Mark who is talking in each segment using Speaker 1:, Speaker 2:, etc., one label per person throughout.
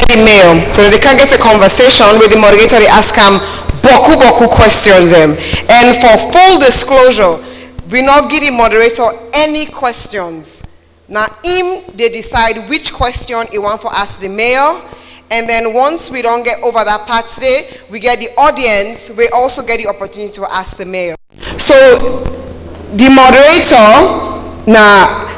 Speaker 1: get the mail. So they can get a conversation with the moderator. They ask them boku questions them. And for full disclosure, we not give the moderator any questions. Now him they decide which question he want for ask the mayor. And then once we don't get over that part today, we get the audience, we also get the opportunity to ask the mayor. So the moderator now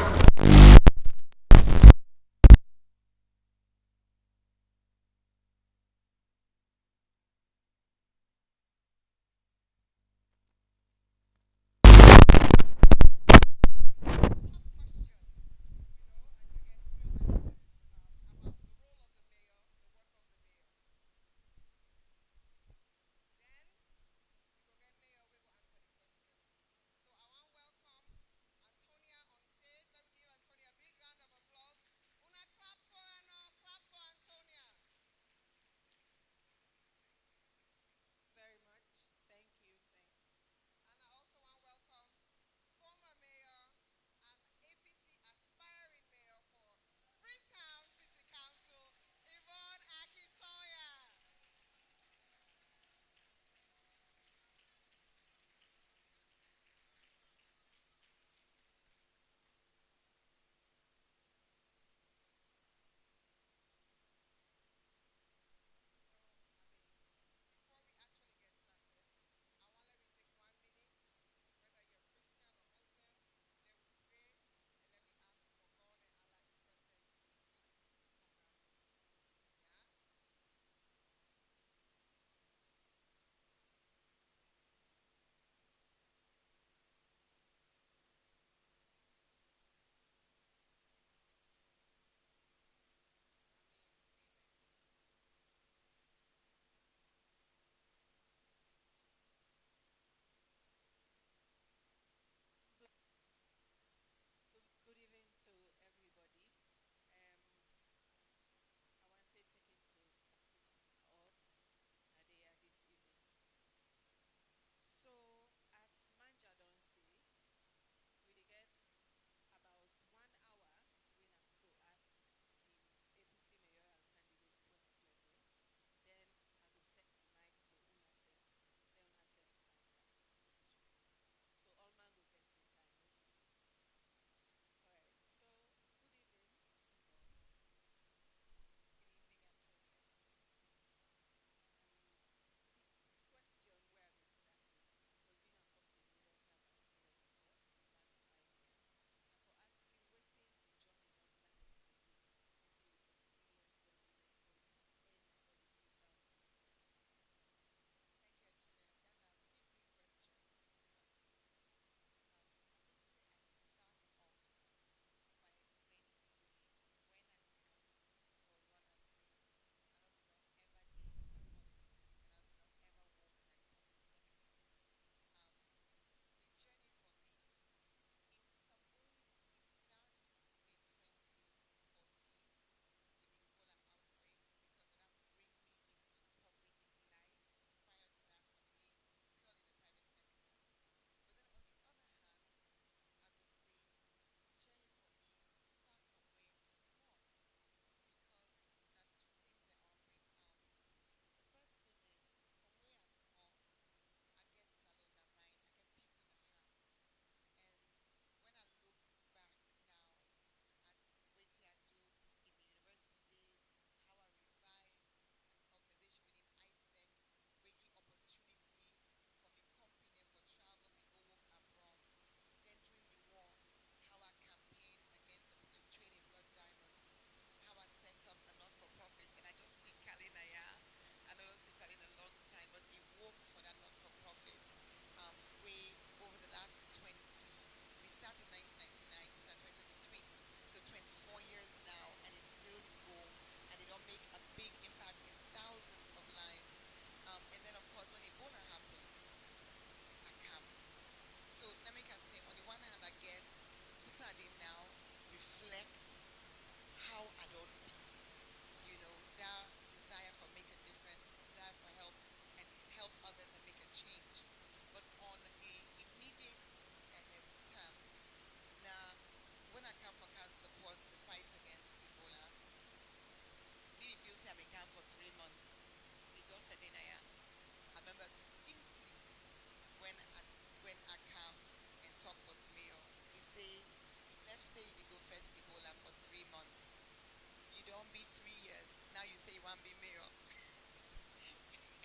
Speaker 2: don't be 3 years. Now you say you want to be mayor.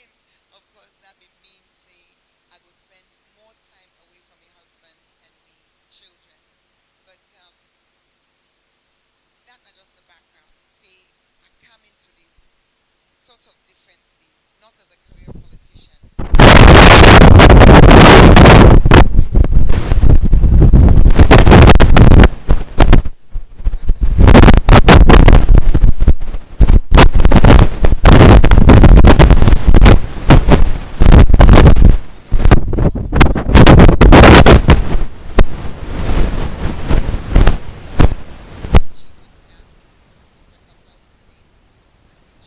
Speaker 2: And of course, that may mean, say, I will spend more time away from your husband and me, children. But that's not just the background. See, I come into this sort of differently, not as a career politician. Chief of staff, Mr. Constance is saying, as a chief,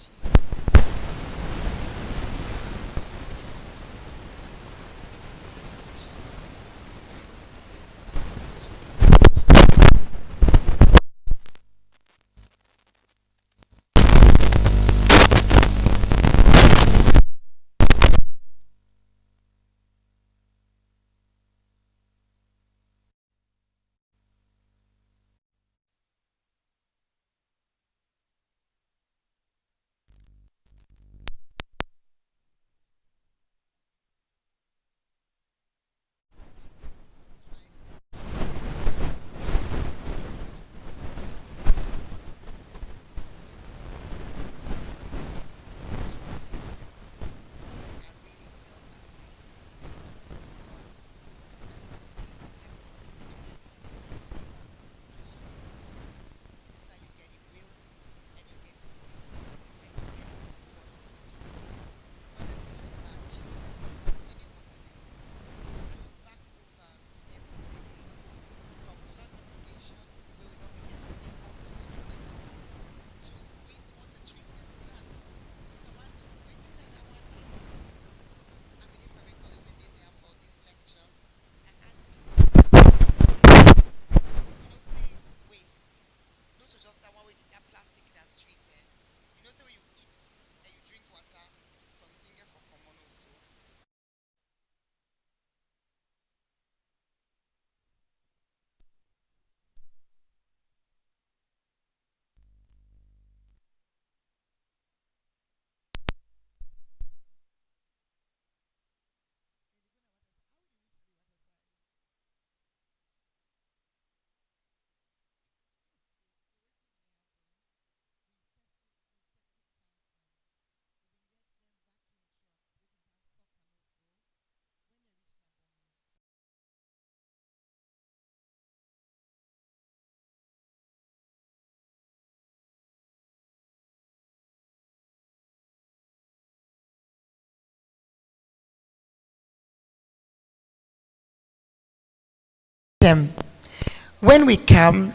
Speaker 2: when we come,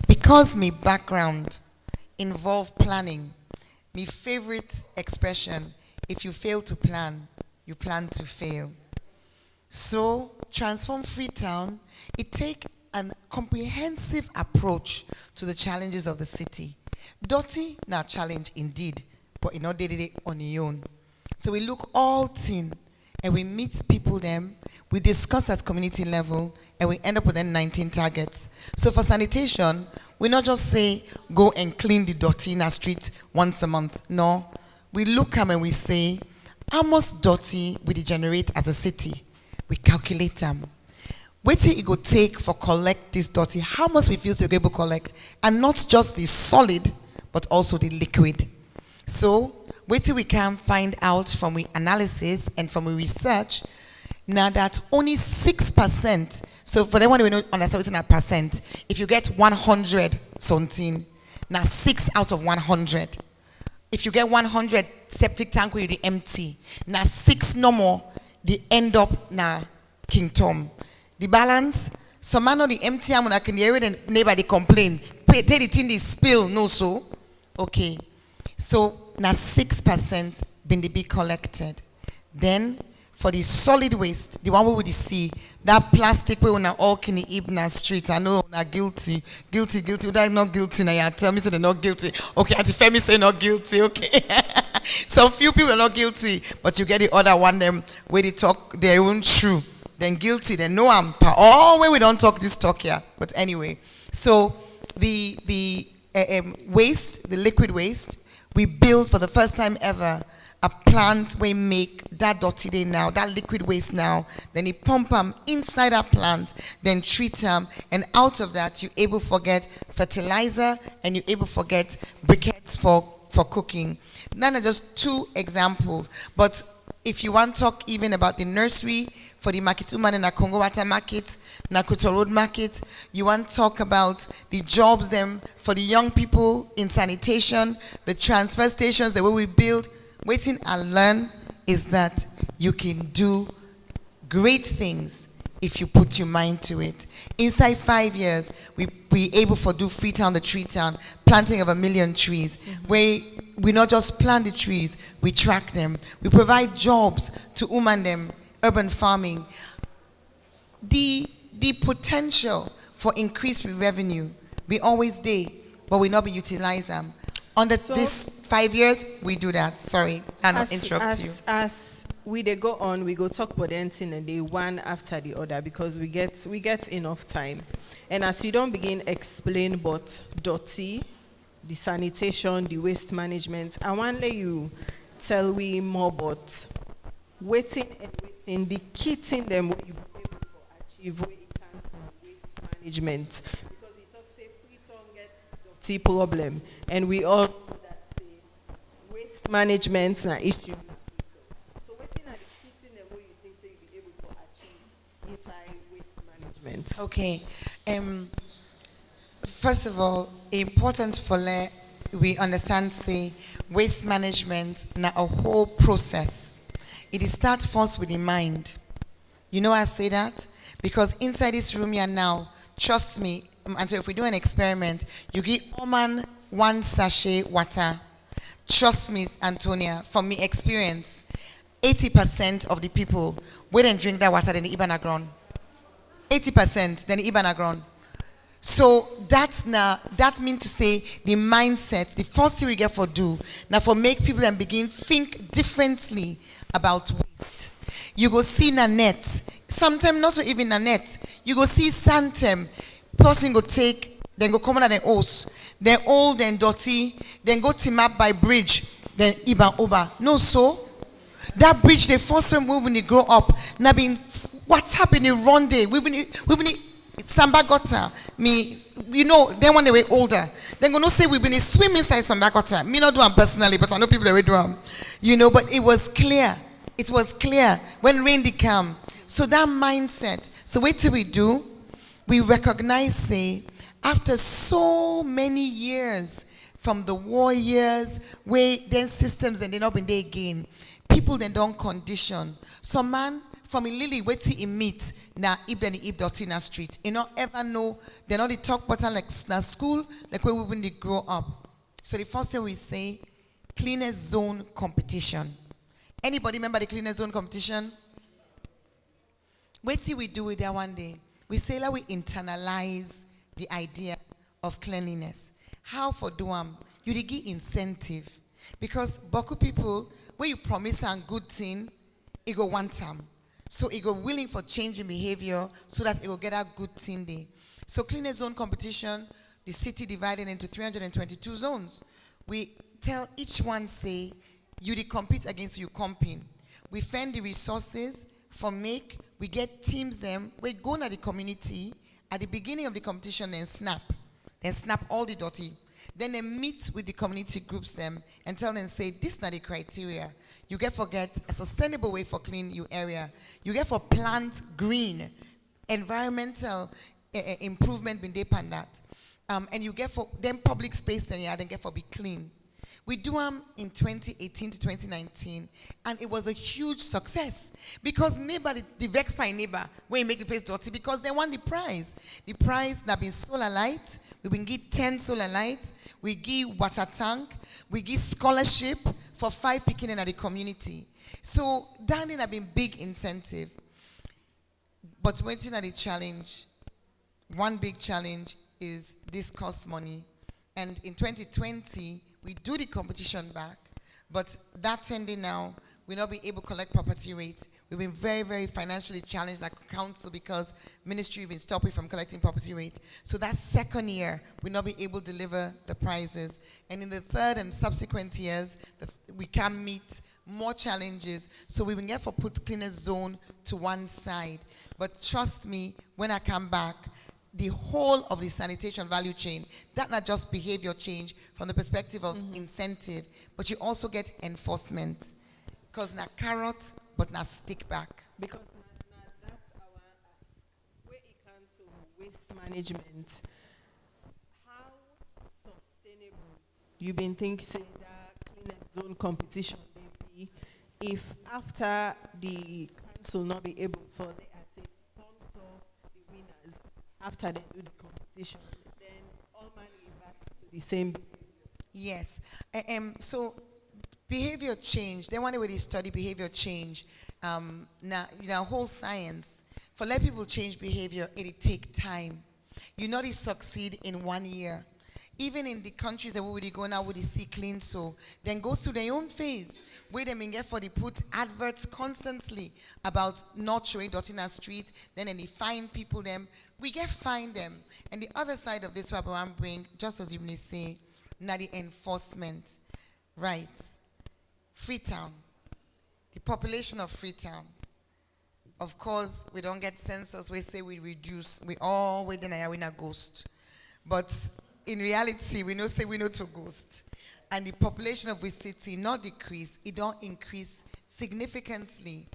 Speaker 2: because my background involve planning, my favorite expression, if you fail to plan, you plan to fail. So, Transform Freetown, it take a comprehensive approach to the challenges of the city. Dirty, now challenge indeed, but it not did it on your own. So we look all thin and we meet people them, we discuss at community level, and we end up with then 19 targets. So for sanitation, we not just say go and clean the dirty in our street once a month. No, we look at them and we say how much dirty we generate as a city. We calculate them. Wait till it go take for collect this dirty. How much we feel to be able to collect, and not just the solid, but also the liquid. So wait till we can find out from we analysis and from we research now that only 6%. So for the one we don't understand what's a percent, if you get 100 something, now 6 out of 100. If you get 100 septic tank where you empty, now 6 no more, they end up now King Tom. The balance, some man of the empty am can hear it and neighbor they complain. Take the thing they spill, no so. Okay. So now 6% been the be collected. Then for the solid waste, the one we would see, that plastic we wanna all can eat in the street. I know na guilty. That not guilty now. Tell me say they're not guilty. Okay, Auntie Femi say not guilty. Okay. Some few people are not guilty, but you get the other one them where they talk their own true. Then guilty, then no I'm all way we don't talk this talk here. But anyway, so the waste, the liquid waste. We build for the first time ever a plant where make that dirty day now, that liquid waste now, then you pump them inside that plant, then treat them, and out of that you're able to get fertilizer and you're able to get briquettes for cooking. Those are just two examples. But if you want to talk even about the nursery for the market woman in the Congo Water Market, Nakuto Road Market, you want to talk about the jobs them for the young people in sanitation, the transfer stations, the way we build. Waiting and learn is that you can do great things if you put your mind to it. Inside 5 years, we able to do Freetown the Tree Town, planting of 1 million trees, where we not just plant the trees, we track them. We provide jobs to women them, urban farming. The potential for increased revenue, we always there, but we not be utilize them. Under this 5 years, we do that. Sorry, I not interrupt you.
Speaker 3: As we dey go on, we go talk about anything and they one after the other because we get enough time. And as you don't begin explain about dirty, the sanitation, the waste management, I want to let you tell we more about waiting, the key thing them what you be able to achieve what you can from waste management. Because we talk say we don't get dirty problem. And we all know that waste management is an issue. So what are the key things that you think they will be able to achieve inside waste management?
Speaker 2: Okay. First of all, important for we understand say waste management na a whole process. It starts first with the mind. You know why I say that? Because inside this room here now, trust me, until if we do an experiment, you give Oman 1 sachet water. Trust me, Antonia, from my experience, 80% of the people when they drink that water, then they even ground. 80%, then they even ground. So that means to say the mindset, the first thing we get for do, now for make people and begin think differently about waste. You go see na net, sometimes not even na net, you go see santem, person go take, then go come on and hose, then old and dirty, then go team up by bridge, then iban over. No, so that bridge the first time when they grow up, now been what's happening wrong day. We've been Samba Gutter. Me, you know, then when they were older, then gonna say we've been swim inside Samba Gutter. Me not do them personally, but I know people that will do them. You know, but it was clear. It was clear when rain did come. So that mindset. So what do? We recognize, say, after so many years from the war years, where then systems and they not been there again, people then don't condition. So man, from a lily waiting in meet na if then if dirty na street. You know ever know they not the talk button like na school like where we when they grow up. So the first thing we say, cleanest zone competition. Anybody remember the cleanest zone competition? Wait till we do it there one day. We say like we internalize the idea of cleanliness. How for do you dey give incentive because Boku people when you promise a good thing, it go one time. So it go willing for changing behavior so that it will get a good thing there. So cleanest zone competition, the city divided into 322 zones. We tell each one say, you dey compete against you comping. We find the resources for make, we get teams them, we go to the community at the beginning of the competition and snap all the dirty. Then they meet with the community groups them and tell them say, this is not the criteria. You get for get a sustainable way for clean your area. You get for plant green, environmental improvement been depend that. And you get for them public space then yeah, then get for be clean. We do them in 2018 to 2019, and it was a huge success because neighbor, the vex by neighbor, when you make the place dirty because they want the prize. The prize that been solar light, we've been give 10 solar lights, we give water tank, we give scholarship for 5 picking in the community. So that have been big incentive. But waiting at the challenge, one big challenge is this costs money. And in 2020, we do the competition back, but that ending now, we not be able to collect property rates. We've been very, very financially challenged like council because ministry been stopping from collecting property rate. So that second year, we not be able to deliver the prizes. And in the third and subsequent years, we can meet more challenges. So we will get for put cleanest zone to one side. But trust me, when I come back, the whole of the sanitation value chain, that not just behavior change from the perspective of incentive, but you also get enforcement. Because na carrot, but na stick back.
Speaker 3: Because that's our way it comes to waste management. How sustainable you been thinking say that cleanest zone competition may be if after the council not be able for they as a sponsor the winners after they do the competition, then all man back to the same behavior.
Speaker 2: Yes. So behavior change, they want to study behavior change. Now, whole science, for let people change behavior, it'll take time. You not succeed in 1 year. Even in the countries that we would go now, would see clean so, then go through their own phase, where they may get for the put adverts constantly about not showing dot in a street, then they fine people them. We get fine them. And the other side of this, what I want to bring, just as you may say, now the enforcement. Right. Freetown. The population of Freetown. Of course, we don't get census. We say we reduce. We all wait in a ghost. But in reality, we know to ghost. And the population of we city not decrease, it don't increase significantly.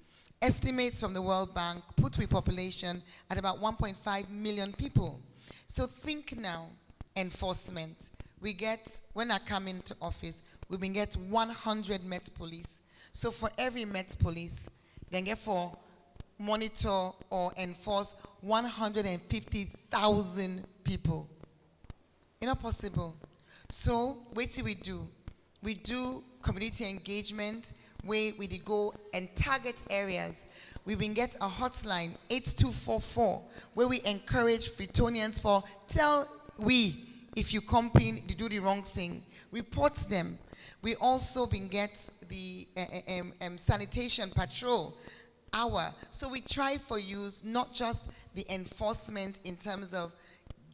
Speaker 2: Estimates from the World Bank put we population at about 1.5 million people. So think now, enforcement. We get, when I come into office, we will get 100 Met Police. So for every Met Police, then get for monitor or enforce 150,000 people. It's not possible. So what do? We do community engagement where we go and target areas. We will get a hotline, 8244, where we encourage Freetonians for tell we if you company to do the wrong thing, report them. We also been get the sanitation patrol hour. So we try for use not just the enforcement in terms of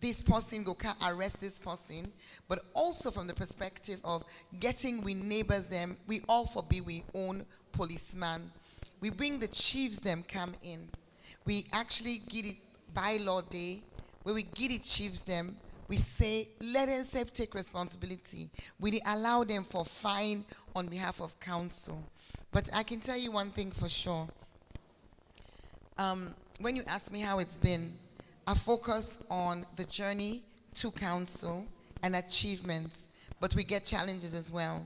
Speaker 2: this person go can't arrest this person, but also from the perspective of getting we neighbors them. We all for be we own policeman. We bring the chiefs them come in. We actually get it bylaw day where we get it chiefs them. We say, let them self take responsibility. We allow them for fine on behalf of council. But I can tell you one thing for sure. When you ask me how it's been, I focus on the journey to council and achievements, but we get challenges as well.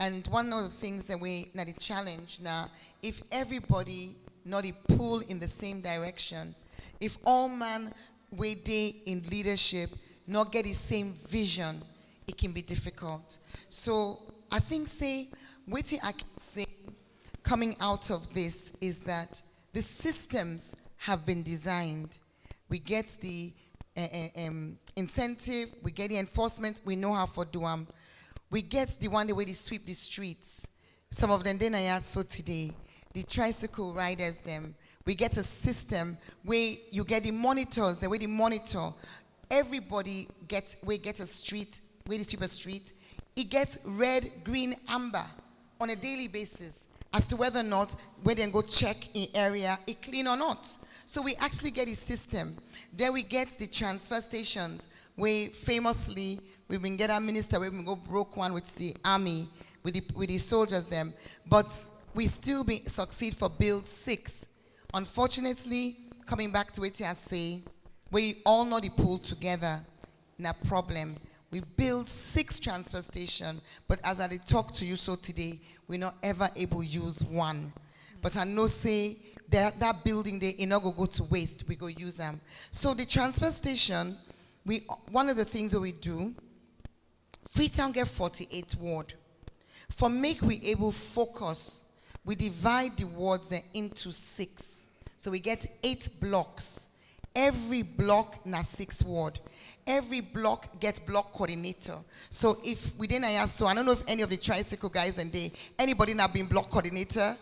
Speaker 2: And one of the things that we now the challenge now, if everybody not pull in the same direction, if all man way day in leadership not get the same vision, it can be difficult. So I think what I can say coming out of this is that the systems have been designed. We get the incentive, we get the enforcement, we know how to do them. We get the one the way they sweep the streets. Some of them then I had so today. The tricycle riders them. We get a system where you get the monitors, the way they monitor. Everybody gets a street, where they sweep a street. It gets red, green, amber on a daily basis as to whether or not where they go check in area it clean or not. So we actually get a system. Then we get the transfer stations where famously we've been get our minister where we go broke one with the army, with the soldiers them. But we still succeed for build 6. Unfortunately, coming back to it I say, we all know the pool together, no problem. We build 6 transfer stations, but as I talk to you so today, we're not ever able to use one. But I know say that building there, it not go to waste, we go use them. So the transfer station, one of the things that we do, Freetown get 48 ward. For make we able focus, we divide the wards into 6. So we get 8 blocks. Every block na 6 ward. Every block gets block coordinator. So if we didn't ask, so I don't know if any of the tricycle guys and anybody now been block coordinator,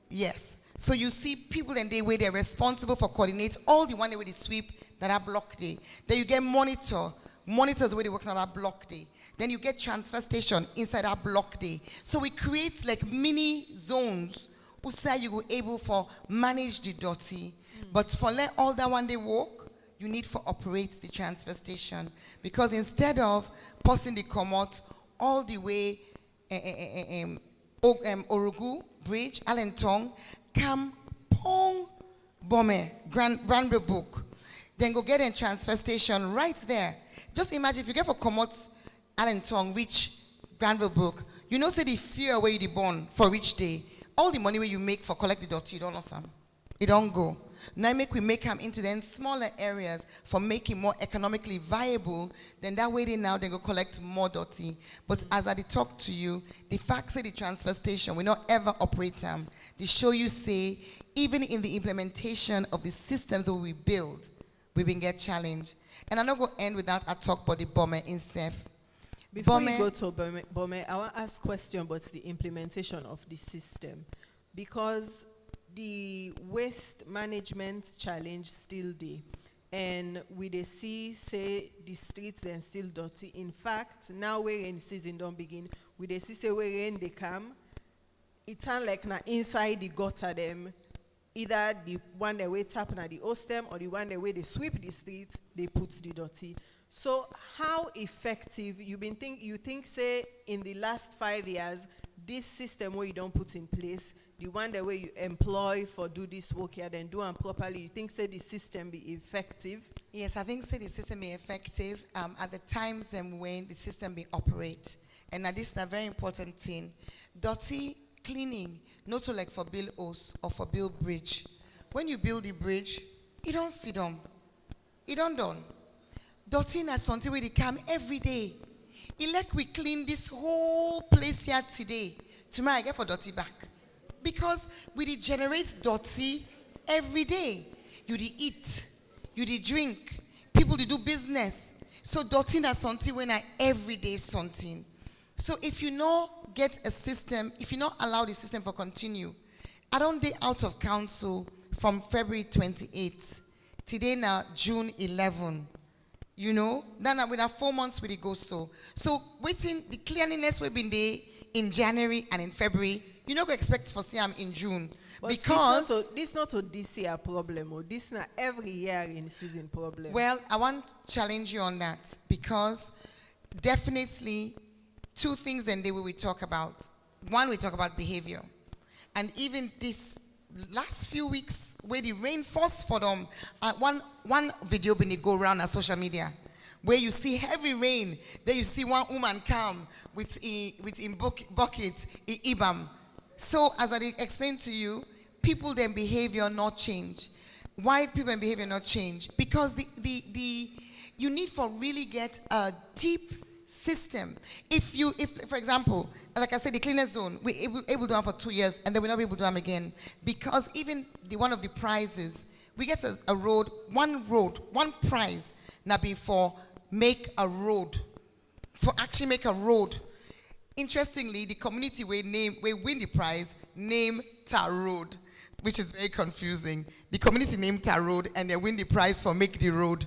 Speaker 2: Yes. So you see people and they where they're responsible for coordinate all the one day where they sweep that are block day. Then you get monitors where they work on that block day. Then you get transfer station inside our block day. So we create like mini zones who say you will able for manage the dirty. But for let all that one day work, you need for operate the transfer station. Because instead of passing the commot all the way Orugu Bridge, Allentown, Cam Pong Bome, Granville Book. Then go get a transfer station right there. Just imagine if you get for commot Allentown, reach Granville Book, you know say the fear where you the born for each day. All the money where you make for collect the dirty, you don't know some. It don't go. Now we make them into then smaller areas for making more economically viable. Then that way they go collect more dirty. But as I talk to you, the fact say the transfer station we not ever operate them. They show you say even in the implementation of the systems that we build, we been get challenged. And I'm not going to end without a talk about the bomber in self.
Speaker 3: Before we go to Bome, I want to ask a question about the implementation of the system. Because the waste management challenge still there. And we dey see, say, the streets and still dirty. In fact, now where rain season don't begin, we dey see, say, where rain they come, it turn like na inside the gutter them, either the one that way tap na the host them or the one that way they sweep the street, they put the dirty. So how effective you think say in the last 5 years, this system where you don't put in place, the one that way you employ for do this work here, then do them properly, you think say the system be effective?
Speaker 2: Yes, I think say the system be effective at the times when the system be operate. And now this is a very important thing. Dirty cleaning, not to like for build house or for build bridge. When you build the bridge, you don't sit down. You don't done. Dirty is something where they come every day. It like we clean this whole place here today. Tomorrow I get for dirty back. Because we did generate dirty every day. You did eat, you did drink, people did do business. So dirty is something when I everyday something. So if you not get a system, if you not allow the system to continue, I don't day out of council from February 28th. Today now June 11. You know, then with 4 months we go so. So waiting the cleanliness we've been there in January and in February. You not go expect for see in June.
Speaker 3: But
Speaker 2: because
Speaker 3: this not a this year problem, or this not every year in season problem.
Speaker 2: Well, I want to challenge you on that because definitely two things then they will we talk about. One, we talk about behavior. And even this last few weeks where the rain forced for them, one video when they go around on social media where you see heavy rain, then you see one woman come with in bucket, ibam. So as I explained to you, people their behavior not change. Why people and behavior not change? Because you need for really get a deep system. If for example, like I said, the cleaner zone, we're able to do them for 2 years and then we're not able to do them again. Because even one of the prizes, we get one prize now before make a road. For actually make a road. Interestingly, the community we win the prize name Tar Road, which is very confusing. The community named Tar Road and they win the prize for make the road.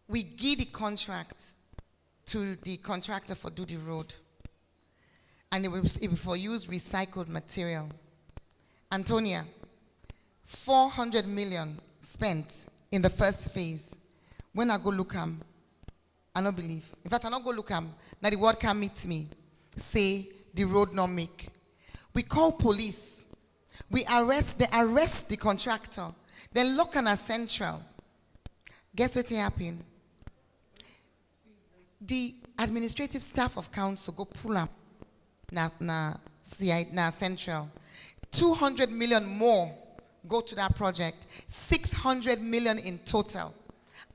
Speaker 2: We give the contract to the contractor for do the road. And it will for use recycled material. Antonia, 400 million spent in the first phase. When I go look I don't believe. In fact, I not go look now the word can meet me. Say the road not make. We call police. They arrest the contractor. Then look on a central. Guess what happened? The administrative staff of council go pull up na central. 200 million more go to that project. 600 million in total.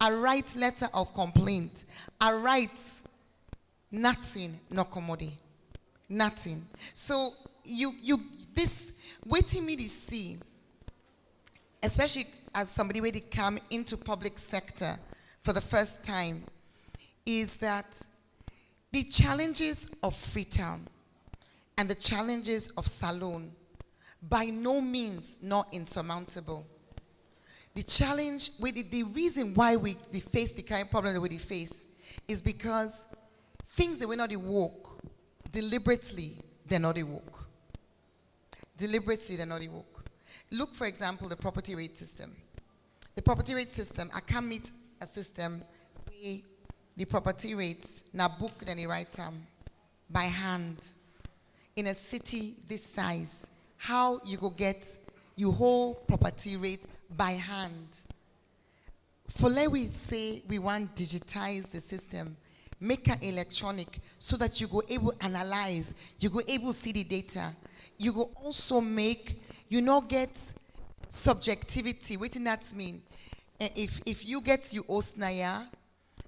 Speaker 2: I write letter of complaint. I write nothing, no commodity. Nothing. So this waiting me to see, especially as somebody where they come into public sector for the first time, is that the challenges of Freetown and the challenges of Salone by no means not insurmountable. The challenge, the reason why we face the kind of problem that we face is because things that we're not work, deliberately, they're not work. Deliberately, they're not work. Look, for example, the property rate system. The property rate system, I can't meet a system where the property rates now book and write by hand. In a city this size, how you go get your whole property rate by hand? For let we say we want digitize the system, make it electronic so that you go able analyze, you go able see the data. You go also make, you not get subjectivity. What does that mean? If you get your Osnaya,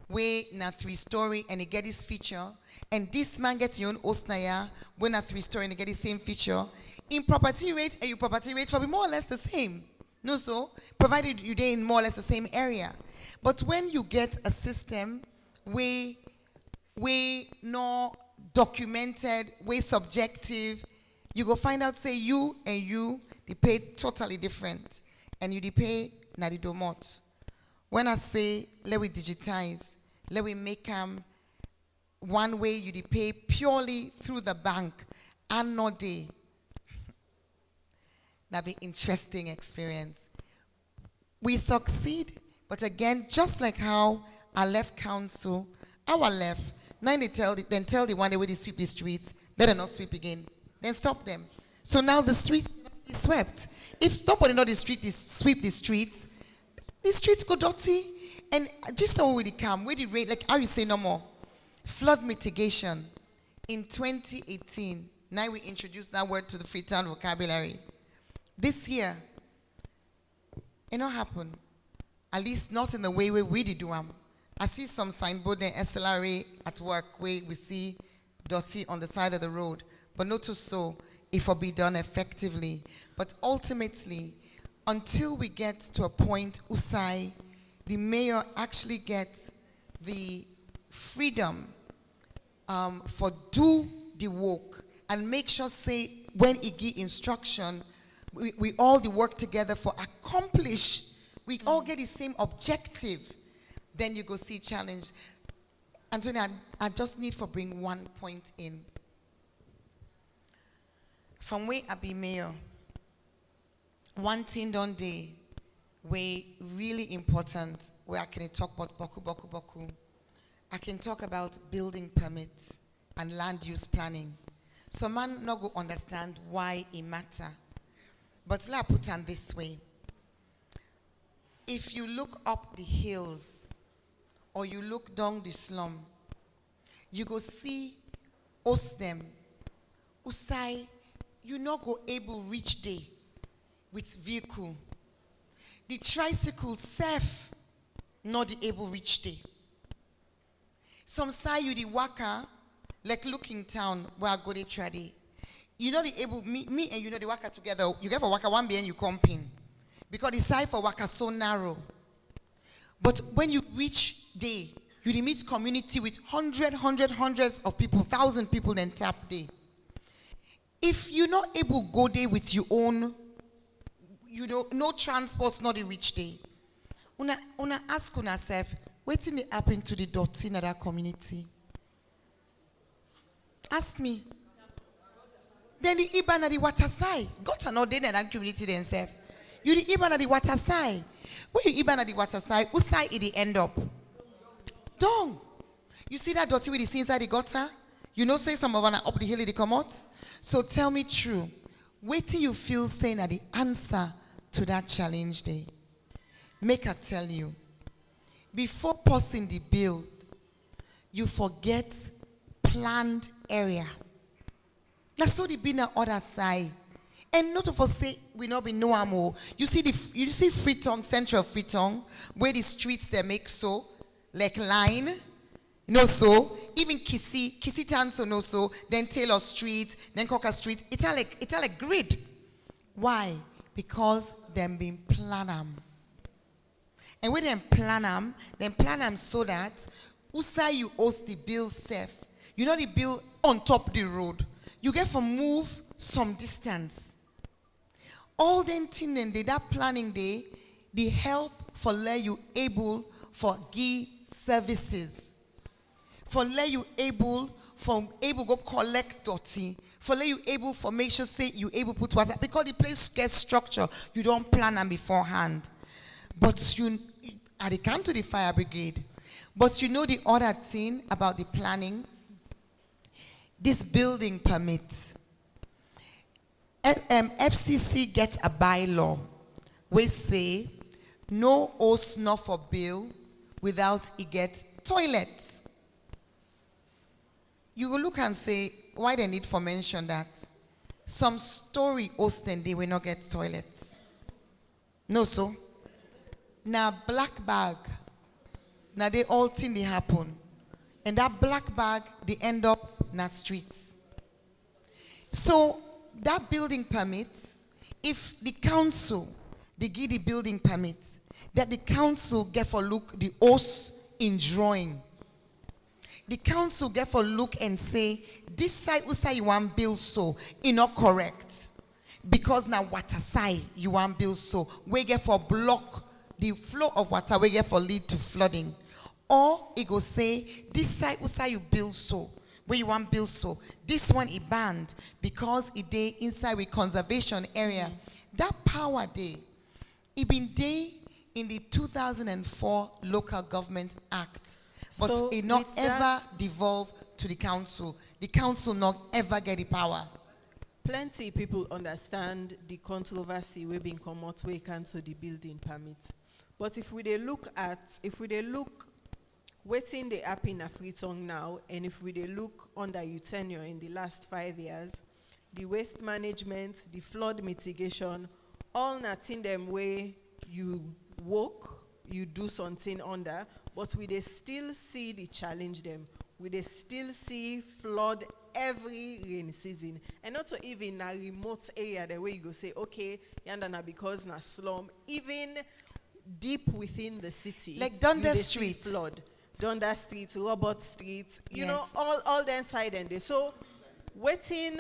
Speaker 2: where na 3-story and it get this feature, and this man gets your own Osnaya, where na 3-story and it get the same feature, in property rate and your property rate will be more or less the same. No, so provided you're in more or less the same area. But when you get a system where not documented, where subjective, you go find out, say you and you, they pay totally different. And you they pay na the domot. When I say, let we digitize, let we make one way you they pay purely through the bank and not day. That'll be interesting experience. We succeed, but again, just like how our left council, our left, now they tell the one day where they sweep the streets, they don't sweep again. Then stop them. So now the streets is swept. If nobody know the street is sweep the streets go dirty. And just how we come, where the rate, like how you say no more. Flood mitigation in 2018. Now we introduced that word to the Freetown vocabulary. This year, it not happen. At least not in the way we did do them. I see some signboard in SLRA at work where we see dirty on the side of the road. But not so if it be done effectively. But ultimately, until we get to a point, Usai, the mayor actually gets the freedom for do the work and make sure, say, when he give instruction, we all the work together for accomplish, we all get the same objective, then you go see challenge. Antonia, I just need for bring one point in. From where I be mayor, one thing don't day, way really important, where I can talk about boku. I can talk about building permits and land use planning. So man not go understand why it matter. But let me put it this way. If you look up the hills or you look down the slum, you go see us them. Usai, you not go able reach there with vehicle. The tricycle safe not the able reach there. Some say you the waka, like looking town where I go they trade. You know the able me and you know the waka together. You get for waka one day and you come in. Because the side for waka so narrow. But when you reach there, you meet community with hundreds of people, 1,000 people then tap there. If you're not able to go there with your own, you know, no transport's not a reach there. Una ask yourself, what did happen to the dirty in that community? Ask me. Then the Iban at the water side. Got another day in that community themselves. You the Iban at the water side. When you Iban at the water side, whose side it end up? Dung. You see that dirty with the inside the gutter? You know, say some of them up the hill they come out. So tell me true. Wait till you feel saying that the answer to that challenge day. Make her tell you. Before passing the bill, you forget planned area. That's so the bin on other side. And not of us say we not be no amo. You see Freetown, central Freetown, where the streets they make so, like line. No so. Even Kissy Town so no so. Then Taylor Street, then Coca Street. It's like grid. Why? Because them been plan them. And when them plan them so that Usa you host the bill safe. You know the bill on top of the road. You get to move some distance. All the thing and that planning day, the help for let you able for give services. For let you able go collect dirty. For let you able for make sure say you able put water. Because the place gets structure, you don't plan them beforehand. But you at the come to the fire brigade. But you know the other thing about the planning, this building permit. FCC gets a bylaw which say no host not for bill without it get toilets. You will look and say, why they need for mention that? Some story host and they will not get toilets. No, so. Now black bag. Now they all thing they happen. And that black bag, they end up in the streets. So that building permit, if the council, they give the building permit, that the council get for look the host in drawing. The council get for look and say, this side you want build so, it not correct. Because now water side you want build so, we get for block the flow of water, we get for lead to flooding. Or it go say, this side you build so, where you want build so, this one is banned because it day inside with conservation area. That power day, it been day in the 2004 Local Government Act. But
Speaker 3: So
Speaker 2: it not
Speaker 3: with
Speaker 2: ever
Speaker 3: that-
Speaker 2: devolve to the council. The council not ever get the power.
Speaker 3: Plenty people understand the controversy we been come out way cancel the building permit. But if we dey look waiting the happen in Freetown now, and if we dey look under your tenure in the last 5 years, the waste management, the flood mitigation, all nothing them way you work, you do something under, but we dey still see the challenge them. We dey still see flood every rain season, and not to even a remote area the way you go say, okay, yanda na because na slum, even deep within the city,
Speaker 2: Like
Speaker 3: you
Speaker 2: Dundas
Speaker 3: dey see
Speaker 2: Street.
Speaker 3: flood. Dundas Street, Robert Street, you know,
Speaker 2: Yes.
Speaker 3: all them side and they. So waiting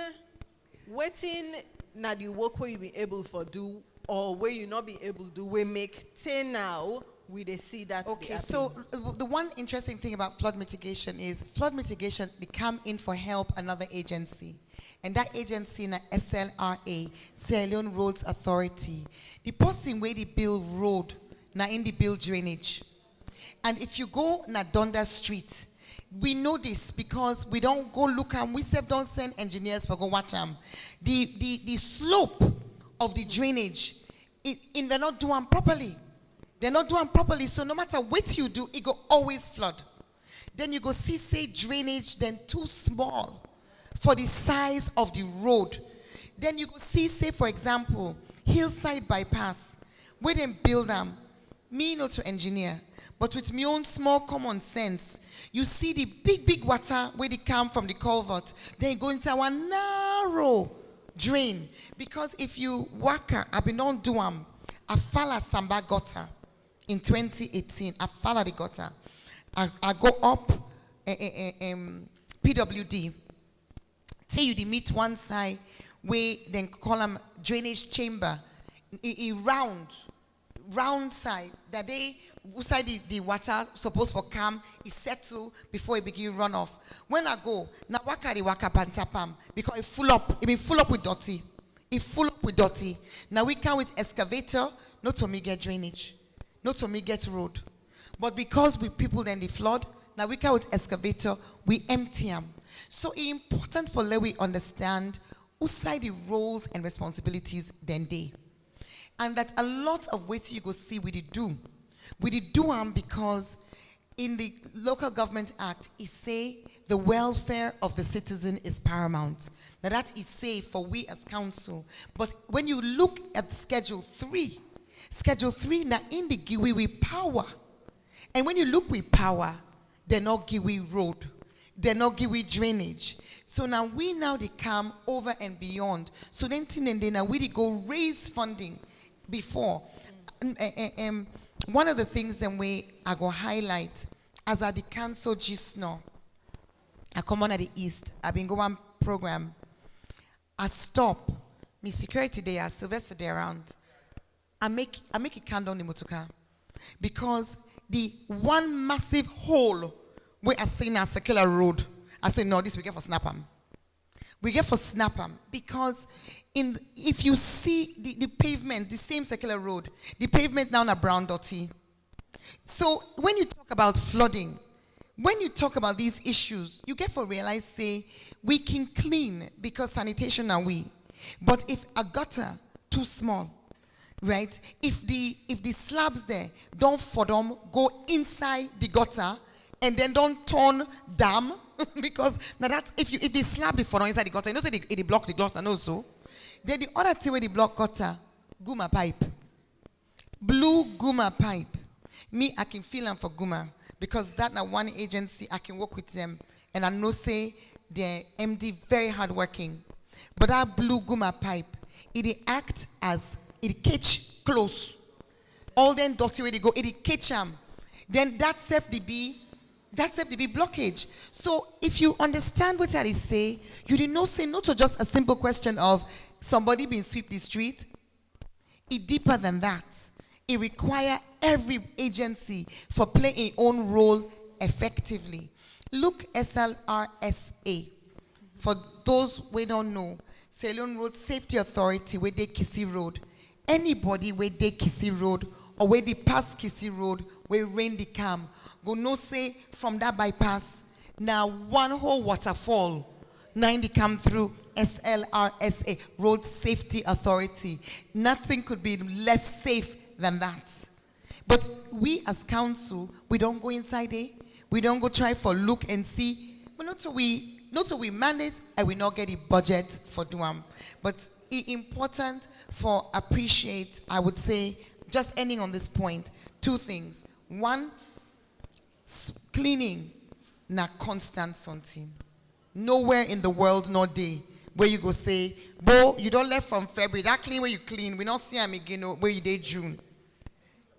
Speaker 3: na the work where you be able for do or where you not be able to do, we make 10 now, we dey see that.
Speaker 2: Okay, so the one interesting thing about flood mitigation is they come in for help another agency. And that agency na SLRA, Sierra Leone Roads Authority. The person where they build road, na in the build drainage. And if you go na Dundas Street, we know this because we don't go look and we don't send engineers for go watch them. The slope of the drainage, they're not doing properly. They're not doing properly, so no matter what you do, it go always flood. Then you go see, say, drainage, then too small for the size of the road. Then you go see, say, for example, hillside bypass, where they build them, me not to engineer, but with my own small common sense, you see the big water where they come from the culvert, then go into our narrow drain. Because if you waka, I've been on doing a fala samba gutter in 2018. I follow the gutter. I go up PWD. Say you dey meet one side where then call them drainage chamber. A round side that they side the water supposed for come is settle before it begin run off. When I go now waka the waka pantapam because it full up with dirty. It full up with dirty. Now we come with excavator, not to me get drainage, not to me get road. But because we people then the flood, now we come with excavator, we empty them. So it's important for Lewy understand who side the roles and responsibilities then they. And that a lot of what you go see we did do them because in the Local Government Act, it say the welfare of the citizen is paramount. Now that is safe for we as council. But when you look at Schedule 3 now in the give we power. And when you look with power, they're not give we road. They're not give we drainage. So now they come over and beyond. So then now we go raise funding before. One of the things that I go highlight as I the council just now, I come on at the east. I've been going program. I stop. me security day as Sylvester day around. I make a candle in the motoka. Because the one massive hole where I see in a circular road, I say, no, this we get for Snapham. We get for Snapham because if you see the pavement, the same circular road, the pavement now a brown dotty. So when you talk about flooding, when you talk about these issues, you get for realize, say, we can clean because sanitation are we. But if a gutter too small, right? If the slabs there don't for them go inside the gutter and then don't turn dam, because now that if the slab the for them inside the gutter, you know say they block the gutter and also. Then the other thing where the block gutter, guma pipe. Blue guma pipe. Me, I can feel them for guma because that now one agency I can work with them and I know say they're MD very hardworking. But that blue guma pipe, it act as it catch close. All then dirty where they go, it catch them. Then that's FDB blockage. So if you understand what I say, you did not say no to just a simple question of somebody being sweep the street. It's deeper than that. It requires every agency for playing its own role effectively. Look SLRSA. For those we don't know, Sierra Leone Road Safety Authority, where they Kissy Road. Anybody where they Kissy Road or where they pass Kissy Road, where rain they come, go no say from that bypass. Now one whole waterfall, 90 come through SLRSA, Road Safety Authority. Nothing could be less safe than that. But we as council, we don't go inside there. We don't go try for look and see. But not till we manage and we not get a budget for doing. But it's important for appreciate, I would say, just ending on this point, two things. One, cleaning, na constant something. Nowhere in the world, no day, where you go say, Bo, you don't left from February, that clean where you clean, we don't see them again, where you did June.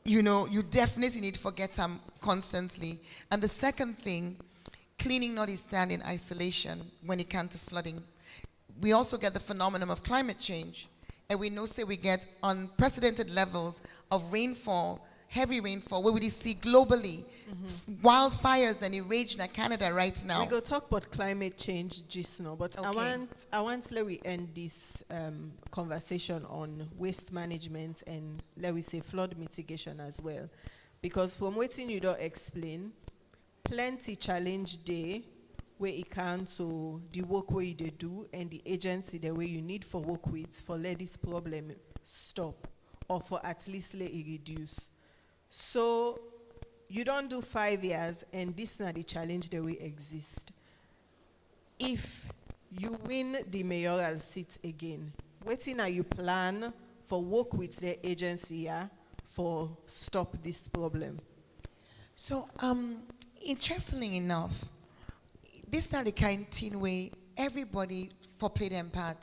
Speaker 2: You know, you definitely need to forget them constantly. And the second thing, cleaning not is stand in isolation when it comes to flooding. We also get the phenomenon of climate change. And we know, say, we get unprecedented levels of rainfall, heavy rainfall, where we see globally wildfires that are raging in Canada right now.
Speaker 3: We go talk about climate change just now, but
Speaker 2: Okay.
Speaker 3: I want let we end this conversation on waste management and let we say flood mitigation as well, because from waiting you don't explain, plenty challenge day where it can so the work where you dey do and the agency the way you need for work with for let this problem stop or for at least let it reduce. So you don't do 5 years and this not the challenge that we exist. If you win the mayoral seat again, waiting are you plan for work with the agency here for stop this problem?
Speaker 2: So, interestingly enough, this is not the kind of thing where everybody for play their part.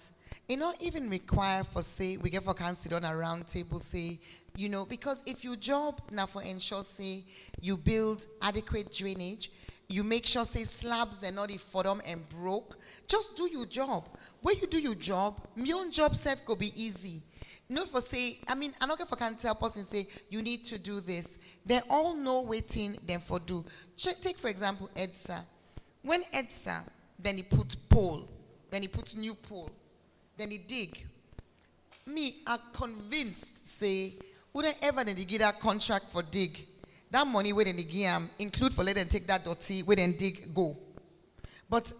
Speaker 2: It not even require for say, we get for can sit on a round table, say, you know, because if you job now for ensure, say, you build adequate drainage, you make sure, say, slabs, they're not for them and broke, just do your job. When you do your job, my own job self could be easy. Not for say, I mean, I'm not going for can tell person say, you need to do this. They all know waiting them for do. Take, for example, EDSA. When EDSA, then he put pole, then he put new pole, then he dig. Me, I'm convinced, say, wouldn't ever then they give that contract for dig. That money where then they give them, include for let them take that dirty, where then dig, go. But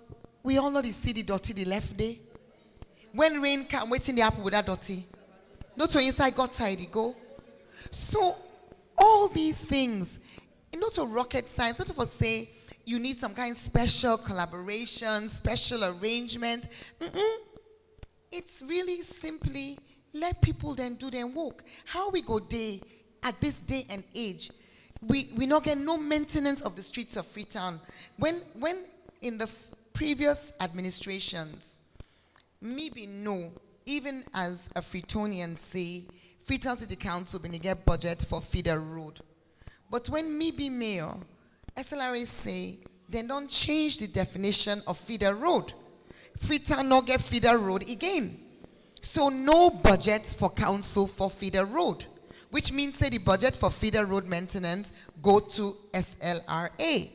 Speaker 2: we all know the see the dirty the left day. When rain come, waiting the apple with that dirty. Not to inside got tidy go. So all these things, not a rocket science, not for say you need some kind of special collaboration, special arrangement. It's really simply let people then do their work. How we go day at this day and age, we not get no maintenance of the streets of Freetown. When in the previous administrations, maybe no, even as a Freetonian say, Freetown City Council been get budget for feeder road. But when me be mayor, SLRA say, they don't change the definition of feeder road. Freetown not get feeder road again. So no budget for council for feeder road, which means say the budget for feeder road maintenance go to SLRA.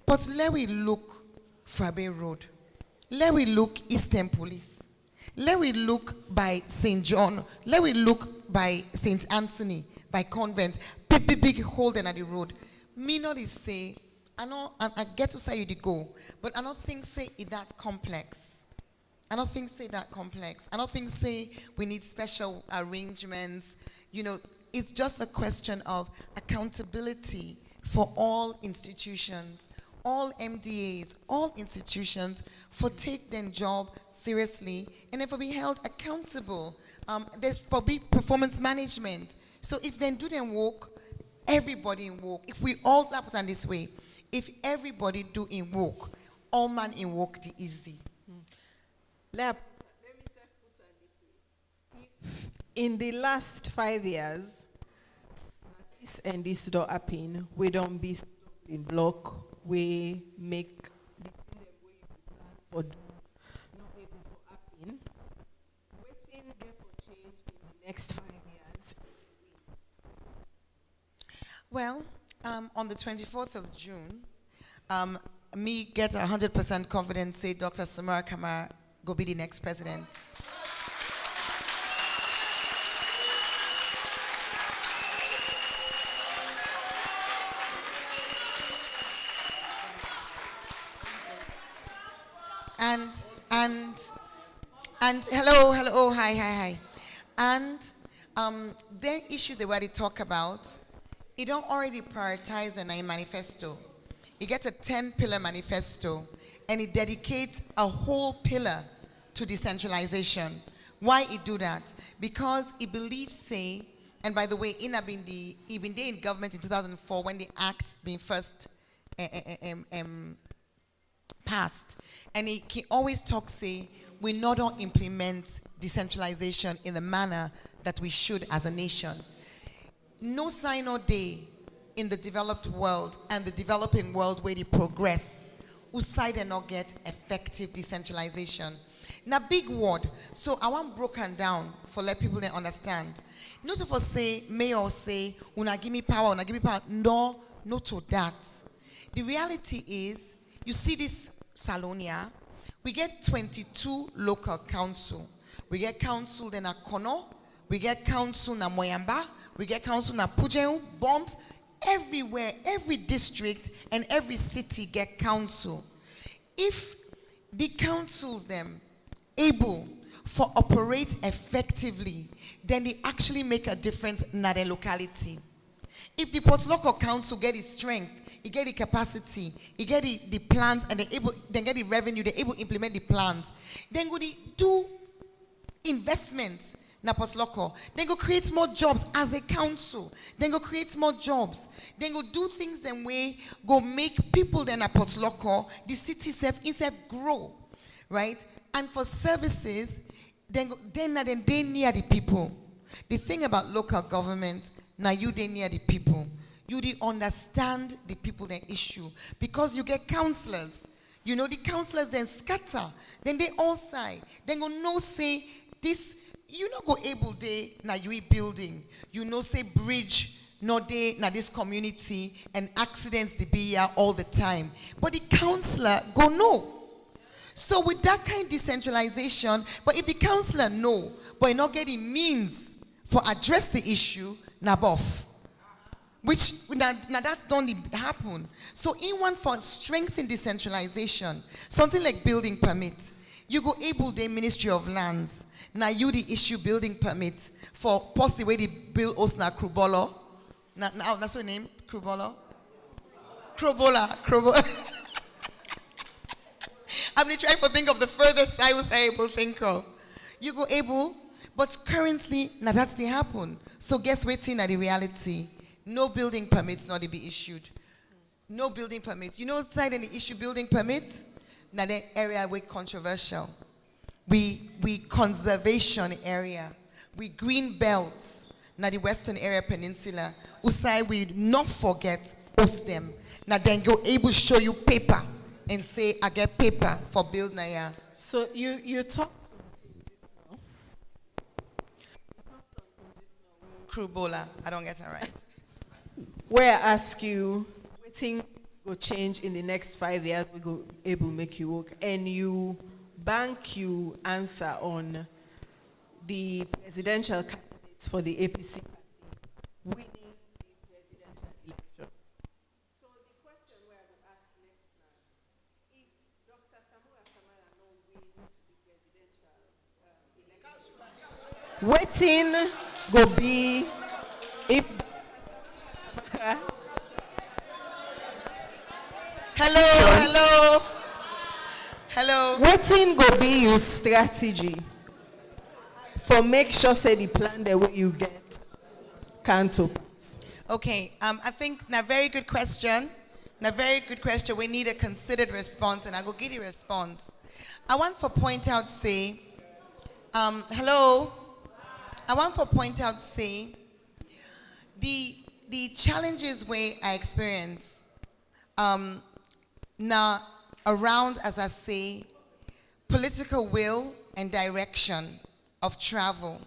Speaker 2: But let we look Fabe Road. Let we look Eastern Police. Let we look by St. John. Let we look by St. Anthony, by Convent. Big hole then at the road. Me not is say, I know I get to say you go, but I don't think say it that complex. I don't think say that complex. I don't think say we need special arrangements. You know, it's just a question of accountability for all institutions, all MDAs, all institutions for take their job seriously and then for be held accountable. There's probably performance management. So if they do their work, everybody in work. If we all put on this way, if everybody do in work, all man in work the easy.
Speaker 3: Let me put on this way. In the last 5 years, this and this door happen, we don't be in block. We make the thing that we plan for not able to happen. Waiting there for change in the next 5 years.
Speaker 2: Well, on the 24th of June, me get 100% confidence say Dr. Samara Kamara go be the next president. And hello, hi. And there issues that we already talk about, it don't already prioritize in a manifesto. It gets a 10-pillar manifesto, and it dedicates a whole pillar to decentralization. Why it do that? Because it believes, say, and by the way, he been there in government in 2004 when the act being first passed, and he always talks, say, we not don't implement decentralization in the manner that we should as a nation. No sign or day in the developed world and the developing world where they progress, whose side they not get effective decentralization. Now, big word. So I want broken down for let people then understand. Not for say, mayor say, una give me power, una give me power. No, not to that. The reality is, you see this Salonia, we get 22 local council. We get council then at Kono, we get council na Moyamba, we get council na Pujeu, Bomb, everywhere, every district and every city get council. If the councils them able for operate effectively, then they actually make a difference in their locality. If the Port Local Council get its strength, it get the capacity, it get the plans, and then get the revenue, they're able to implement the plans, then go do investments na Port Local, then go create more jobs as a council, then go create more jobs, then go do things and way, go make people then at Port Local, the city itself grow, right? And for services, then they near the people. The thing about local government, now you they near the people. You they understand the people their issue. Because you get councillors. You know, the councillors then scatter. Then they all side. Then go no say this, you know go able day na you building. You know say bridge no day na this community and accidents they be here all the time. But the councillor go no. So with that kind of decentralization, but if the councillor know, but not getting means for address the issue, na boff. Which now that's don't happen. So in one for strengthen decentralization, something like building permit, you go able the Ministry of Lands. Now you the issue building permit for possibly where they build Osna Krubolo. Now that's your name? Krubolo? Krobola. I'm trying to think of the furthest I was able to think of. You go able, but currently now that's the happen. So guess waiting at the reality. No building permits not to be issued. No building permits. You know side in the issue building permits? Now the area we controversial. We conservation area. We green belts. Now the western area peninsula. Usai we not forget host them. Now then go able show you paper and say I get paper for build Naya.
Speaker 3: So you talk
Speaker 2: Crubola. I don't get it right.
Speaker 3: Where I ask you, waiting will change in the next 5 years, we go able make you work, and you answer on the presidential candidates for the APC winning the presidential election. So the question where I will ask next now, if Dr. Samuel Samara no win the presidential election, waiting go be if
Speaker 2: Hello.
Speaker 3: waiting go be your strategy for make sure say the plan the way you get can't pass.
Speaker 2: Okay, I think a very good question. We need a considered response, and I go give the response. I want to point out, say, hello. I want to point out, say, the challenges we I experience now around, as I say, political will and direction of travel.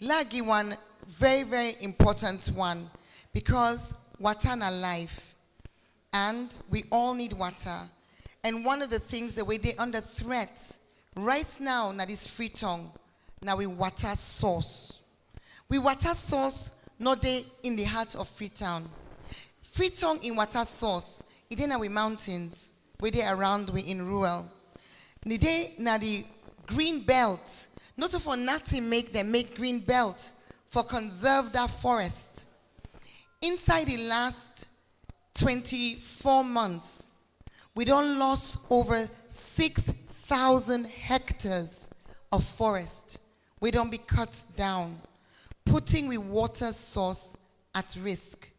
Speaker 2: Lagi one very, very important one, because water na life, and we all need water. And one of the things that we are under threat right now, na this Freetown, now we water source. We water source not there in the heart of Freetown. Freetown in water source, it in our mountains, we there around we in rural. The day na the green belt, not for nothing make them make green belt for conserve that forest. Inside the last 24 months, we don't lost over 6,000 hectares of forest. We don't be cut down, putting the water source at risk.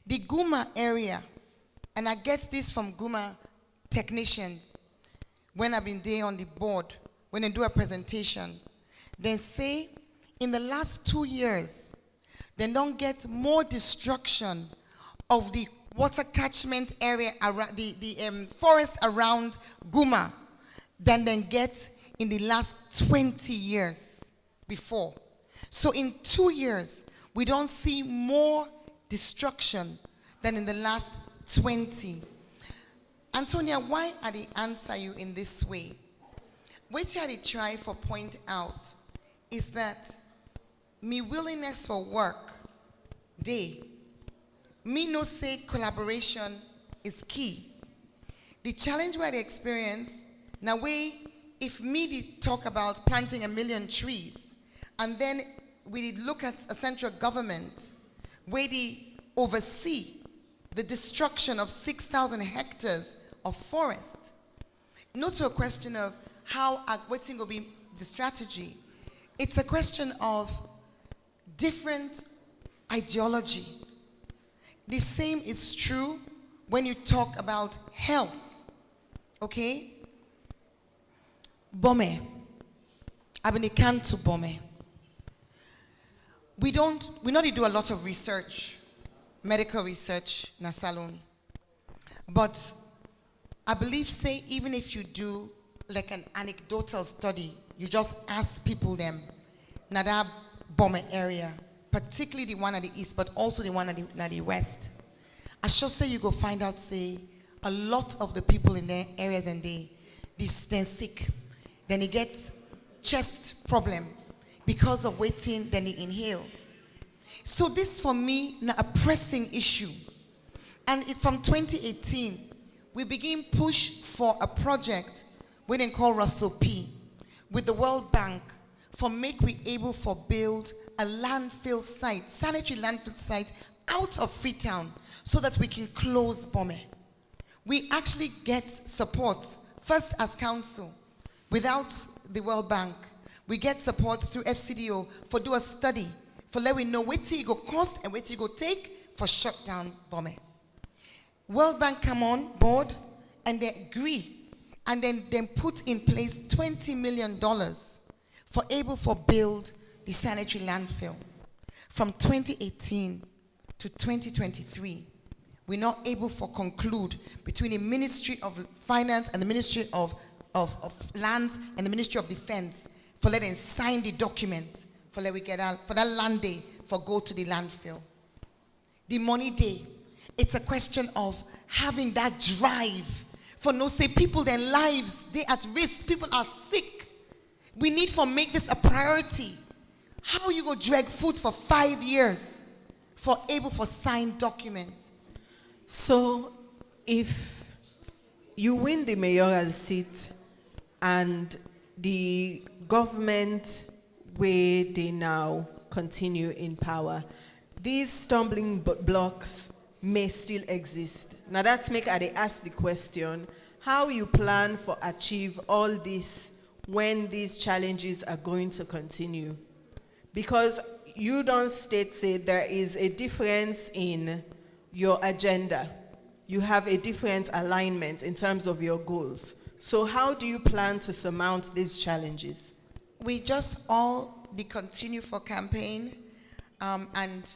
Speaker 2: The Guma area, and I get this from Guma technicians, when I've been there on the board, when they do a presentation, they say in the last 2 years, they don't get more destruction of the water catchment area, around the forest around Guma, than they get in the last 20 years before. So in 2 years, we don't see more destruction than in the last 20. Antonia, why are they answer you in this way? What I try for point out is that me willingness for work, me no say collaboration is key. The challenge where they experience, now if me did talk about planting 1 million trees, and then we did look at a central government where they oversee the destruction of 6,000 hectares of forest, not a question of how what's going to be the strategy. It's a question of different ideology. The same is true when you talk about health. Okay? Bome. I've been to Bome. We not do a lot of research, medical research na salon. But I believe, say, even if you do like an anecdotal study, you just ask people them, na that Bome area, particularly the one at the east, but also the one at the west. I should say you go find out, say, a lot of the people in their areas and they're sick. Then they get chest problem because of waiting, then they inhale. So this for me, na a pressing issue. And from 2018, we begin push for a project we didn't call Russell P. with the World Bank for make we able for build a landfill site, sanitary landfill site out of Freetown so that we can close Bome. We actually get support, first as council, without the World Bank. We get support through FCDO for do a study, for let we know what it go cost and what it go take for shut down Bome. World Bank come on board and they agree and then put in place $20 million for able for build the sanitary landfill. From 2018 to 2023, we're not able for conclude between the Ministry of Finance and the Ministry of Lands and the Ministry of Defense for letting sign the document for let we get out for that land day for go to the landfill. The money day. It's a question of having that drive. For no say people, their lives, they at risk. People are sick. We need to make this a priority. How you go drag food for 5 years for able for signed document?
Speaker 3: So, if you win the mayoral seat and the government where they now continue in power, these stumbling blocks may still exist. Now that's make I ask the question, how you plan for achieve all this when these challenges are going to continue? Because you don't say there is a difference in your agenda. You have a different alignment in terms of your goals. So how do you plan to surmount these challenges?
Speaker 2: We just all continue for campaign and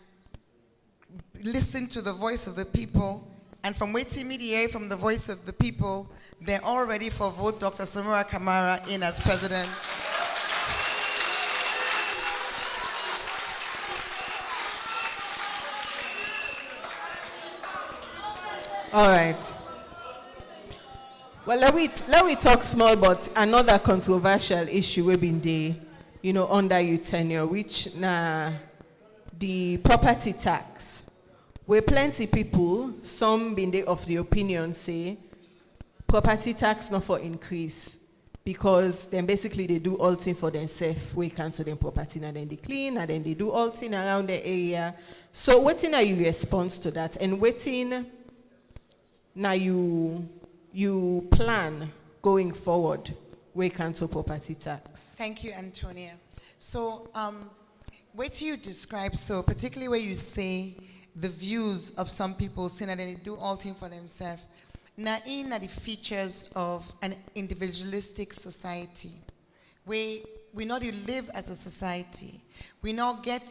Speaker 2: listen to the voice of the people. And from waiting media from the voice of the people, they're all ready for vote Dr. Samura Kamara in as president.
Speaker 3: All right. Well, let we talk small, but another controversial issue we've been there, under your tenure, which the property tax. Where plenty people, some been there of the opinion say, property tax not for increase because then basically they do all thing for themselves. We can to them property and then they clean and then they do all thing around the area. So what are your response to that? And waiting now you plan going forward we can to property tax?
Speaker 2: Thank you, Antonia. So what do you describe, so particularly where you say the views of some people saying that they do all things for themselves. Now, in the features of an individualistic society, where we not live as a society, we not get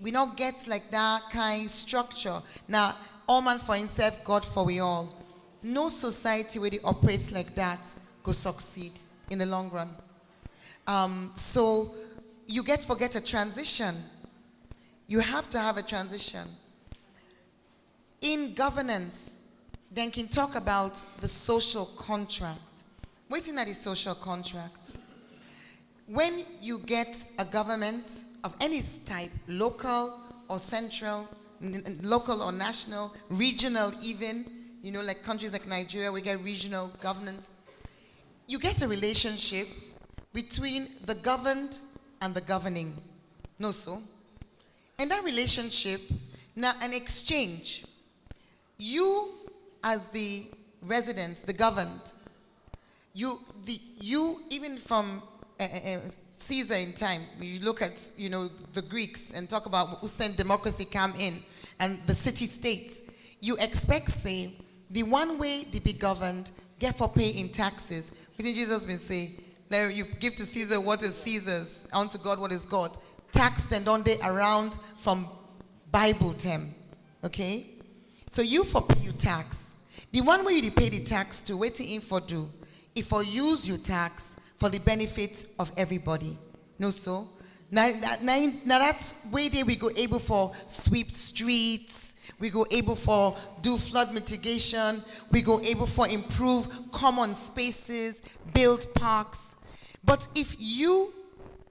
Speaker 2: we not get like that kind structure. Now, all man for himself, God for we all. No society where it operates like that go succeed in the long run. So you forget a transition. You have to have a transition. In governance, then can talk about the social contract. Waiting at the social contract. When you get a government of any type, local or central, local or national, regional even, like countries like Nigeria, we get regional governance. You get a relationship between the governed and the governing. No, so? In that relationship, now an exchange. You, as the residents, the governed, you even from Caesar in time, you look at, the Greeks and talk about who sent democracy come in and the city-states. You expect, say, the one way they be governed, get for pay in taxes. Which Jesus been say, you give to Caesar what is Caesar's, unto God what is God. Tax and on they around from Bible term. Okay? So you for pay you tax. The one way you pay the tax to, waiting in for do, if for use your tax for the benefit of everybody. No, so? Now that's way there we go able for sweep streets, we go able for do flood mitigation, we go able for improve common spaces, build parks. But if you,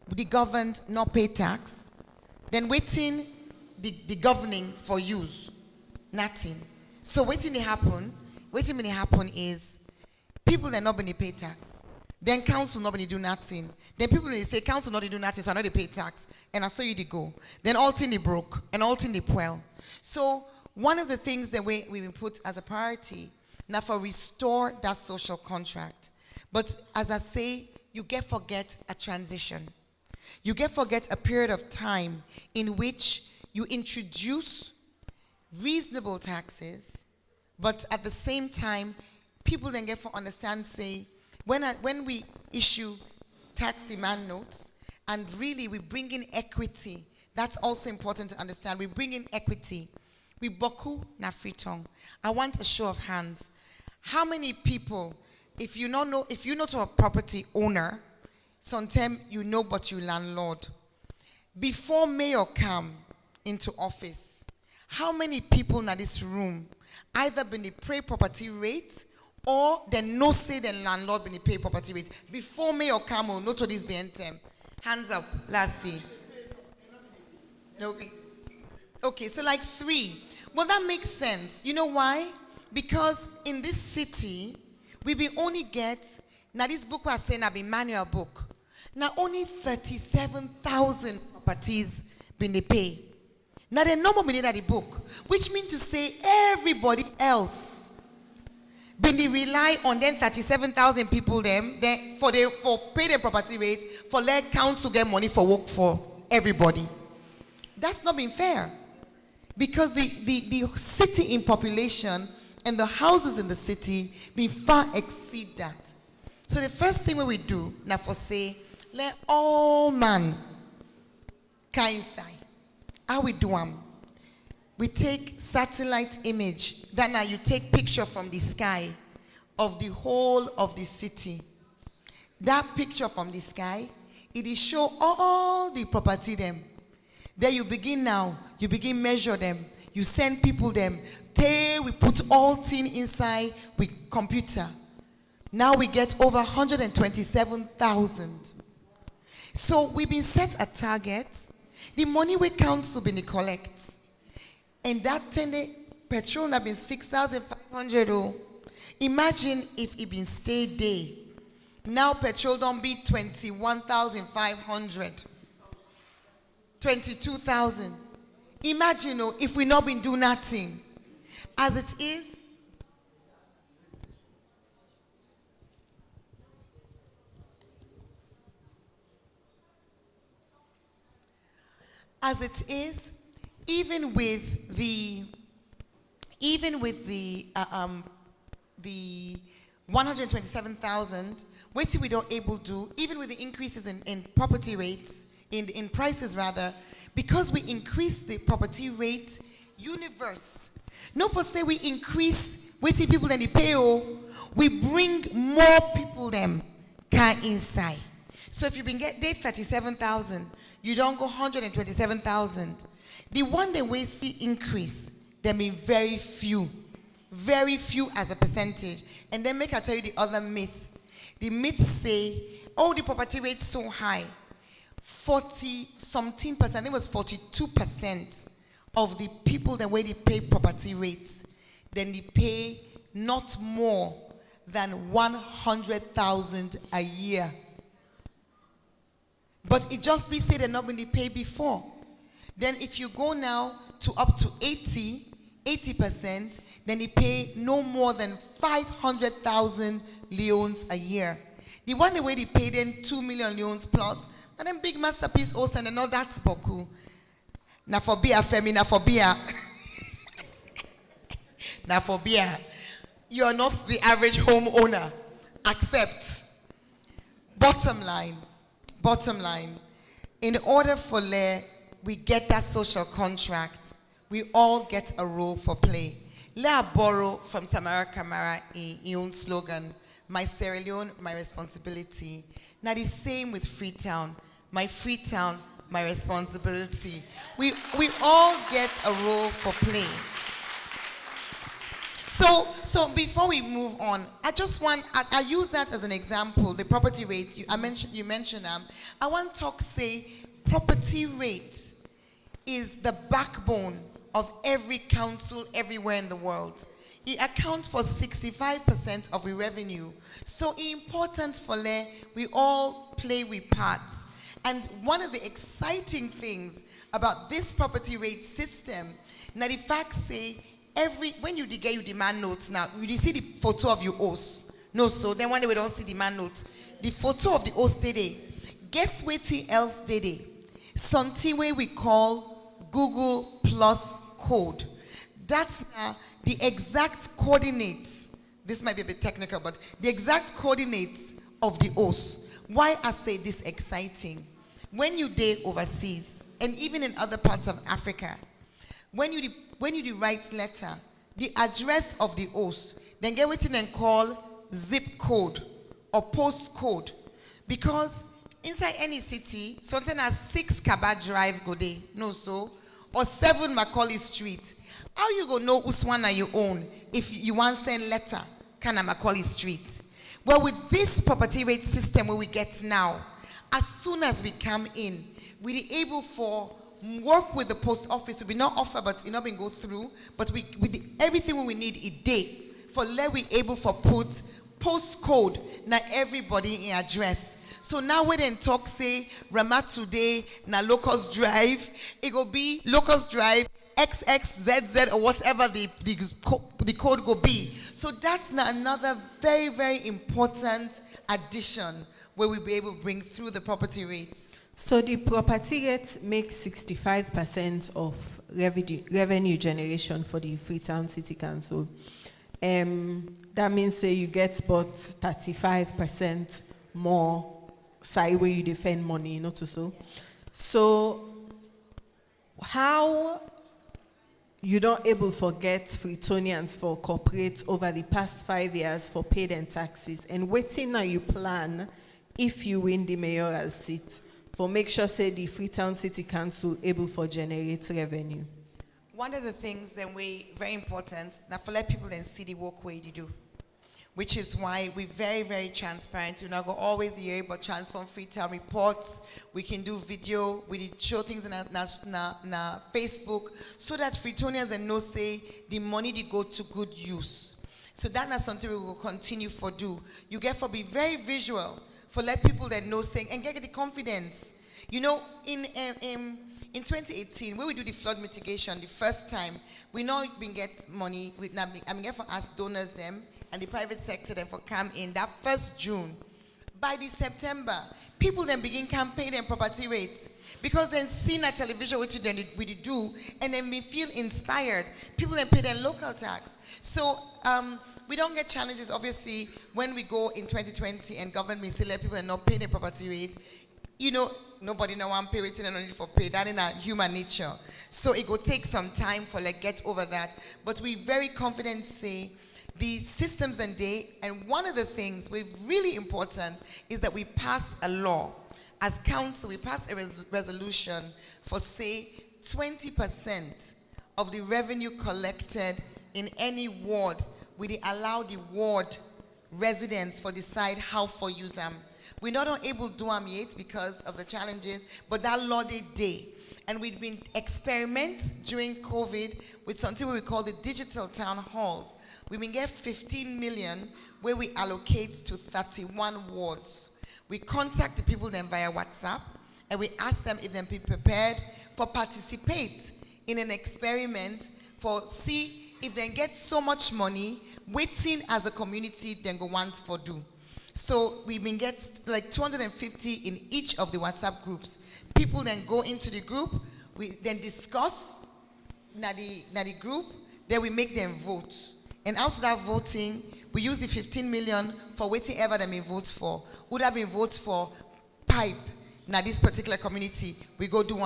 Speaker 2: the governed, not pay tax, then waiting the governing for use, nothing. So waiting may happen is people that not going to pay tax. Then council not going to do nothing. Then people they say council not do nothing, so I know they pay tax. And I saw you they go. Then all thing they broke and all thing they well. So one of the things that we've put as a priority now for restore that social contract. But as I say, you forget a transition. You forget a period of time in which you introduce reasonable taxes, but at the same time, people then get for understand, say, when we issue tax demand notes, and really we bring in equity, that's also important to understand. We bring in equity. We boku na free tongue. I want a show of hands. How many people, if you know to a property owner, sometimes you know but you landlord. Before mayor come, into office, how many people in this room either been the pay property rate or they no say the landlord been the pay property rate before Mayor Camo no to this BNTM? Hands up, let's see. Okay, so like 3. Well, that makes sense. You know why? Because in this city, we will only get, now this book was saying I've been manual book. Now only 37,000 properties been they pay. Now the number we need at the book, which means to say everybody else been they rely on them 37,000 people them then for pay the property rate for let council get money for work for everybody. That's not been fair. Because the city in population and the houses in the city be far exceed that. So the first thing we do now for say, let all man come inside. How we do them? We take satellite image. That now you take picture from the sky of the whole of the city. That picture from the sky, it is show all the property them. Then you begin now, you begin measure them. You send people them. We put all thing inside with computer. Now we get over 127,000. So we've been set a target. The money we council been collect. And that 10-day petrol have been 6,500. Oh. Imagine if it been stay day. Now petrol don't be 21,500. 22,000. Imagine if we not been do nothing. As it is, even with the 127,000, wait till we don't able to, even with the increases in property rates, in prices rather, because we increase the property rate universe. Not for say we increase waiting people than the pay, we bring more people them can inside. So if you been get 37,000, you don't go 127,000. The one that we see increase, there be very few as a percentage. And then I tell you the other myth. The myths say, oh, the property rate so high. 40-something percent, it was 42% of the people that way they pay property rates, then they pay not more than 100,000 a year. But it just be said they're not when they pay before. Then if you go now to up to 80%, then they pay no more than 500,000 leons a year. The one the way they pay then 2 million leons plus, and then big masterpiece also, and all that's boku. Na for beer, Femi, na for beer. Na for beer. You are not the average homeowner. Accept. Bottom line, in order for we get that social contract, we all get a role for play. Let borrow from Samara Kamara in own slogan, my Sierra Leone, my responsibility. Now the same with Freetown. My Freetown, my responsibility. We all get a role for play. So before we move on, I use that as an example, the property rate, you mentioned I want to say property rate is the backbone of every council everywhere in the world. It accounts for 65% of the revenue. So it's important for we all play with parts. And one of the exciting things about this property rate system, now the facts say when you get your demand notes now, you see the photo of your host. No, so then one day we don't see demand notes. The photo of the host did it. Guess what else did it? Something where we call Google Plus code. That's now the exact coordinates. This might be a bit technical, but the exact coordinates of the host. Why I say this exciting? When you date overseas, and even in other parts of Africa, when you write letter, the address of the host, then get what and call zip code or postcode. Because inside any city, something has 6 Kaba drive go day. No, so or 7 Macaulay Street. How you go know which one you own if you want send letter kind of Macaulay Street? Well, with this property rate system where we get now, as soon as we come in, we be able for work with the post office. We not offer, but it not been go through. But we everything we need a day for let we able for put postcode na everybody in address. So now we then talk say Ramat today na Locust Drive. It go be Locust Drive XXZZ or whatever the code go be. So that's another very, very important addition where we'll be able to bring through the property rates.
Speaker 3: So the property rate makes 65% of revenue generation for the Freetown City Council. That means say you get about 35% more side where you defend money, not so. So how you don't able to forget Freetonians for corporate over the past 5 years for paid and taxes, and waiting now you plan if you win the mayoral seat for make sure say the Freetown City Council able for generate revenue?
Speaker 2: One of the things that we very important now for let people then see the work way you do, which is why we're very, very transparent. We're not go always the able transform Freetown reports. We can do video. We did show things in na Facebook so that Freetonians and know say the money they go to good use. So that's something we will continue for do. You get for be very visual for let people that know saying and get the confidence. You know, in 2018, when we do the flood mitigation, the first time, we know we get money, get for us donors them, and the private sector then for come in that 1st June. By the September, people then begin campaign and property rates because then see na television what we do, and then we feel inspired. People then pay their local tax. So we don't get challenges, obviously, when we go in 2020 and government may say let people not pay their property rate. You know, nobody now want pay waiting and no need for pay. That in our human nature. So it will take some time for like get over that. But we very confident say the systems and day, and one of the things we're really important is that we pass a law. As council, we pass a resolution for say 20% of the revenue collected in any ward. We allow the ward residents for decide how for use them. We're not able to do them yet because of the challenges, but that law day. And we've been experiment during COVID with something we call the digital town halls. We've been getting 15 million where we allocate to 31 wards. We contact the people then via WhatsApp and we ask them if they be prepared for participate in an experiment for see if they get so much money waiting as a community then go want for do. So we've been get like 250 in each of the WhatsApp groups. People then go into the group, we then discuss na the group, then we make them vote. And after that voting, we use the 15 million for waiting ever they may vote for. Would have been vote for pipe na this particular community, we go do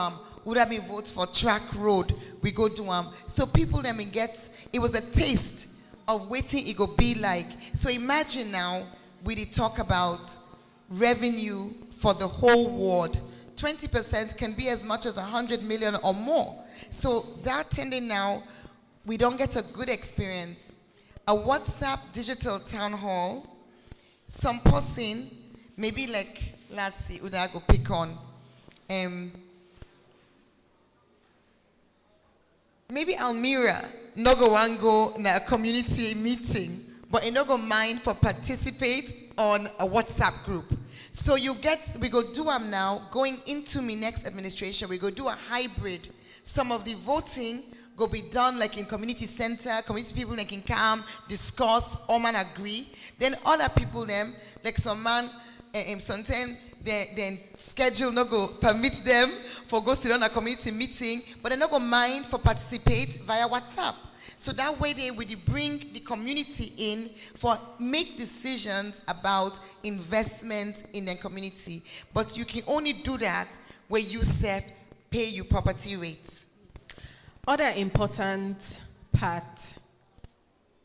Speaker 2: would have been vote for track road, we go do So people then get, it was a taste of waiting it go be like. So imagine now, we did talk about revenue for the whole ward. 20% can be as much as 100 million or more. So that tending now, we don't get a good experience. A WhatsApp digital town hall, some person, maybe like, let's see, who I go pick on. Maybe Almira, no go na a community meeting, but you no go mind for participate on a WhatsApp group. So we go do them now, going into my next administration, we go do a hybrid. Some of the voting go be done like in community center, community people they can come, discuss, all man agree. Then other people them, like some man, sometimes then schedule no go permit them for go sit on a community meeting, but they not go mind for participate via WhatsApp. So that way they will bring the community in for make decisions about investment in the community. But you can only do that where you pay your property rates.
Speaker 3: Other important part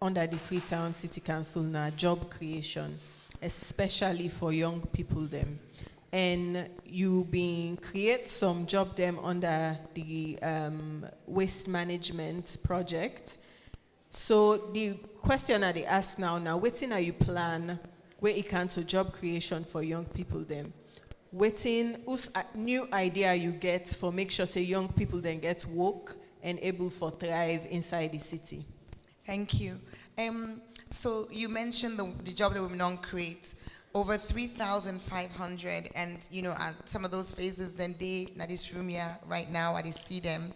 Speaker 3: under the Freetown City Council now job creation, especially for young people them. and you been create some job them under the waste management project. So the question that they ask now, waiting are you plan where it can to job creation for young people them? Waiting, whose new idea you get for make sure say young people then get work and able for thrive inside the city?
Speaker 2: Thank you. So you mentioned the job that we don't create. Over 3,500, and at some of those phases, then they in this room here right now, I see them.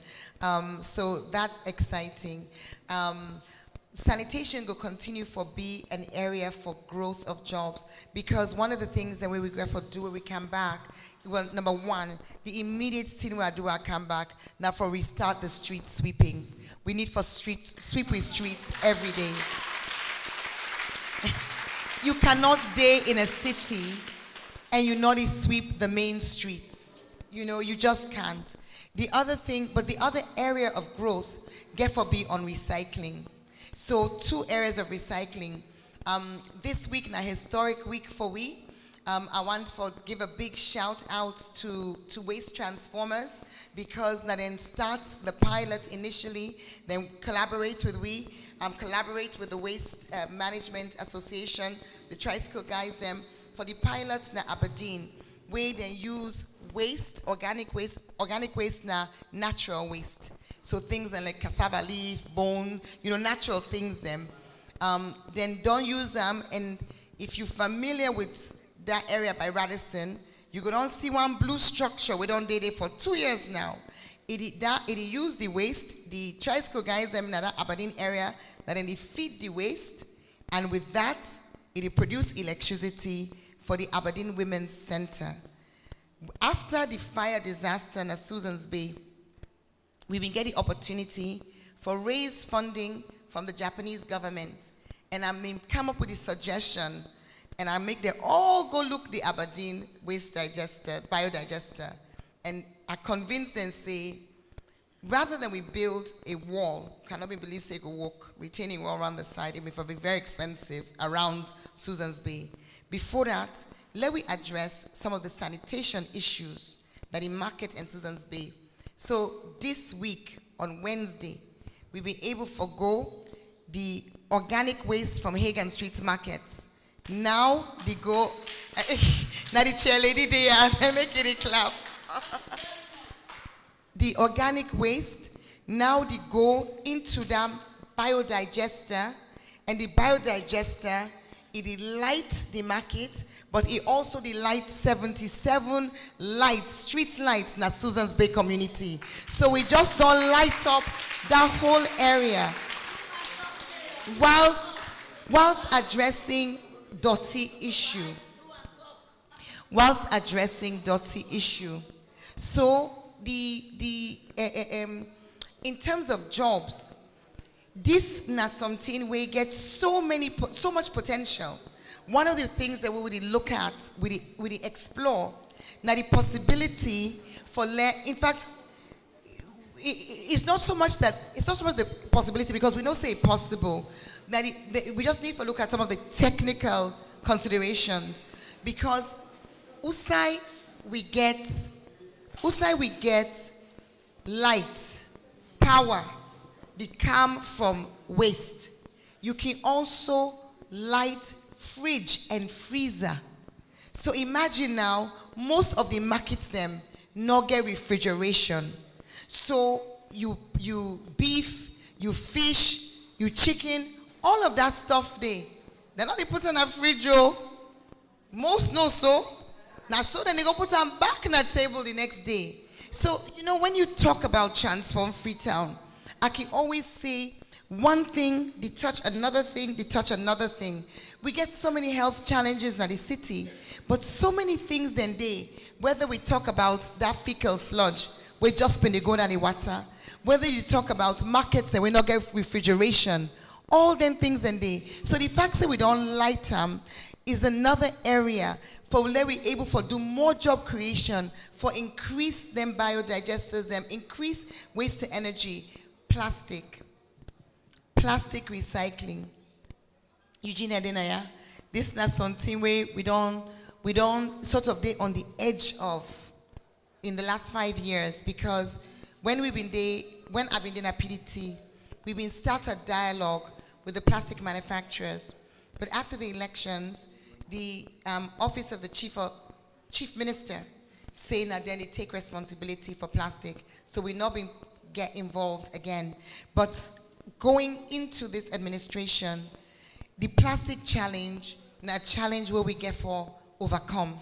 Speaker 2: So that's exciting. Sanitation will continue for be an area for growth of jobs, because one of the things that we regret for do when we come back, well, number one, the immediate thing we do our come back now for restart the street sweeping. We need for sweep with streets every day. You cannot day in a city and you not sweep the main streets. You just can't. The other area of growth get for be on recycling. So 2 areas of recycling. This week, a historic week for we. I want to give a big shout out to Waste Transformers, because then starts the pilot initially, then collaborate with we. Collaborate with the Waste Management Association, the Tricycle guys, them for the pilots na Aberdeen, where they use organic waste na natural waste. So things like cassava leaf, bone, natural things them. Then don't use them. And if you're familiar with that area by Radisson, you go down see one blue structure. We don't did it for 2 years now. It use the waste, the tricycle guys them in that Aberdeen area, that then they feed the waste, and with that, it produce electricity for the Aberdeen Women's Center. After the fire disaster in Susan's Bay, we've been getting opportunity for raise funding from the Japanese government, and I mean come up with a suggestion, and I make them all go look the Aberdeen waste digester, biodigester, and I convince them say, rather than we build a wall, cannot be believed say go walk, retaining wall around the side, it may be very expensive around Susan's Bay. Before that, let we address some of the sanitation issues that in market in Susan's Bay. So this week on Wednesday, we'll be able to forgo the organic waste from Hagan Street markets. Now they go, now the chair lady they make it clap. The organic waste, now they go into the biodigester, and the biodigester, it lights the market, but it also lights 77 lights, street lights in the Susan's Bay community. So we just don't light up that whole area whilst addressing dirty issue. So in terms of jobs, this is something where it gets so much potential. One of the things that we would look at, we explore, now the possibility for in fact, it's not so much the possibility, because we don't say possible. That we just need to look at some of the technical considerations, because Usai we get light, power, they come from waste. You can also light fridge and freezer. So imagine now, most of the markets them not get refrigeration. So you beef, you fish, you chicken, all of that stuff they're not they put in a fridge. Most know so. Now so then they go put them back on the table the next day. So when you talk about transform Freetown, I can always say one thing, they touch another thing, they touch another thing. We get so many health challenges in the city, but so many things then whether we talk about that fecal sludge, we just when they go down the water, whether you talk about markets that we not get refrigeration, all them things then So the fact that we don't light them is another area for where we able for do more job creation, for increase them biodigesters, them increase waste to energy, plastic recycling. Eugene Adenaya, this is not something we we don't sort of be on the edge of in the last 5 years, because when I've been doing a PDT, we've been start a dialogue with the plastic manufacturers. But after the elections, the office of the chief minister saying that then they take responsibility for plastic. So we're not being get involved again. But going into this administration, the plastic challenge, a challenge where we get for overcome.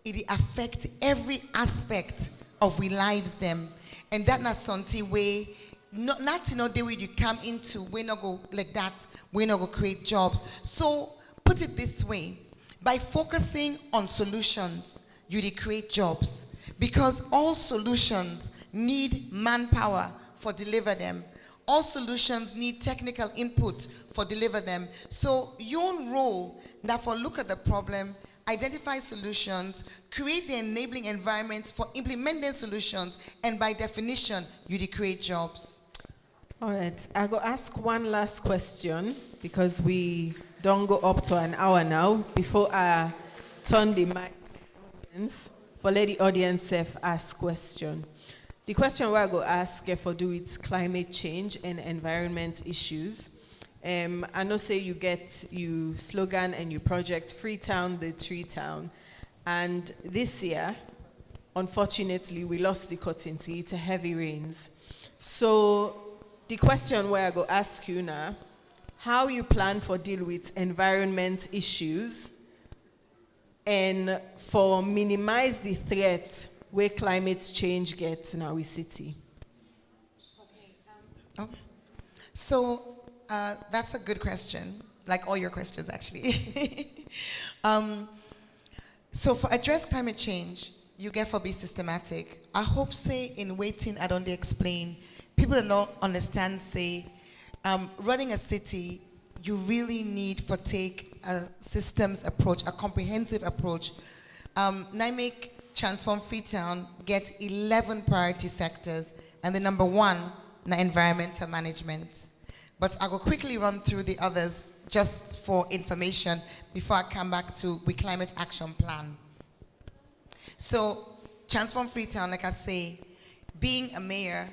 Speaker 2: It affects every aspect of we lives them. And that not something way, not in a day where you come into, we not go like that, we not go create jobs. So put it this way, by focusing on solutions, you create jobs. Because all solutions need manpower for deliver them. All solutions need technical input for deliver them. So your role, therefore look at the problem, identify solutions, create the enabling environments for implementing solutions, and by definition, you create jobs.
Speaker 3: All right, I go ask one last question because we don't go up to an hour now before I turn the mic for let the audience ask question. The question where I go ask for do with climate change and environment issues. I know say you get you slogan and you project Freetown, the Tree Town. And this year, unfortunately, we lost the cotton to heavy rains. So the question where I go ask you now, how you plan for deal with environment issues and for minimize the threat where climate change gets in our city?
Speaker 2: So that's a good question, like all your questions actually. So for address climate change, you get for be systematic. I hope say in waiting I don't explain, people that don't understand say, running a city, you really need for take a systems approach, a comprehensive approach. NIMEC Transform Freetown get 11 priority sectors, and the number one, na environmental management. But I will quickly run through the others just for information before I come back to the climate action plan. So Transform Freetown, like I say, being a mayor,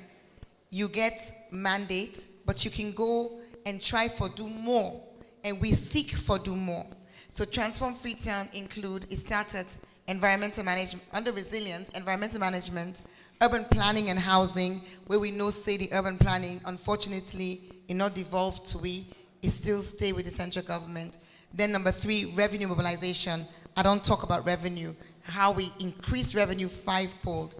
Speaker 2: you get mandate, but you can go and try for do more, and we seek for do more. So Transform Freetown include, it started environmental management, under resilience, environmental management, urban planning and housing, where we know say the urban planning, unfortunately, it not devolved to it still stay with the central government. Then number 3, revenue mobilization. I don't talk about revenue, how we increase revenue 5-fold.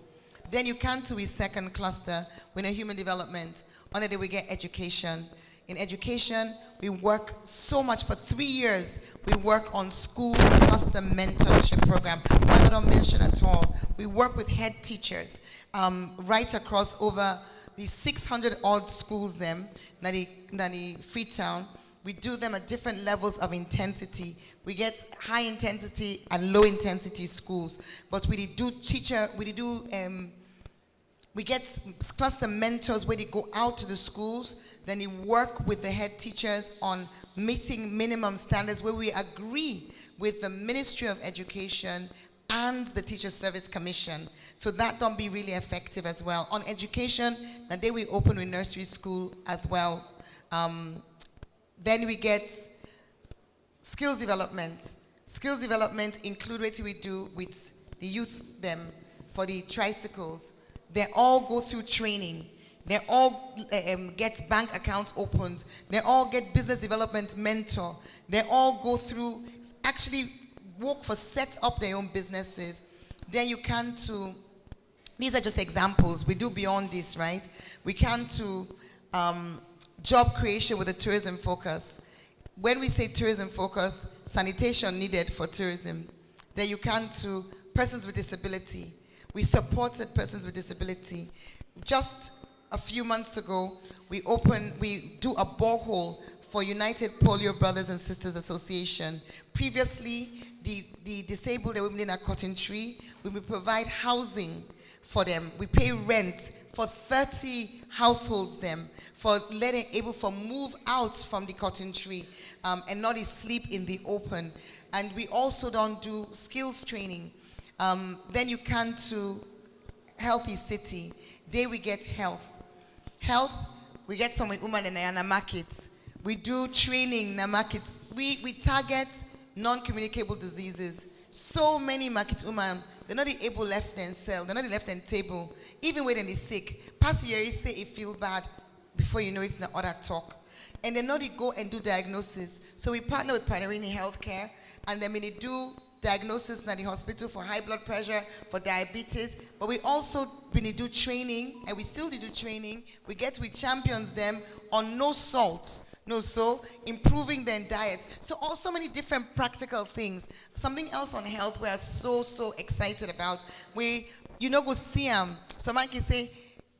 Speaker 2: Then you come to a second cluster with a human development. Under there we get education. In education, we work so much for 3 years. We work on school cluster mentorship program. I don't mention at all. We work with head teachers right across over the 600 odd schools them, that the Freetown. We do them at different levels of intensity. We get high intensity and low intensity schools. But we get cluster mentors where they go out to the schools, then they work with the head teachers on meeting minimum standards where we agree with the Ministry of Education and the Teacher Service Commission. So that don't be really effective as well. On education, the day we open with nursery school as well. Then we get skills development. Skills development include what we do with the youth them for the tricycles. They all go through training. They all get bank accounts opened. They all get business development mentor. They all go through, actually work for set up their own businesses. Then you can to, these are just examples. We do beyond this, right? We can to job creation with a tourism focus. When we say tourism focus, sanitation needed for tourism. Then you can to persons with disability. We supported persons with disability. Just a few months ago, we do a borehole for United Polio Brothers and Sisters Association. Previously, the disabled women in a cotton tree, we will provide housing for them. We pay rent for 30 households them, for letting able for move out from the cotton tree and not sleep in the open. And we also don't do skills training. Then you come to Healthy City. There we get health. Health, we get some women in the market. We do training in the markets. We target non-communicable diseases. So many market women, they're not able left and cell. They're not left and table. Even when they're sick. Pastor Yeri say it feel bad before you know it's in the other talk. And then not go and do diagnosis. So we partner with Pioneering Healthcare, and then we do diagnosis in the hospital for high blood pressure, for diabetes, but we also do training, and we still do training. We get with champions them on no salt, improving their diet. So also many different practical things. Something else on health we are so excited about. We, go see them. Someone can say,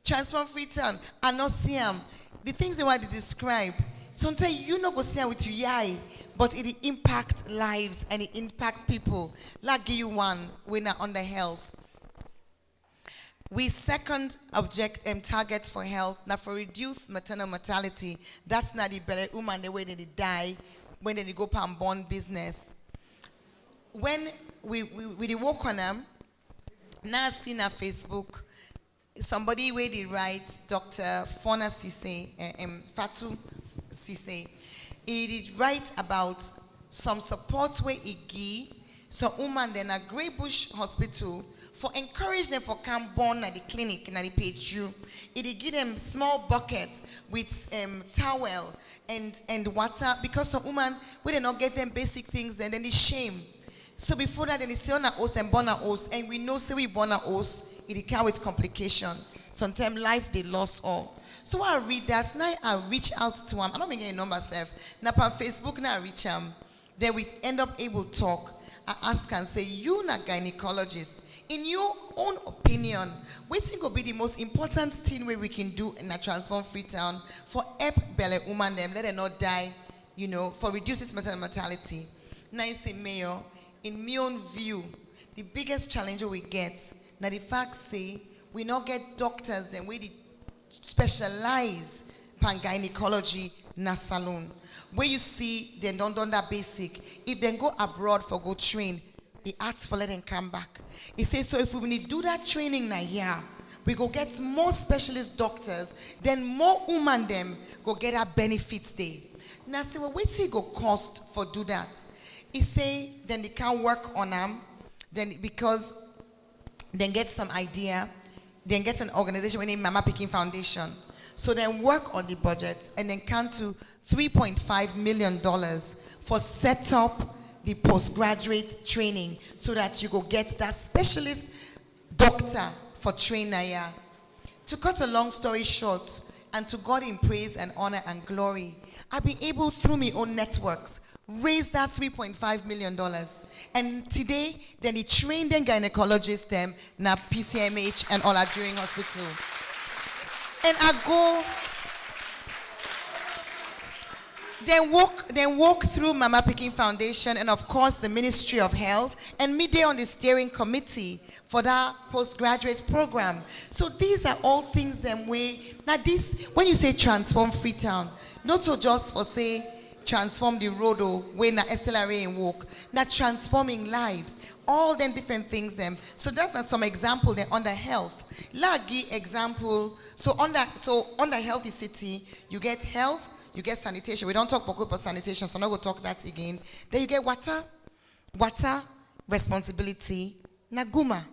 Speaker 2: transform Freetown, and not see them. The things they want to describe, sometimes go see them with your eye, but it impact lives and it impact people. Like give you one winner on the health. We second target for health, now for reduce maternal mortality. That's not the belly woman the way they die when they go and born business. When we work on them, now seen on Facebook, somebody where they write Dr. Fona Sise, Fatu Sise. He did write about some support where he give some woman then a Grey Bush Hospital for encourage them for come born at the clinic and at the PHU. He did give them small bucket with towel and water because some woman we did not get them basic things and then they shame. So before that, then they still on a host and born a host, and we know say we born a host, it can with complication. Sometimes life they lost all. So I read that, now I reach out to him. I'm not making a number self. Now on Facebook, now I reach him. Then we end up able to talk. I ask and say, you not gynecologist. In your own opinion, what think will be the most important thing we can do in a transform Freetown for help belly woman them, let them not die, for reduces maternal mortality. Now I say, Mayor, in my own view, the biggest challenge we get, now the fact say, we not get doctors then we specialize pan gynecology na salon. Where you see they don't do that basic. If they go abroad for go train, he asks for let them come back. He says, so if we need to do that training na year, we go get more specialist doctors, then more women them go get our benefits there. Now say, well, what's it go cost for do that? He say, then they can't work on them, then because then get some idea, then get an organization we name Mama Picking Foundation. So then work on the budget and then come to $3.5 million for set up the postgraduate training so that you go get that specialist doctor for trainer. To cut a long story short, and to God in praise and honor and glory, I've been able through my own networks raise that $3.5 million. And today, then he trained them gynecologists them na PCMH and all at during hospital. And I go, then walk through Mama Picking Foundation and of course the Ministry of Health and me there on the steering committee for that postgraduate program. So these are all things them way. Now this, when you say transform Freetown, not so just for say transform the road or when na SLRA and walk, not transforming lives. All them different things them. So that's some example then under health. Lagi example. So under Healthy City, you get health, you get sanitation. We don't talk about sanitation, so I'm not going to talk that again. Then you get water responsibility, Naguma.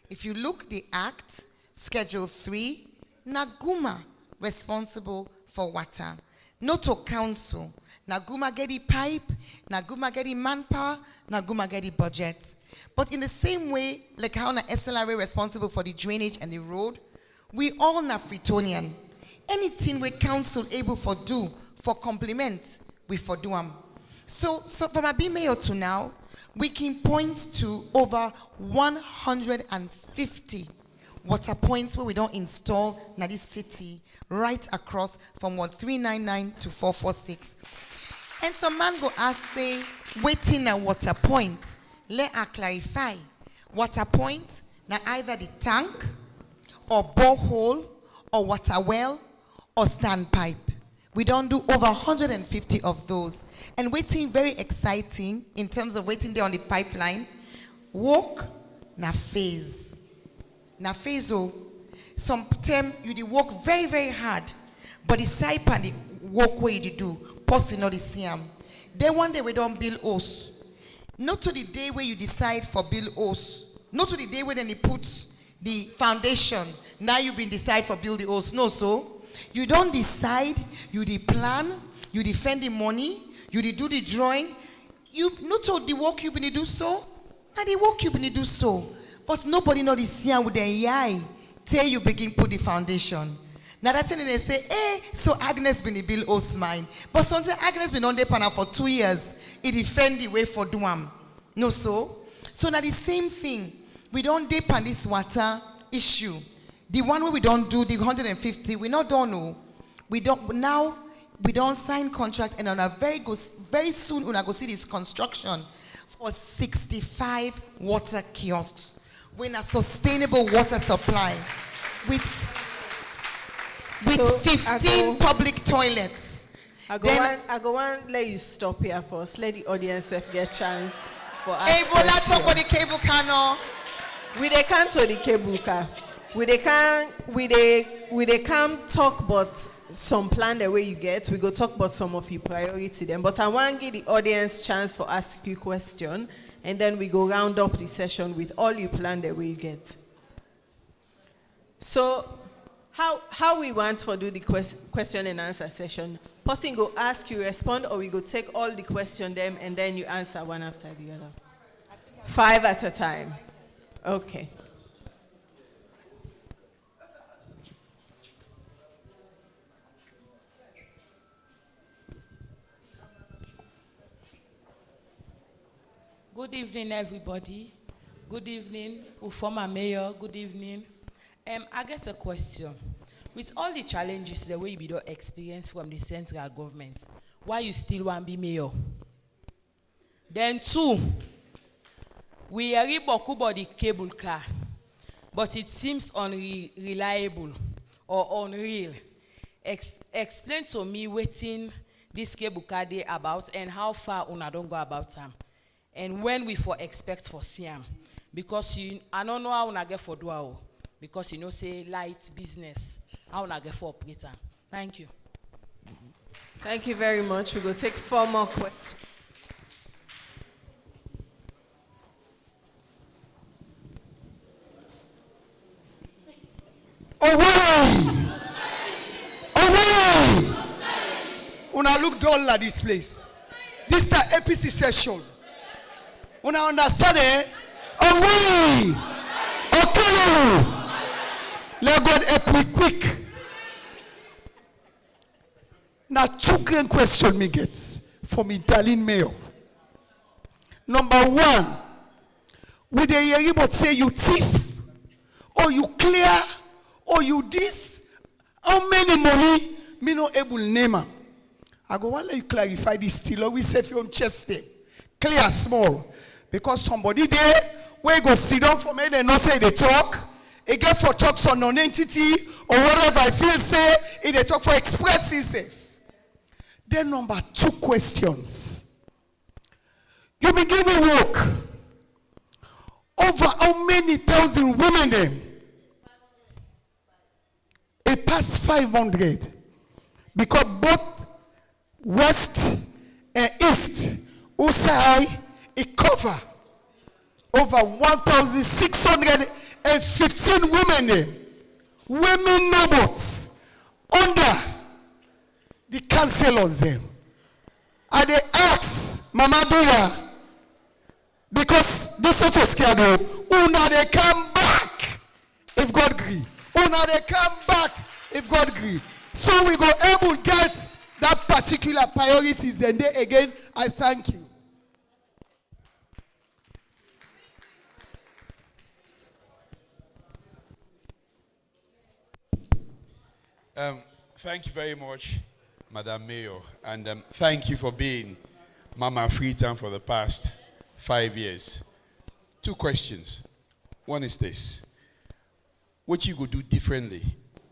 Speaker 2: If you look the act, Schedule 3, Naguma responsible for water. Noto council. Naguma get the pipe, Naguma get the manpower, Naguma get the budget. But in the same way, like how na SLRA responsible for the drainage and the road, we all na Freetonian. Anything we council able for do, for complement, we for do them. So from a mayor to now, we can point to over 150 water points where we don't install na this city right across from 399 to 446. And some man go ask say, waiting a water point. Let her clarify. Water point, na either the tank, or borehole, or water well, or standpipe. We don't do over 150 of those. And waiting very exciting in terms of waiting there on the pipeline. Work na phase. Na phase oh. Some time you dey work very, very hard. But the side pan the work where you do, posting not the same. Then one day we don't build house. Not to the day where you decide for build house. Not to the day when they put the foundation. Now you been decide for build the house. No, so you don't decide, you the plan, you defend the money, you the do the drawing. You not all the work you been do so, and the work you been do so. But nobody know the see with their eye till you begin put the foundation. Now that's when they say, hey, so Agnes been the bill host mine. But sometimes Agnes been on the panel for 2 years. It defend the way for Duam. No, so now the same thing. We don't dip on this water issue. The one where we don't do the 150, we not don't know. We don't sign contract, and on a very soon when I go see this construction for 65 water kiosks. When a sustainable water supply with 15 public toilets.
Speaker 3: I go want let you stop here first. Let the audience get a chance for us.
Speaker 2: Hey, Bola, talk about the cable car now.
Speaker 3: We they can't to the cable car. We they can't talk about some plan the way you get. We go talk about some of your priority then. But I want to give the audience chance for ask you question, and then we go round up the session with all you plan the way you get. So how we want to do the question and answer session? Person go ask, you respond, or we go take all the question them and then you answer one after the other. 5 at a time. Okay.
Speaker 4: Good evening, everybody. Good evening, former mayor. Good evening. I get a question. With all the challenges the way we don't experience from the central government, why you still want to be mayor? Then 2, we hear about the cable car, but it seems unreliable or unreal. Explain to me wetin this cable car dey about and how far una don't go about them, and when we for expect for see am, because I don't know how una get for do am, because you know say light business. How una get for operator. Thank you.
Speaker 3: Thank you very much. We go take 4 more questions.
Speaker 5: Away! Away! Una look dull at this place. This is an APC session. Una understand it? Away! Okay! Let God help me quick. Now 2 grand questions me get for me darling mayor. Number 1, with the hear about say you thief, or you clear, or you this, how many money me no able name am? I go want let you clarify this still, or we say from chest them. Clear small. Because somebody there, where go sit down for me, they not say they talk. It get for talks on non-entity, or whatever I feel say, it they talk for express itself. Then number 2 questions. You been giving work over how many thousand women then? It passed 500. Because both west and east, Usai, it cover over 1,615 women then. Women nobles under the councillors them. And they ask Mama Doya, because this sort of scared una they come back if God agree. Una they come back if God agree. So we go able get that particular priorities, and then again I thank you.
Speaker 6: Thank you very much, Madam Mayor, and thank you for being Mama Freetown for the past 5 years. 2 questions. One is this: what you go do differently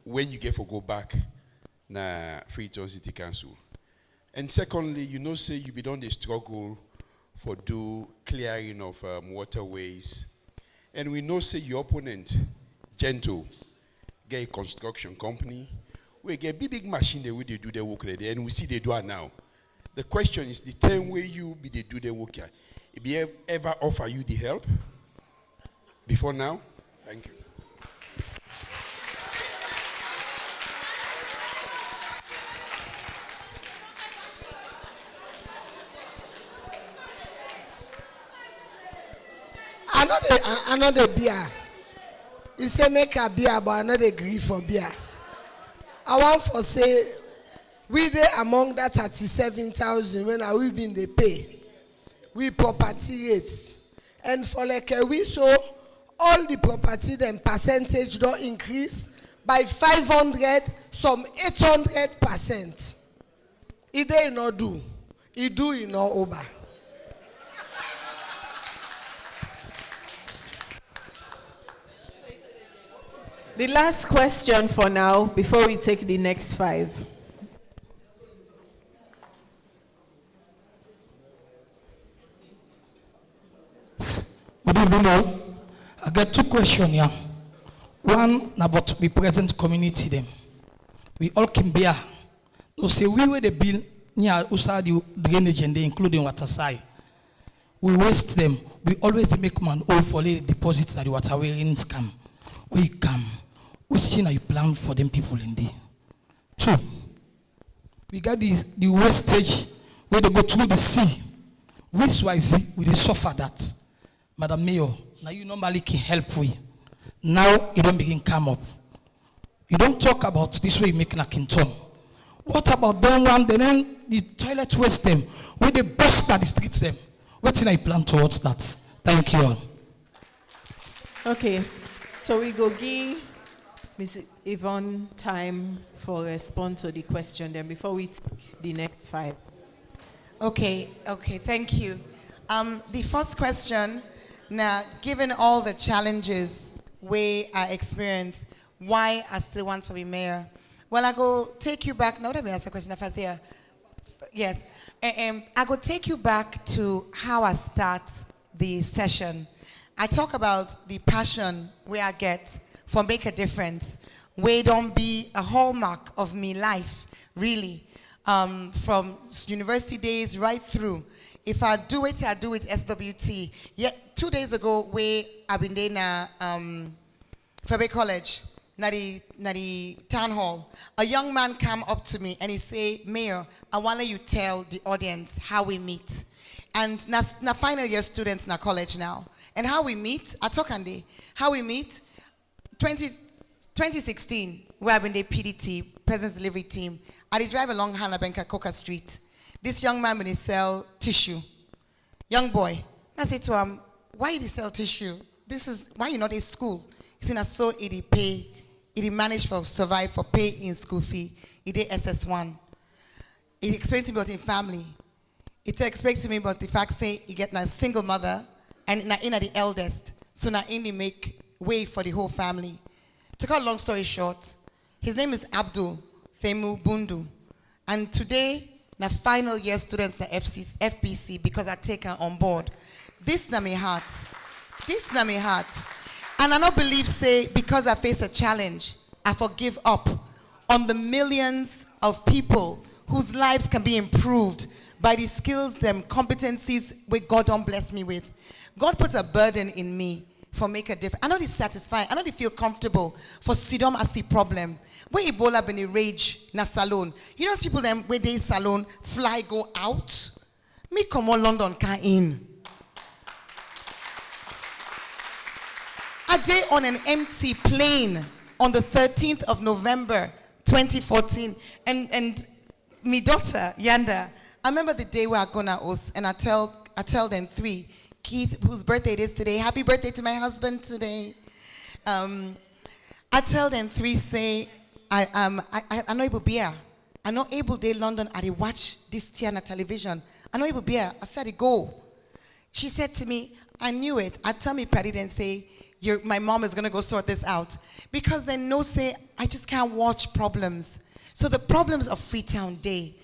Speaker 6: when you get for go back na Freetown City Council. And secondly, you know, say you be done the struggle for do clearing of waterways. And we know, say your opponent, Gentle, get a construction company. We get big machine the way they do their work there, and we see they do it now. The question is, the time where you be they do their work here, if they ever offer you the help before now? Thank you.
Speaker 7: Another beer. He say make a beer, but I not agree for beer. I want for say we there among that 37,000 when I will be in the pay. We property rates. And for like a week so all the property then percentage don't increase by 500, some 800%. It they not do. It do it not over.
Speaker 3: The last question for now, before we take the next 5.
Speaker 8: Good evening, all. I got 2 questions here. One about the present community them. We all came here. No say we were the bill near outside the drainage and they including water side. We waste them. We always make man all for the deposits that the water rains come. We come. Which thing are you plan for them people in there? 2. We got the wastage where they go through the sea. Which wise we they suffer that. Madam Mayor, now you normally can help we. Now you don't begin come up. You don't talk about this way you make a Kinton. What about them one? Then the toilet waste them. Where they bust that the streets them. What thing I plan towards that? Thank you all.
Speaker 3: Okay, so we go give Ms. Yvonne time for response to the question then before we take the next 5.
Speaker 2: Okay, thank you. The first question, now, given all the challenges we are experienced, why I still want to be mayor? Well, I go take you back. No, let me ask the question if I say, yes. I go take you back to how I start the session. I talk about the passion where I get for make a difference, where don't be a hallmark of me life, really, from university days right through. If I do it, I do it SWT. Yet 2 days ago, where I've been there na Fairway College, na the town hall, a young man came up to me and he say, Mayor, I want to you tell the audience how we meet. And na final year students na college now. And how we meet, I talk on day, how we meet, 2016, where I've been the PDT, Presence Delivery Team, I did drive along Hanabenka Coca Street. This young man when he sell tissue. Young boy. I say to him, why you sell tissue? This is why you not in school. He said, so it pay, it manage for survive for pay in school fee. It did SS1. It explained to me about in family. It explained to me about the fact say he get a single mother and na in the eldest. So na in the make way for the whole family. To cut a long story short, his name is Abdul Femu Bundu. And today, na final year students na FBC because I take her on board. This na me heart. This na me heart. And I don't believe say because I face a challenge, I forgive up on the millions of people whose lives can be improved by the skills and competencies which God don't bless me with. God puts a burden in me for make a difference. I know it's satisfying. I know they feel comfortable for sidom as the problem. Where Ebola been a rage na salon. You know people them where they salon fly go out. Me come on London can in. A day on an empty plane on the 13th of November 2014 and me daughter Yanda. I remember the day where I go na us and I tell them 3. Keith, whose birthday it is today. Happy birthday to my husband today. I tell them 3 say I'm not able to be here. I'm not able to London. I did watch this Tiana television. I'm not able to be here. I said go. She said to me, I knew it. I tell me Patty and say, my mom is gonna go sort this out. Because they know say I just can't watch problems. So the problems of Freetown Day,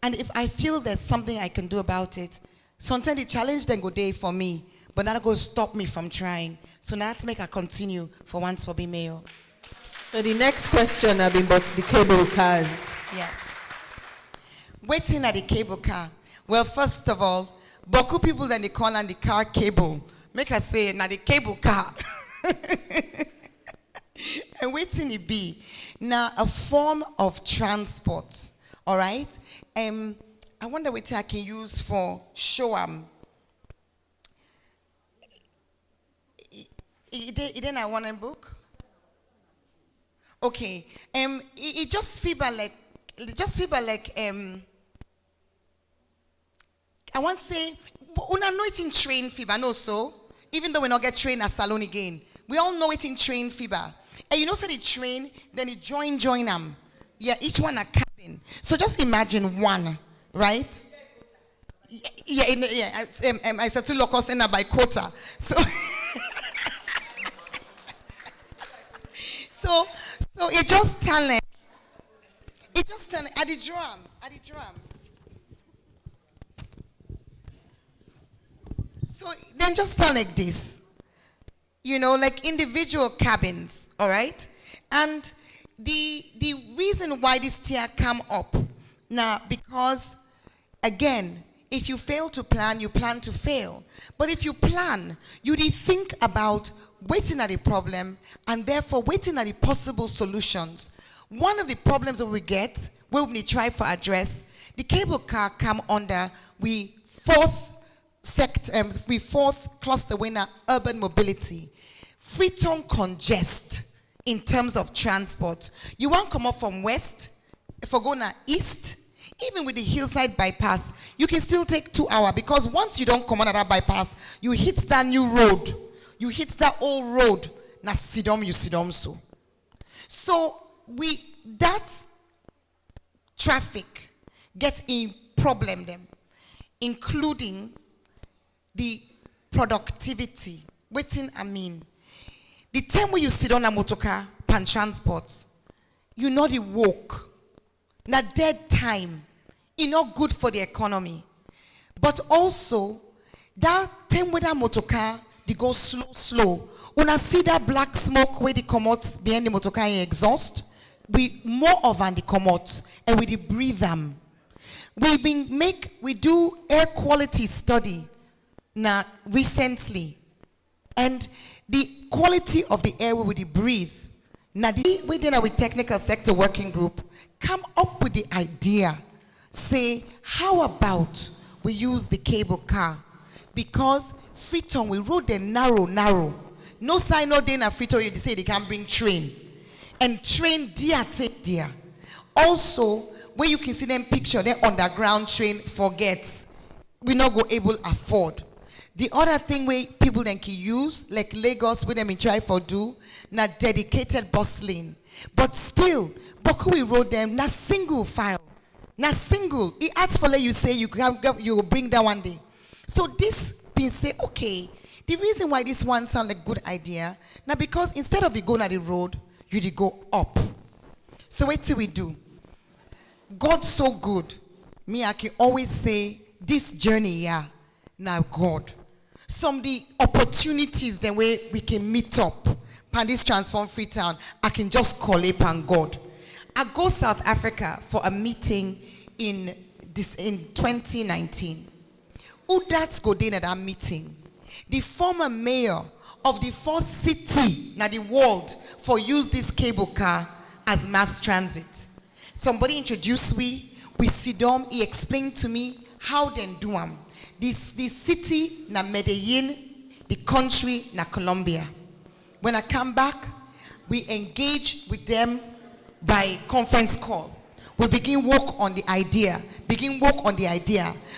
Speaker 2: and if I feel there's something I can do about it, sometimes the challenge then go day for me, but not go stop me from trying. So now let's make a continue for once for be mayor.
Speaker 3: So the next question have been about the cable cars.
Speaker 2: Yes. Waiting at the cable car. Well, first of all, Boku people then they call on the car cable. Make us say now the cable car. And waiting it be. Now a form of transport. All right. I wonder what I can use for show Then I want a book. Okay. It just feel like I want to say una know it in train fever, no so. Even though we not get train at Salon again, we all know it in train fever. And you know, so the train, then it join them. Yeah, each one a cabin. So just imagine one, right? Yeah. I said to locals in by quota. So, so it just tell them. It just tell at the drum. So then just sound like this, you know, like individual cabins, all right? And the reason why this tier come up now, because again, if you fail to plan, you plan to fail. But if you plan, you think about waiting at the problem and therefore waiting at the possible solutions. One of the problems that we get, when we try for address, the cable car come under fourth cluster winner, urban mobility. Freetown congest in terms of transport. You want to come up from west, if we go now east, even with the hillside bypass, you can still take 2 hours because once you don't come on that bypass, you hit that new road. You hit that old road. Na sidom so. So that traffic get in problem them, including the productivity. Waiting, I mean. The time when you sit on a motorcar, pan transport, you know the walk. Na dead time. It's not good for the economy. But also, that time when that motorcar, they go slow. When I see that black smoke where they come out behind the motorcar exhaust, we more of and they come out and we breathe them. We do air quality study now recently, and the quality of the air we breathe. Now within our technical sector working group come up with the idea, say how about we use the cable car, because Freetown we road the narrow. No sign no day na Freetown you say they can bring train. And train dear. Also, when you can see them picture, the underground train forgets. We not go able afford. The other thing where people then can use, like Lagos, where them try for do, na dedicated bus lane. But still, Boku we road them, na single file. Na single. It asks for let you say you will bring that one day. So this being say, okay, the reason why this one sound like good idea, now because instead of you go on the road, you go up. So what do we do? God's so good. Me, I can always say, this journey here, now God. Some of the opportunities the way we can meet up, and this transform Freetown, I can just call it on God. I go South Africa for a meeting in 2019. Who that's go in at that meeting? The former mayor of the first city in the world for use this cable car as mass transit. Somebody introduced we sit down, he explained to me how they do them. The city na Medellin, the country na Colombia. When I come back, we engage with them by conference call. We begin work on the idea.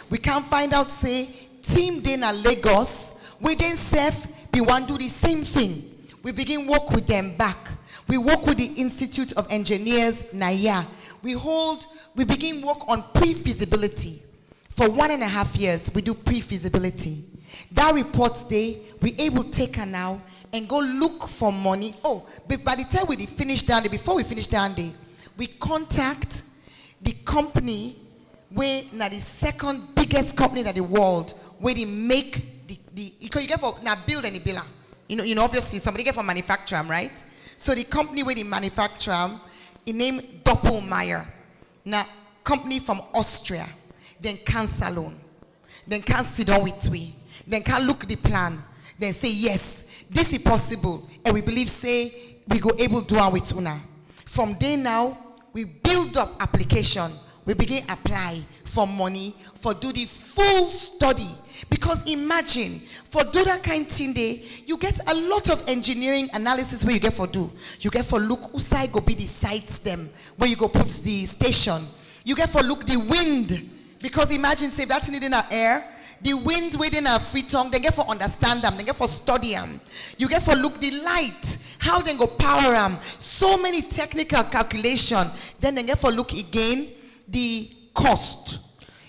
Speaker 2: We can find out, say, team day na Lagos, we then serve, we want to do the same thing. We begin work with them back. We work with the Institute of Engineers, NAIA. We begin work on pre-feasibility. For 1.5 years, we do pre-feasibility. That reports day, we able to take her now and go look for money. Oh, but by the time we finish down day, before we finish down day, we contact the company where now the second biggest company in the world where they make the because you get for now build any biller. You know, obviously somebody get for manufacture them, right? So the company where they manufacture them, it named Doppelmayr. Now company from Austria, then can salon, then can sit down with we, then can look the plan, then say yes, this is possible, and we believe say we go able to do it with una. From there now, we build up application. We begin apply for money, for do the full study. Because imagine, for do that kind of thing there, you get a lot of engineering analysis where you get for do. You get for look whose side go be the sites them, where you go put the station. You get for look the wind. Because imagine, say that's in our air, the wind within our free tongue, they get for understand them, they get for study them. You get for look the light, how they go power them. So many technical calculation. Then they get for look again the cost.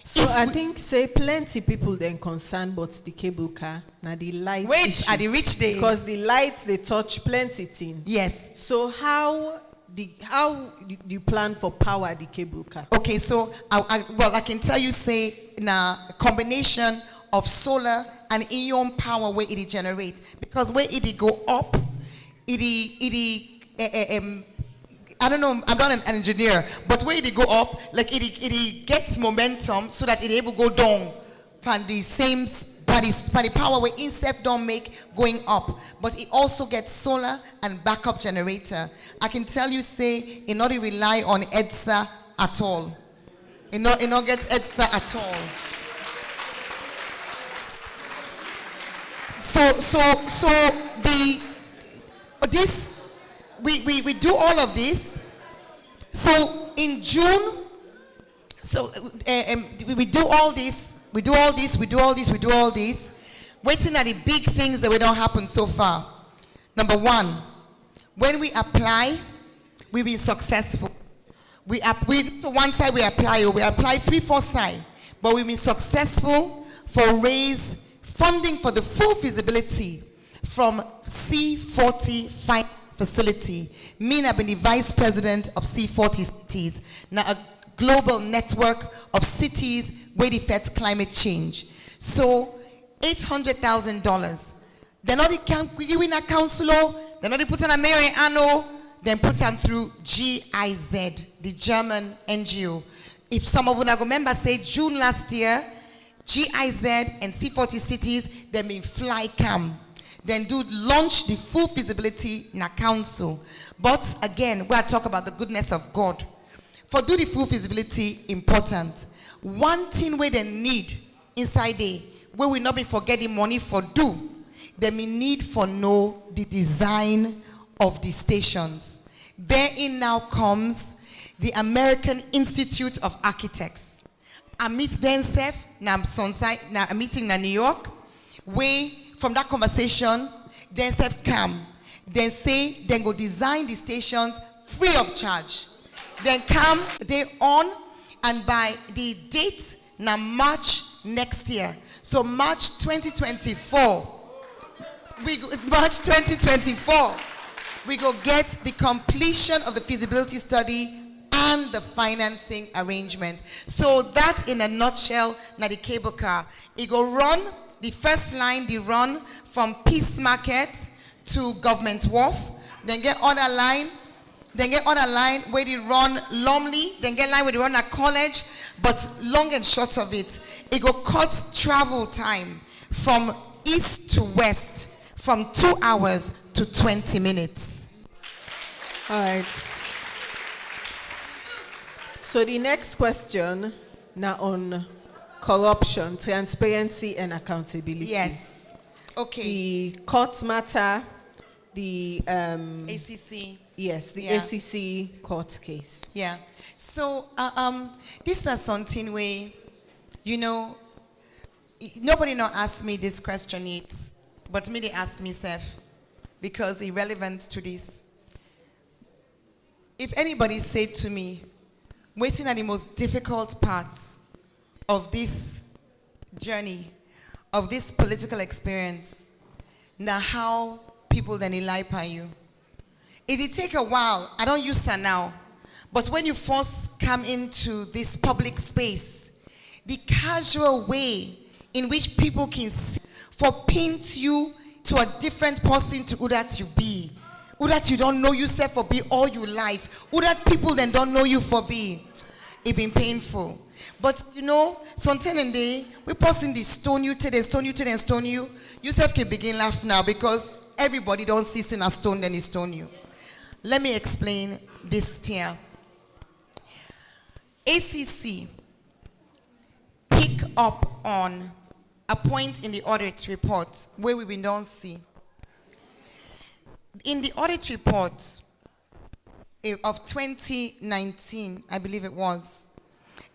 Speaker 3: So I think say plenty people then concerned but the cable car now the light
Speaker 2: wait
Speaker 3: issue.
Speaker 2: at the rich day
Speaker 3: because the lights they touch plenty thing.
Speaker 2: Yes.
Speaker 3: So how do you plan for power the cable car?
Speaker 2: Okay, so I can tell you say now combination of solar and ion power where it generate, because where it go up I don't know, I'm not an engineer, but where it go up, like it gets momentum so that it able go down from the same by the power where insect don't make going up. But it also gets solar and backup generator. I can tell you say it not rely on EDSA at all. It not get EDSA at all. So we do all of this. So in June, we do all this. Waiting at the big things that we don't happen so far. Number one, when we apply, we be successful. So one side we apply 3-4 side, but we've been successful for raise funding for the full feasibility from C40 Finance Facility. Me, I've been the vice president of C40 cities, now a global network of cities where they affect climate change. So $800,000. They're not giving a councilor, they're not putting a mayor in anno, then put them through GIZ, the German NGO. If some of you remember, say June last year, GIZ and C40 cities, they mean fly cam. Then do launch the full feasibility in a council. But again, we are talking about the goodness of God. For do the full feasibility important. One thing where they need inside there, where we not be forgetting money for do, they may need for know the design of the stations. Therein now comes the American Institute of Architects. I meet them self, now I'm meeting in New York, where from that conversation, then self come. Then say, then go design the stations free of charge. Then come, they on, and by the date, now March next year. So March 2024, we go get the completion of the feasibility study and the financing arrangement. So that in a nutshell, now the cable car, it go run. The first line, they run from Peace Market to Government Wharf. Then get other line where they run Lumley. Then get line where they run at College. But long and short of it, it go cut travel time from east to west from 2 hours to 20 minutes.
Speaker 3: All right. So the next question now on corruption, transparency, and accountability.
Speaker 2: Yes. Okay.
Speaker 3: The court matter, the
Speaker 2: ACC.
Speaker 3: Yes, the ACC court case.
Speaker 2: Yeah. So this is something where, nobody not ask me this question yet, but me they ask myself because it's relevant to this. If anybody said to me, waiting at the most difficult parts of this journey, of this political experience, now how people then rely upon you. It did take a while. I don't use that now. But when you first come into this public space, the casual way in which people can see for paint you to a different person to who that you be. Who that you don't know yourself for be all your life. Who that people then don't know you for be. It been painful. But you know, sometimes in day, we person they stone you till they stone you till they stone you. Yourself can begin laugh now because everybody don't see sin as stone then they stone you. Let me explain this here. ACC pick up on a point in the audit report where we don't see. In the audit report of 2019, I believe it was,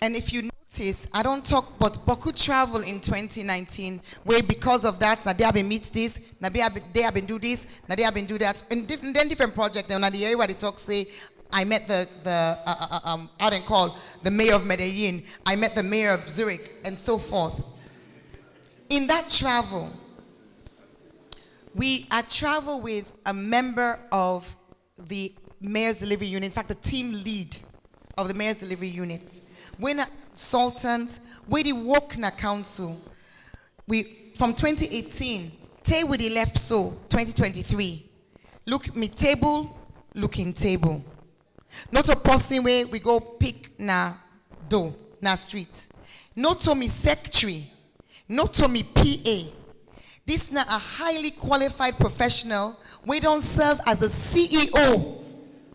Speaker 2: and if you notice, I don't talk about Boku travel in 2019, where because of that, now they have been meet this, now they have been do this, now they have been do that, and then different projects. Now the area where they talk say, I met the mayor of Medellin, I met the mayor of Zurich, and so forth. In that travel, I travel with a member of the mayor's delivery unit, in fact, the team lead of the mayor's delivery unit. When a consultant, we the work na council, from 2018, tay with the left so 2023. Look me table, looking table. Not a person where we go pick na do na street. Not to me secretary, not to me PA. This na a highly qualified professional. We don't serve as a CEO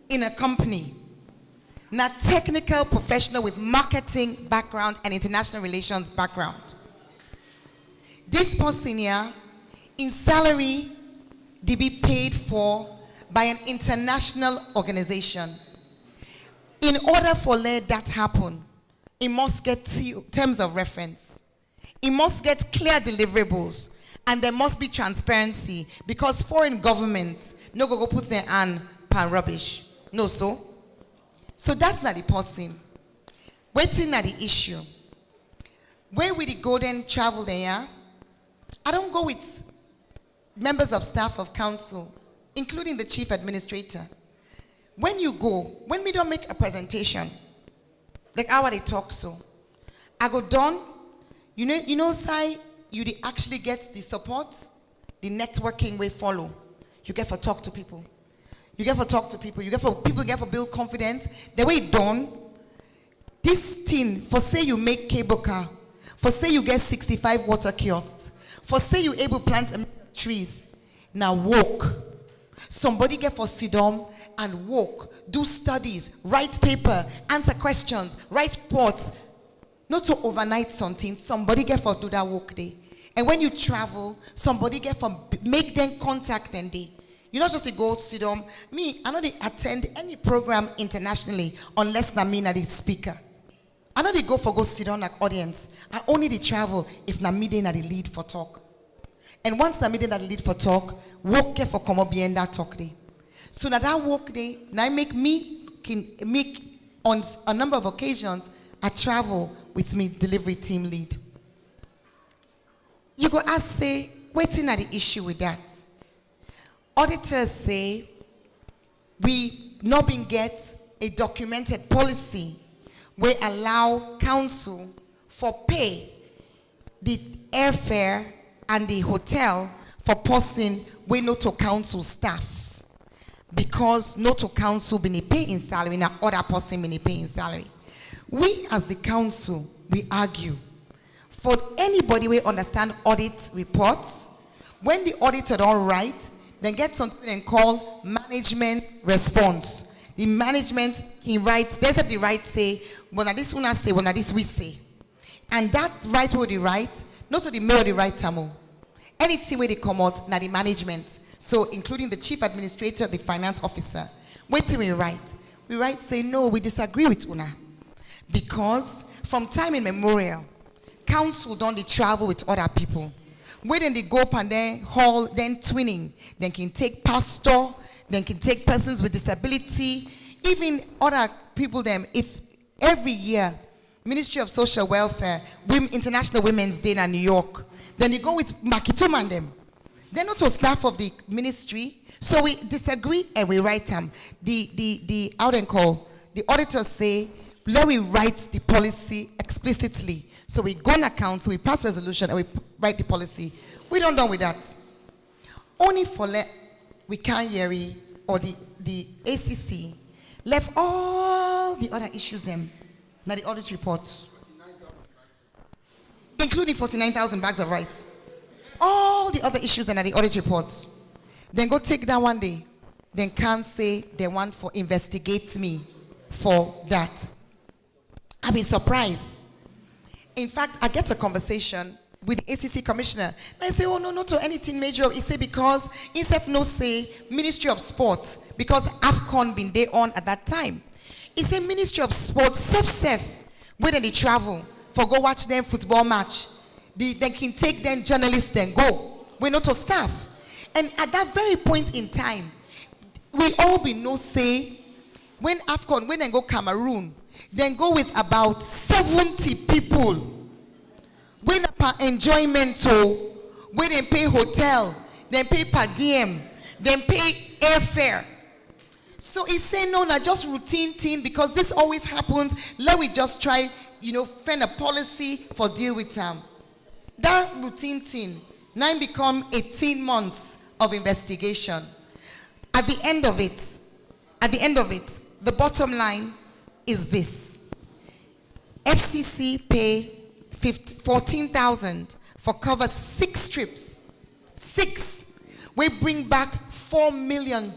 Speaker 2: in a company. Na technical professional with marketing background and international relations background. This person here, in salary, they be paid for by an international organization. In order for that happen, it must get terms of reference. It must get clear deliverables. And there must be transparency, because foreign governments no go put their hand pan rubbish. No, so that's not the person. Waiting at the issue. Where will the golden travel there? I don't go with members of staff of council, including the chief administrator. When you go, when we don't make a presentation, like how they talk so, I go done. You know, say you actually get the support, the networking way follow. You get for talk to people. You get for talk to people. You get for people get for build confidence. The way it done, this thing, for say you make cable car, for say you get 65 water kiosks, for say you able plant trees, now walk. Somebody get for sit down and walk, do studies, write paper, answer questions, write reports. Not to overnight something, somebody get for do that work day. And when you travel, somebody get for make them contact and day. You not just to go sit down. Me, I know they attend any program internationally unless na me na the speaker. I know they go sit down like audience. I only they travel if na me they na the lead for talk. And once na me they na the lead for talk, work get for come up behind that talk day. So that work day, now make on a number of occasions, I travel with me delivery team lead. You go ask, say, waiting at the issue with that. Auditors say we not been get a documented policy where allow council for pay the airfare and the hotel for person we not to council staff, because not to council been pay in salary, now other person been pay in salary. We as the council, we argue for anybody we understand audit reports. When the auditor don't write, then get something and call management response. The management, he writes, they said the right say, well, this one I say, well, this we say. And that right will the right, not to the mayor the right tamo. Anything where they come out, now the management. So including the chief administrator, the finance officer. Wait till we write. We write, say, no, we disagree with Una. Because from time immemorial, council don't they travel with other people. Where then they go up and then hall, then twinning, then can take pastor, then can take persons with disability, even other people them. If every year, Ministry of Social Welfare, International Women's Day in New York, then they go with Makitum and them. They're not so staff of the ministry, so we disagree and we write them. The the auditors say, let me write the policy explicitly. So we go on accounts, we pass resolution, and we write the policy. We don't done with that. Only for we can't hear it, or the ACC left all the other issues them. Now the audit report, including 49,000 bags of rice. All the other issues then are the audit report. Then go take that one day. Then can't say they want for investigate me for that. I've been surprised. In fact, I get a conversation with the ACC commissioner. And I say, oh, no, not to anything major. He say, because INSEF no say Ministry of Sport, because AFCON been there on at that time. He say Ministry of Sport, safe, when they travel, for go watch them football match. They can take them journalists then go. We're not to staff. And at that very point in time, we'll all be no say, when AFCON, when they go Cameroon, then go with about 70 people. When enjoyment, so when they pay hotel, then pay per diem, then pay airfare. So he say no, not just routine thing, because this always happens. Let we just try, find a policy for deal with them. That routine thing now become 18 months of investigation. At the end of it, the bottom line is this: FCC pay 14,000 for cover 6 trips. 6. We bring back $4 million.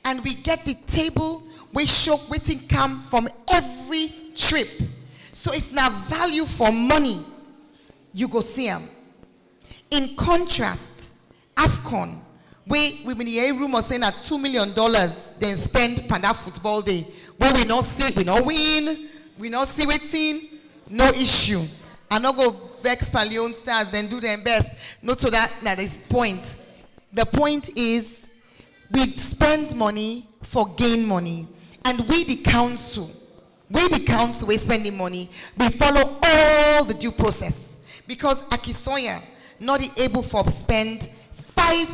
Speaker 2: And we get the table, we show waiting come from every trip. So if not value for money, you go see them. In contrast, AFCON, we been in a room saying that $2 million then spend Panda football day. Where we not see, we not win, we not see waiting, no issue. I not go vex Paleon stars and do their best. Not to that is point. The point is, we spend money for gain money. And we the council, we're spending money. We follow all the due process. Because Aki-Sawyerr not able to spend 5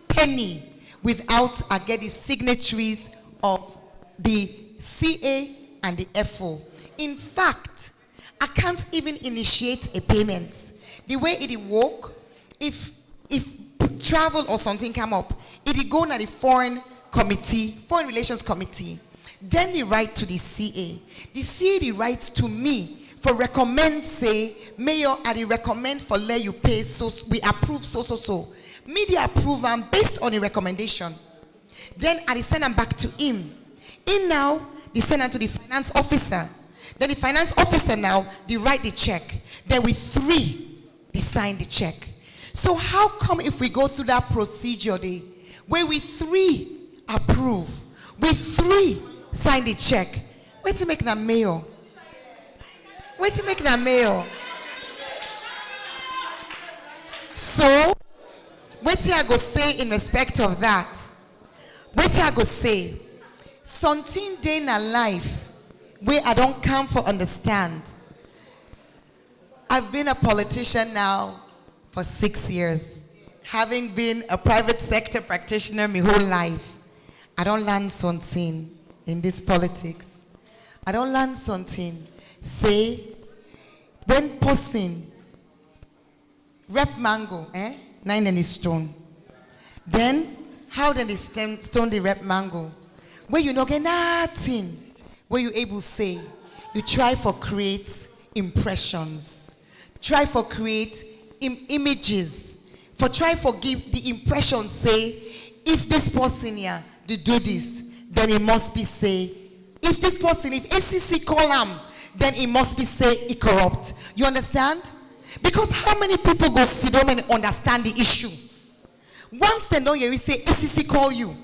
Speaker 2: penny without I get the signatories of the CA and the FO. In fact, I can't even initiate a payment. The way it work, if travel or something come up, it go to the foreign relations committee. Then they write to the CA. The CA they write to me for recommend, say, Mayor, I recommend for let you pay, so we approve so. Media approve and based on a recommendation. Then I send them back to him. In now, they send them to the finance officer. Then the finance officer now, they write the check. Then with 3, they sign the check. So how come if we go through that procedure, where we 3 approve, we 3 sign the check, wait to make that mayor? Wait to make that mayor? So, what I go say in respect of that? What I go say? Something day in a life where I don't come for understand. I've been a politician now for 6 years. Having been a private sector practitioner my whole life, I don't learn something in this politics. I don't learn something. Say, when person rep mango, 9 and stone. Then, how then they stone the rep mango? Where you not get nothing. Where you able to say, you try for create impressions. Try for create images. For try for give the impression, say, if this person here, they do this, then it must be say, if this person, if ACC call him, then it must be say it corrupt. You understand? Because how many people go sit down and understand the issue? Once they know you say ACC call you,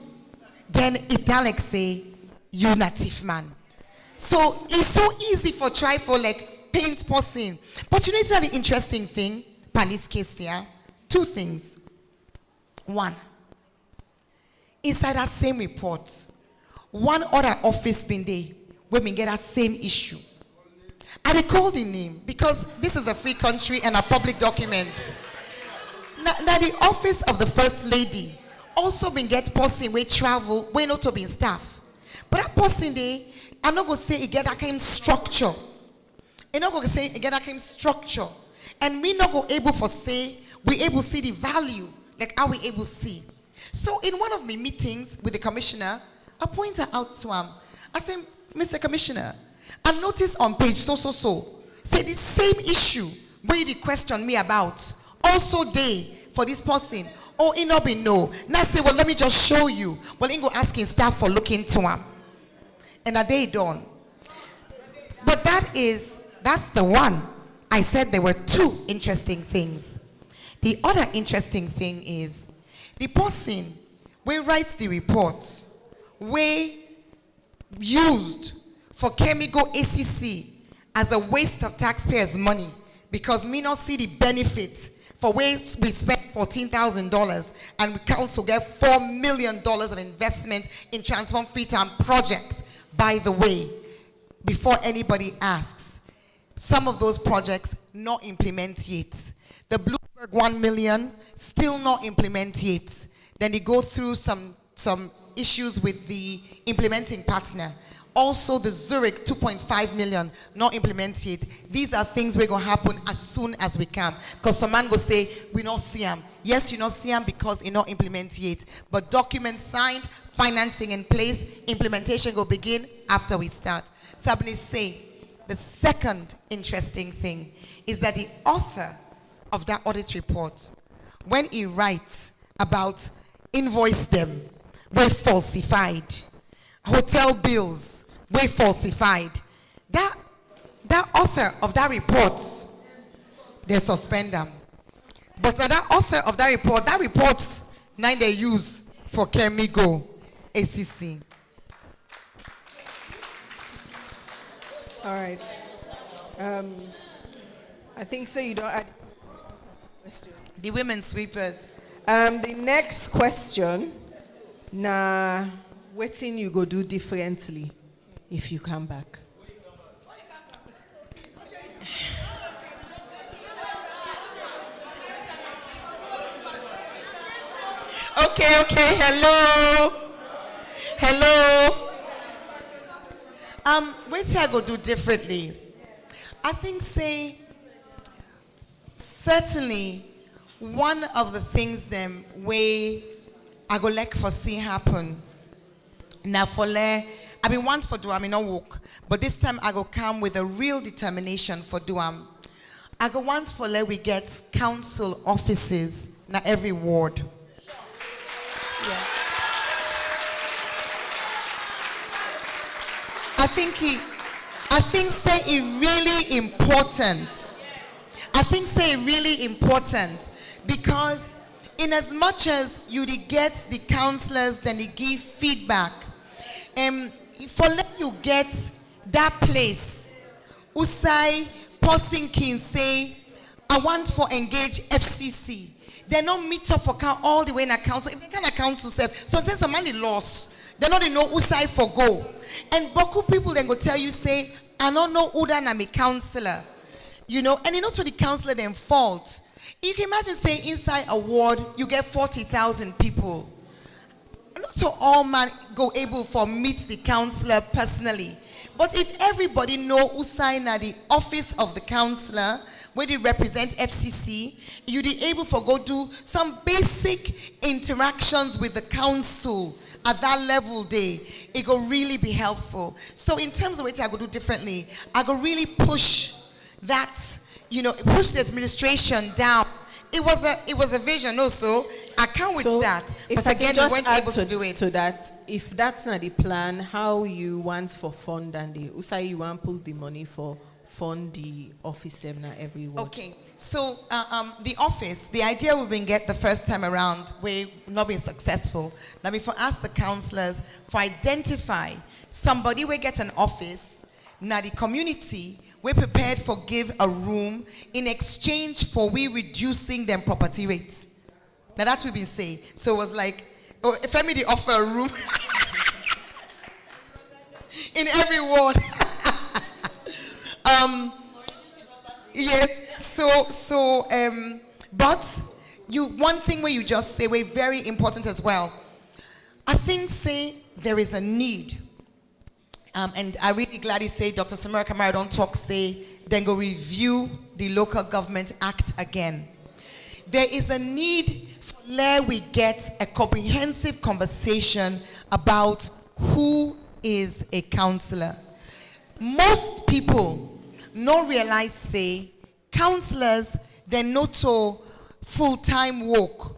Speaker 2: then it like say you native man. So it's so easy for try for like paint person. But you know it's the interesting thing, in this case here, 2 things. 1, inside that same report, 1 other office been there where we get that same issue. And they called the name because this is a free country and a public document. Now the office of the first lady also been get person we travel, we not to be in staff. But that person there, I'm not going to say it get that kind structure. I'm not going to say it get that kind structure. And we not go able for say, we able see the value, like how we able see. So in one of my meetings with the commissioner, I pointed out to him, I said, Mr. Commissioner, I noticed on page say the same issue where you question me about, also day for this person. Oh, it not be no. Now say, well, let me just show you. Well, he go asking staff for looking to him. And a day done. But that's the one. I said there were two interesting things. The other interesting thing is the person who writes the report, we used for chemical ACC as a waste of taxpayers' money because me not see the benefit for waste we spent $14,000 and we council get $4 million of investment in Transform Freetown projects. By the way, before anybody asks, some of those projects not implement yet. The Bloomberg 1 million still not implement yet. Then they go through some issues with the implementing partner. Also the Zurich 2.5 million not implement yet. These are things we're going to happen as soon as we can. Because some man go say, we not see them. Yes, you not see them because it not implement yet. But documents signed, financing in place, implementation will begin after we start. So I'm going to say, the second interesting thing is that the author of that audit report, when he writes about invoice them, were falsified, hotel bills were falsified, that author of that report, they suspend them. But that author of that report, now they use for Chemigo ACC.
Speaker 3: All right. I think so. You don't add question.
Speaker 2: The women sweepers.
Speaker 3: The next question. Nah, waiting you go do differently if you come back.
Speaker 2: Okay. Hello. What I go do differently? I think certainly one of the things them way I go like for see happen. Now for I been want for do I mean not walk, but this time I go come with a real determination for do I go want for we get council offices na every ward. Yeah. I think it really important. I think really important because in as much as you get the counselors, then they give feedback. For let you get that place, Usai person can say, I want for engage FCC. They don't meet up for all the way in a council. If they can't council self, sometimes some money lost. They don't know Usai for go. And Boku people then go tell you, say, I don't know who that I'm a counselor. You know, and you know to the counselor then fault. You can imagine saying inside a ward, you get 40,000 people. Not so all man go able for meet the counselor personally. But if everybody know who sign at the office of the counselor, where they represent FCC, you be able for go do some basic interactions with the council at that level day. It will really be helpful. So in terms of what I go do differently, I go really push that, push the administration down. It was a vision also. I can't with that. But again, we weren't able to do it.
Speaker 3: To that, if that's not the plan, how you want for fund and the Usai you want pull the money for fund the office seminar every ward.
Speaker 2: Okay, so the office, the idea we've been get the first time around, we've not been successful. Now before ask the counselors for identify somebody we get an office, now the community we're prepared for give a room in exchange for we reducing them property rates. Now that's what we've been saying. So it was like, if family offer a room in every ward. Yes. But one thing where you just say, we're very important as well. I think there is a need. And I really glad he say Dr. Samara Kamara don't talk say, then go review the Local Government Act again. There is a need for where we get a comprehensive conversation about who is a counselor. Most people no realize say counselors they not to full-time work.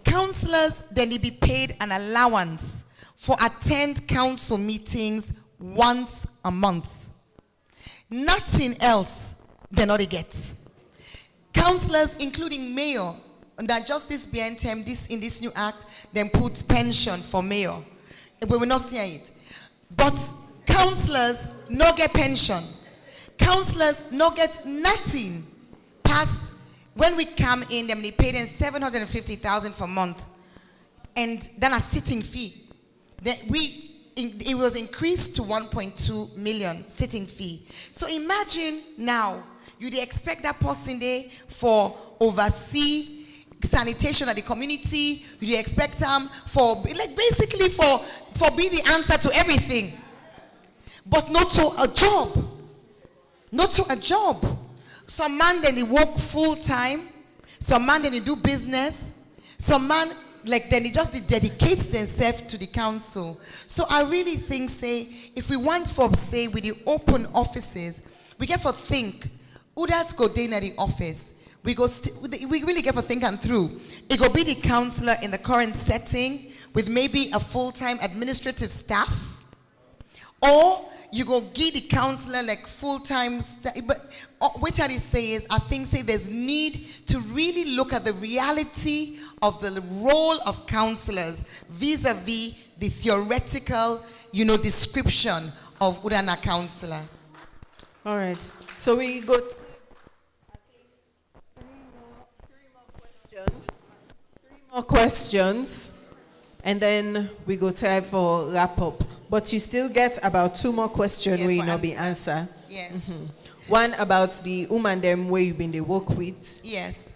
Speaker 2: Counselors then they be paid an allowance for attend council meetings once a month. Nothing else they not get. Counselors, including mayor, and that just this BNTM, in this new act, then put pension for mayor. We will not see it. But counselors no get pension. Counselors no get nothing. Pass when we come in, them they pay them 750,000 for a month, and then a sitting fee. Then it was increased to 1.2 million sitting fee. So imagine now. You'd expect that person there for oversee sanitation of the community. You'd expect them for basically for be the answer to everything. But not to a job. Not to a job. Some man then they work full time. Some man then they do business. Some man then they just dedicate themselves to the council. So I really think say if we want for say with the open offices, we get for think. Who that's go day in the office? We really get for thinking through. It go be the counselor in the current setting with maybe a full-time administrative staff, or you go give the counselor like full-time staff. But what I say is, I think say there's need to really look at the reality of the role of counselors vis-a-vis the theoretical, description of Udana counselor.
Speaker 3: All right. So we got three more questions, and then we go time for wrap up. But you still get about 2 more questions where you not be answer.
Speaker 2: Yeah.
Speaker 3: Mm-hmm. One about the woman them where you been they work with.
Speaker 2: Yes.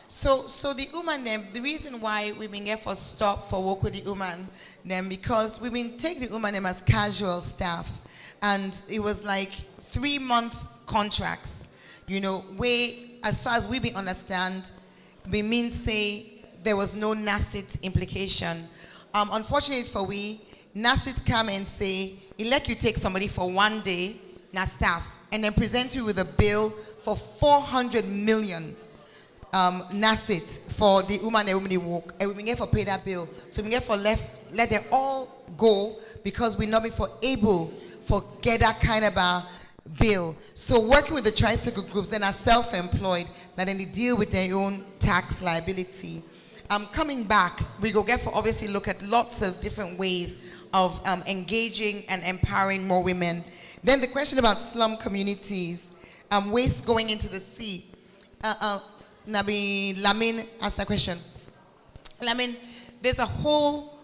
Speaker 2: So the woman them, the reason why we've been here for stop for work with the woman them, because we've been take the woman them as casual staff, and it was like 3-month contracts, where as far as we be understand, we mean say there was no NACIT implication. Unfortunately for we, NACIT come and say, let you take somebody for 1 day, na staff, and then present you with a bill for 400 million NACIT for the woman and women work, and we get for pay that bill. So we get for let them all go because we not be for able for get that kind of a bill. So working with the tricycle groups, then are self-employed, that then they deal with their own tax liability. Coming back, we go get for obviously look at lots of different ways of engaging and empowering more women. Then the question about slum communities, waste going into the sea. Nabi Lamin asked that question. Lamin, there's a whole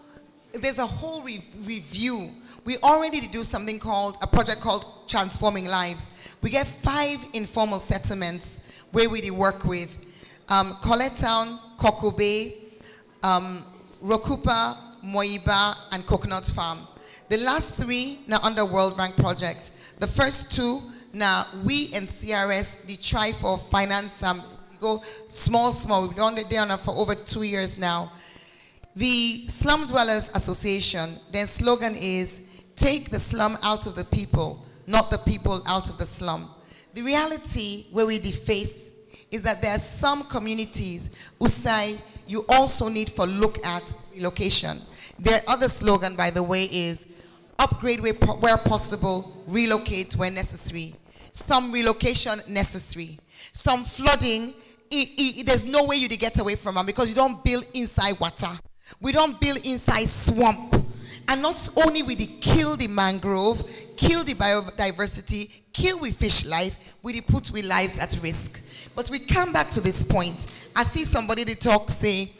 Speaker 2: review. We already do something called a project called Transforming Lives. We get 5 informal settlements where we work with Colette Town, Cocoa Bay, Rokupa, Moiba, and Coconut Farm. The last 3 now under World Bank project. The first 2 now we and CRS they try for finance. We go small. We've done it for over 2 years now. The Slum Dwellers Association, their slogan is, take the slum out of the people, not the people out of the slum. The reality where we face is that there are some communities who say you also need to look at relocation. Their other slogan, by the way, is upgrade where possible, relocate where necessary. Some relocation necessary. Some flooding, there's no way you to get away from them because you don't build inside water. We don't build inside swamp. And not only will they kill the mangrove, kill the biodiversity, kill with fish life, we put our lives at risk. But we come back to this point. I see somebody they talk say,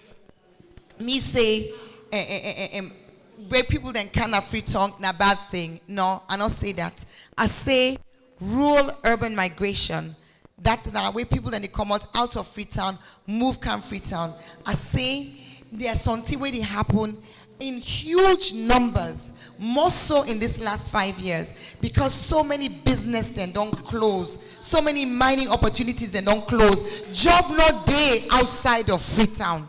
Speaker 2: where people then kind of free talk, na bad thing. No, I don't say that. I say rural urban migration. That now where people then they come out of Freetown, move come Freetown. I say there's something where they happen in huge numbers, more so in this last 5 years, because so many business then don't close, so many mining opportunities then don't close, job not day outside of Freetown.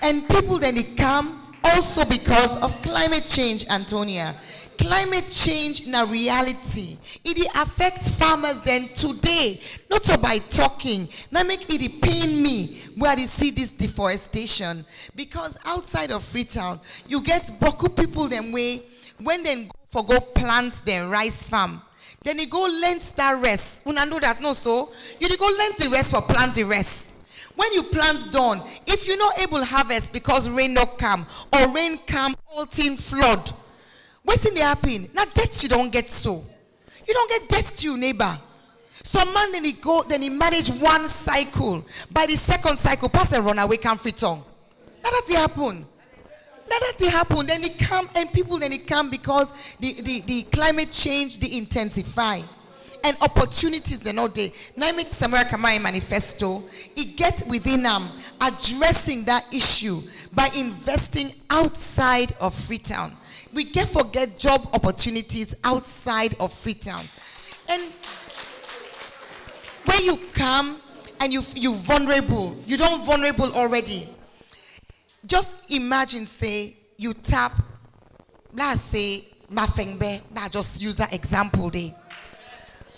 Speaker 2: And people then they come also because of climate change, Antonia. Climate change in a reality. It affects farmers then today, not so by talking. Now make it pain me where they see this deforestation. Because outside of Freetown, you get Boku people them way when they go plant their rice farm. Then they go lend that rest. Una know that no so? You dey go lend the rest for plant the rest. When you plant done, if you're not able to harvest because rain not come, or rain come, all thing flood, what's in the happen? Now debts you don't get so. You don't get debts to your neighbor. Some man then he manage one cycle. By the second cycle, pass a runaway come free tongue. That happen. That happen. Then it come and people then it come because the climate change they intensify. And opportunities they're not there. Now make Samara manifesto. It gets within addressing that issue by investing outside of Freetown. We can forget job opportunities outside of Freetown. And when you come and you vulnerable, you don't vulnerable already. Just imagine, say, you tap, let's say, Mafengbe. Now just use that example there.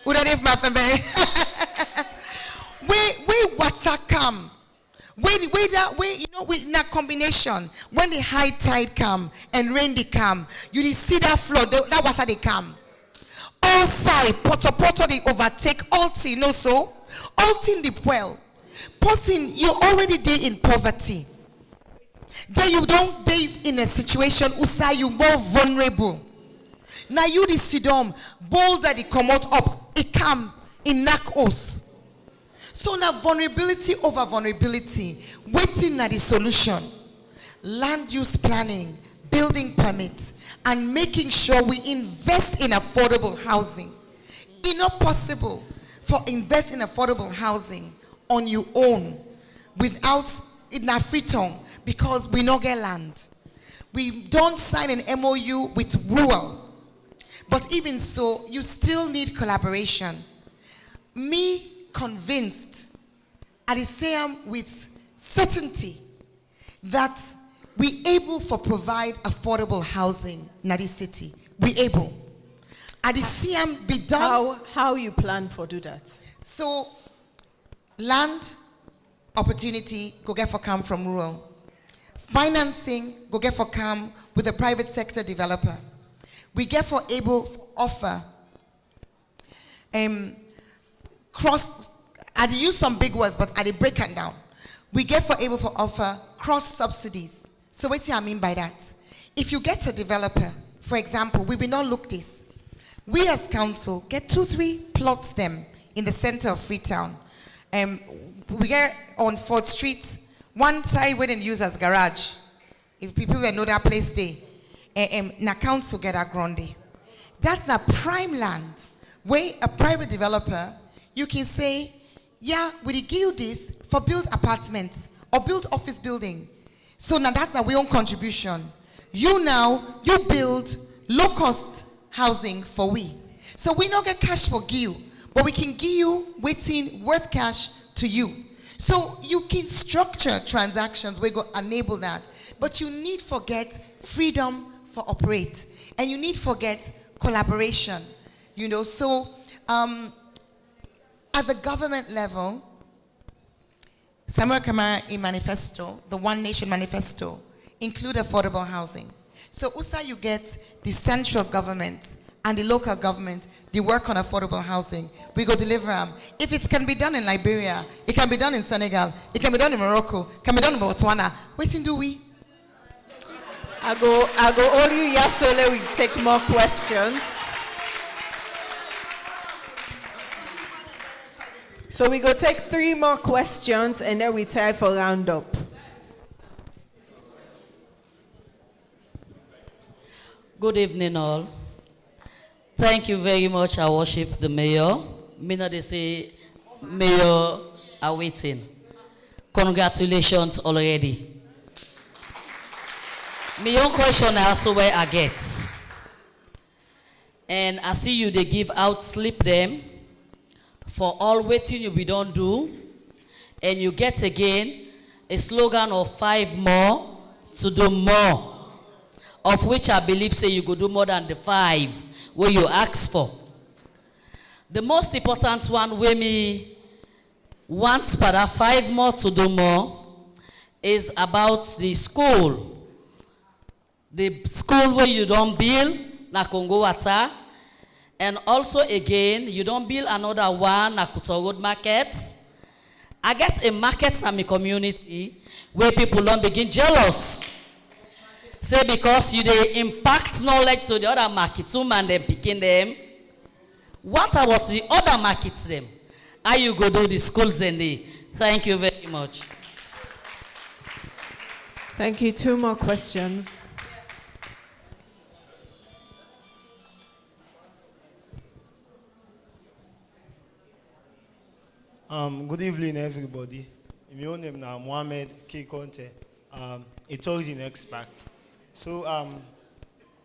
Speaker 2: We water come. With that combination, when the high tide come and rain they come, you see that flood, that water they come. All side, poto they overtake all thing, so all thing the well. Person, you're already there in poverty. Then you don't day in a situation where you more vulnerable. Now you the sidom, boulder they come out up, it come in knock us. So now vulnerability over vulnerability, waiting at the solution. Land use planning, building permits, and making sure we invest in affordable housing. It's not possible for invest in affordable housing on your own without in a free tongue because we not get land. We don't sign an MOU with rural. But even so, you still need collaboration. Me convinced, at the same with certainty, that we able for provide affordable housing in this city. We able. At the same be done.
Speaker 3: How you plan for do that?
Speaker 2: So, land opportunity go get for come from rural. Financing go get for come with a private sector developer. We get for able to offer I use some big words, but I break it down. We get for able to offer cross subsidies. So what do I mean by that? If you get a developer, for example, we will not look this. We as council get 2-3 plots them in the center of Freetown. We get on 4th Street, one side we didn't use as garage. If people that know that place they na council get a grande. That's the prime land where a private developer, you can say, yeah, we give you this for build apartments or build office building. So now that's our own contribution. You build low cost housing for we. So we not get cash for you, but we can give you waiting worth cash to you. So you can structure transactions where go enable that. But you need forget freedom for operate. And you need forget collaboration. So at the government level, Samuel Kamara in manifesto, the One Nation manifesto, include affordable housing. So USA you get the central government and the local government, they work on affordable housing. We go deliver them. If it can be done in Liberia, it can be done in Senegal, it can be done in Morocco, it can be done in Botswana. Waiting do we?
Speaker 3: I go all you Yasole, we take more questions. So we go take 3 more questions and then we try for roundup.
Speaker 9: Good evening all. Thank you very much. I worship the mayor. Me know they say mayor are waiting. Congratulations already. My own question also where I get. And I see you, they give out sleep them for all waiting you we don't do. And you get again a slogan of 5 more to do more. Of which I believe say you could do more than the 5 where you ask for. The most important one where me want for that 5 more to do more is about the school. The school where you don't build, na Congo Water. And also again, you don't build another one, na Kuto Road Market. I get a market in my community where people don't begin jealous. Say because you they impact knowledge to the other market, two man them picking them. What about the other markets them? How you go do the schools then they? Thank you very much.
Speaker 3: Thank you. 2 more questions.
Speaker 10: Good evening, everybody. My own name is Mohamed K. Conte, a tourism expert. So,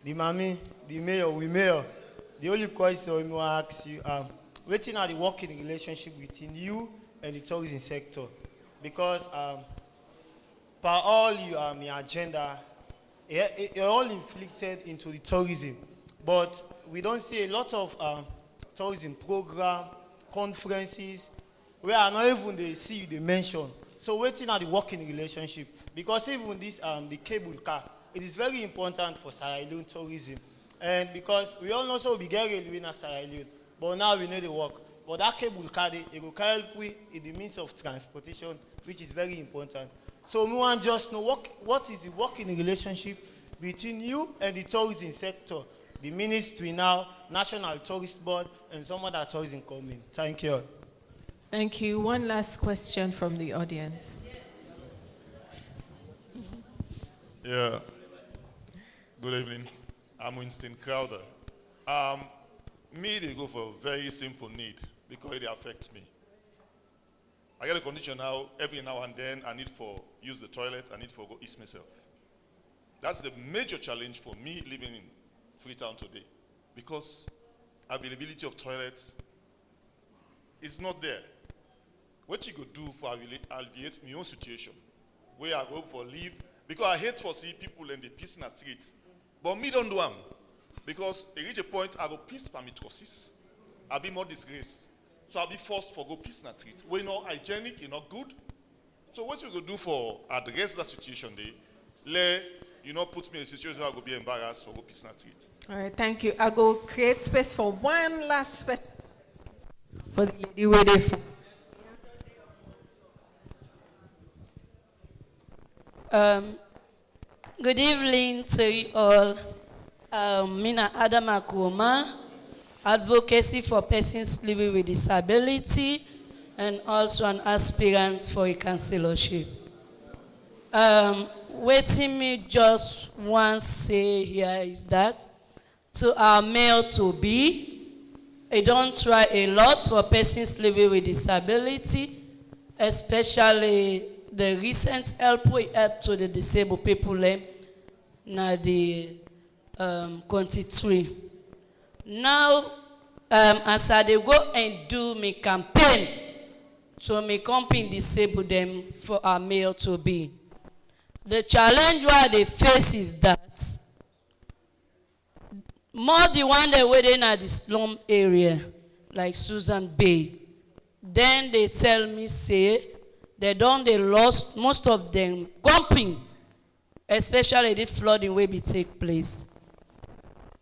Speaker 10: the mayor, the only question I want to ask you, waiting at the working relationship between you and the tourism sector, because per all your agenda, you're all inflicted into the tourism, but we don't see a lot of tourism program, conferences, where I not even they see they mention. So waiting at the working relationship, because even this the cable car, it is very important for Sierra Leone tourism, and because we all know so we get railway in Sierra Leone, but now we need to work. But that cable car, it will help with the means of transportation, which is very important. So we want just know what is the working relationship between you and the tourism sector, the ministry now, National Tourist Board, and some other tourism company. Thank you.
Speaker 3: Thank you. One last question from the audience.
Speaker 11: Yeah. Good evening. I'm Winston Crowder. Me, they go for a very simple need because it affects me. I get a condition now, every now and then I need for use the toilet, I need for go eat myself. That's the major challenge for me living in Freetown today, because availability of toilets is not there. What you could do for alleviate my own situation, where I go for leave, because I hate for see people in the piss in the street. But me don't do them, because it reach a point I go piss by my trusses. I'll be more disgraced. So I'll be forced for go piss in the street. We're not hygienic, you're not good. So what you could do for address that situation there, put me in a situation where I go be embarrassed for go piss in the street.
Speaker 3: All right, thank you. I go create space for one last question for the way they.
Speaker 12: Good evening to you all. Mina Adam Akuma, advocacy for persons living with disability, and also an aspirant for a councillorship. Waiting me just want to say here is that to our mayor to be, I don't try a lot for persons living with disability, especially the recent help we help to the disabled people na the country 3. Now, as I go and do my campaign to my company disable them for our mayor to be. The challenge where they face is that more the one they waiting at the slum area, like Susan Bay, then they tell me say they lost most of them company, especially the flooding will be take place.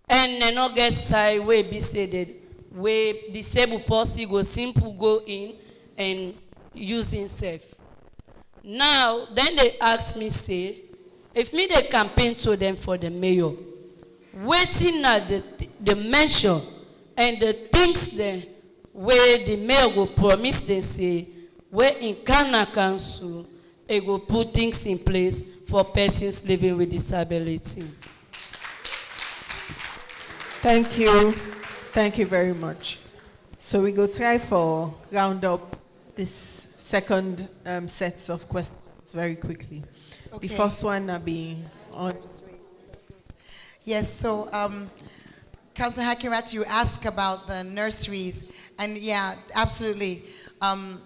Speaker 12: And they not get side way be said that way disabled person go simple go in and use himself. Now then they ask me say, if me they campaign to them for the mayor, waiting at the mention and the things there where the mayor will promise they say, where in Ghana Council, it will put things in place for persons living with disability.
Speaker 3: Thank you. Thank you very much. So we go try for round up this second set of questions very quickly.
Speaker 2: Okay.
Speaker 3: The first one being on
Speaker 2: Yes, so Councillor Hakirat, you asked about the nurseries, and yeah, absolutely. I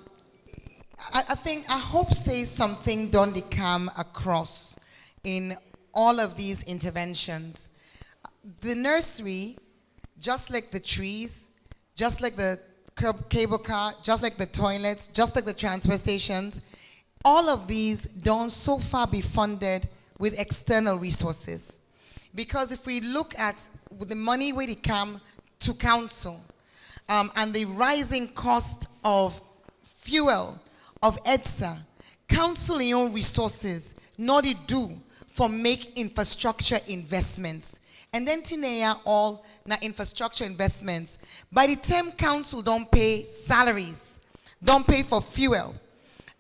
Speaker 2: hope say something don't come across in all of these interventions. The nursery, just like the trees, just like the cable car, just like the toilets, just like the transfer stations, all of these don't so far be funded with external resources. Because if we look at the money where they come to council, and the rising cost of fuel, of EDSA, council in own resources, not it do for make infrastructure investments. And then tinea all na infrastructure investments. By the time council don't pay salaries, don't pay for fuel.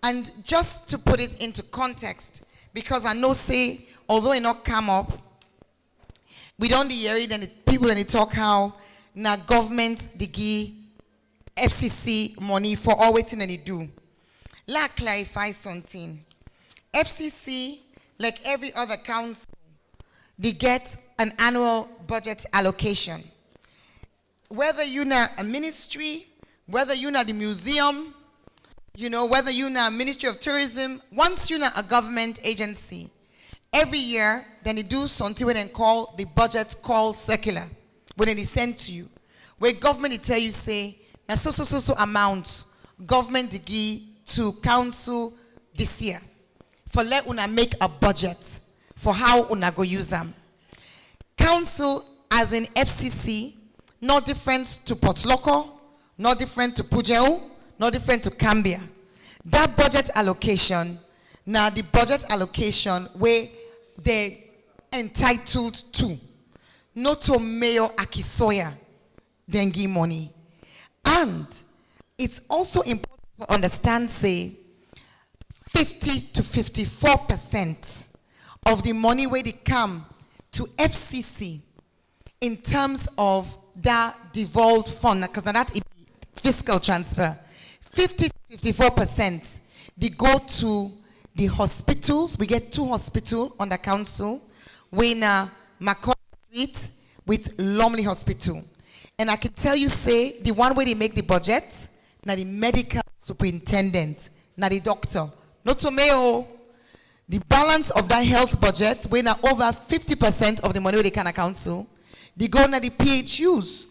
Speaker 2: And just to put it into context, because I know say, although it not come up, we don't hear it and people and they talk how na government they give FCC money for all waiting and they do. Let clarify something. FCC, like every other council, they get an annual budget allocation. Whether you're not a ministry, whether you're not the museum, whether you're not a Ministry of Tourism, once you're not a government agency, every year, then they do something when they call the budget call circular, when they send to you, where government they tell you say, na so amount government they give to council this year, for let una make a budget for how una go use them. Council, as in FCC, no different to Port Loco, no different to Pujeo, no different to Cambia. That budget allocation, now the budget allocation where they entitled to, not to Mayor Aki-Sawyerr, then give money. And it's also important to understand, say, 50 to 54% of the money where they come to FCC in terms of that devolved fund, because now that's fiscal transfer, 50 to 54%, they go to the hospitals. We get 2 hospitals on the council, Wayna McCall Street with Lumley Hospital. And I can tell you, say, the one where they make the budget, now the medical superintendent, now the doctor, not to mayo. The balance of that health budget, when now over 50% of the money they can account to, they go na the PHUs.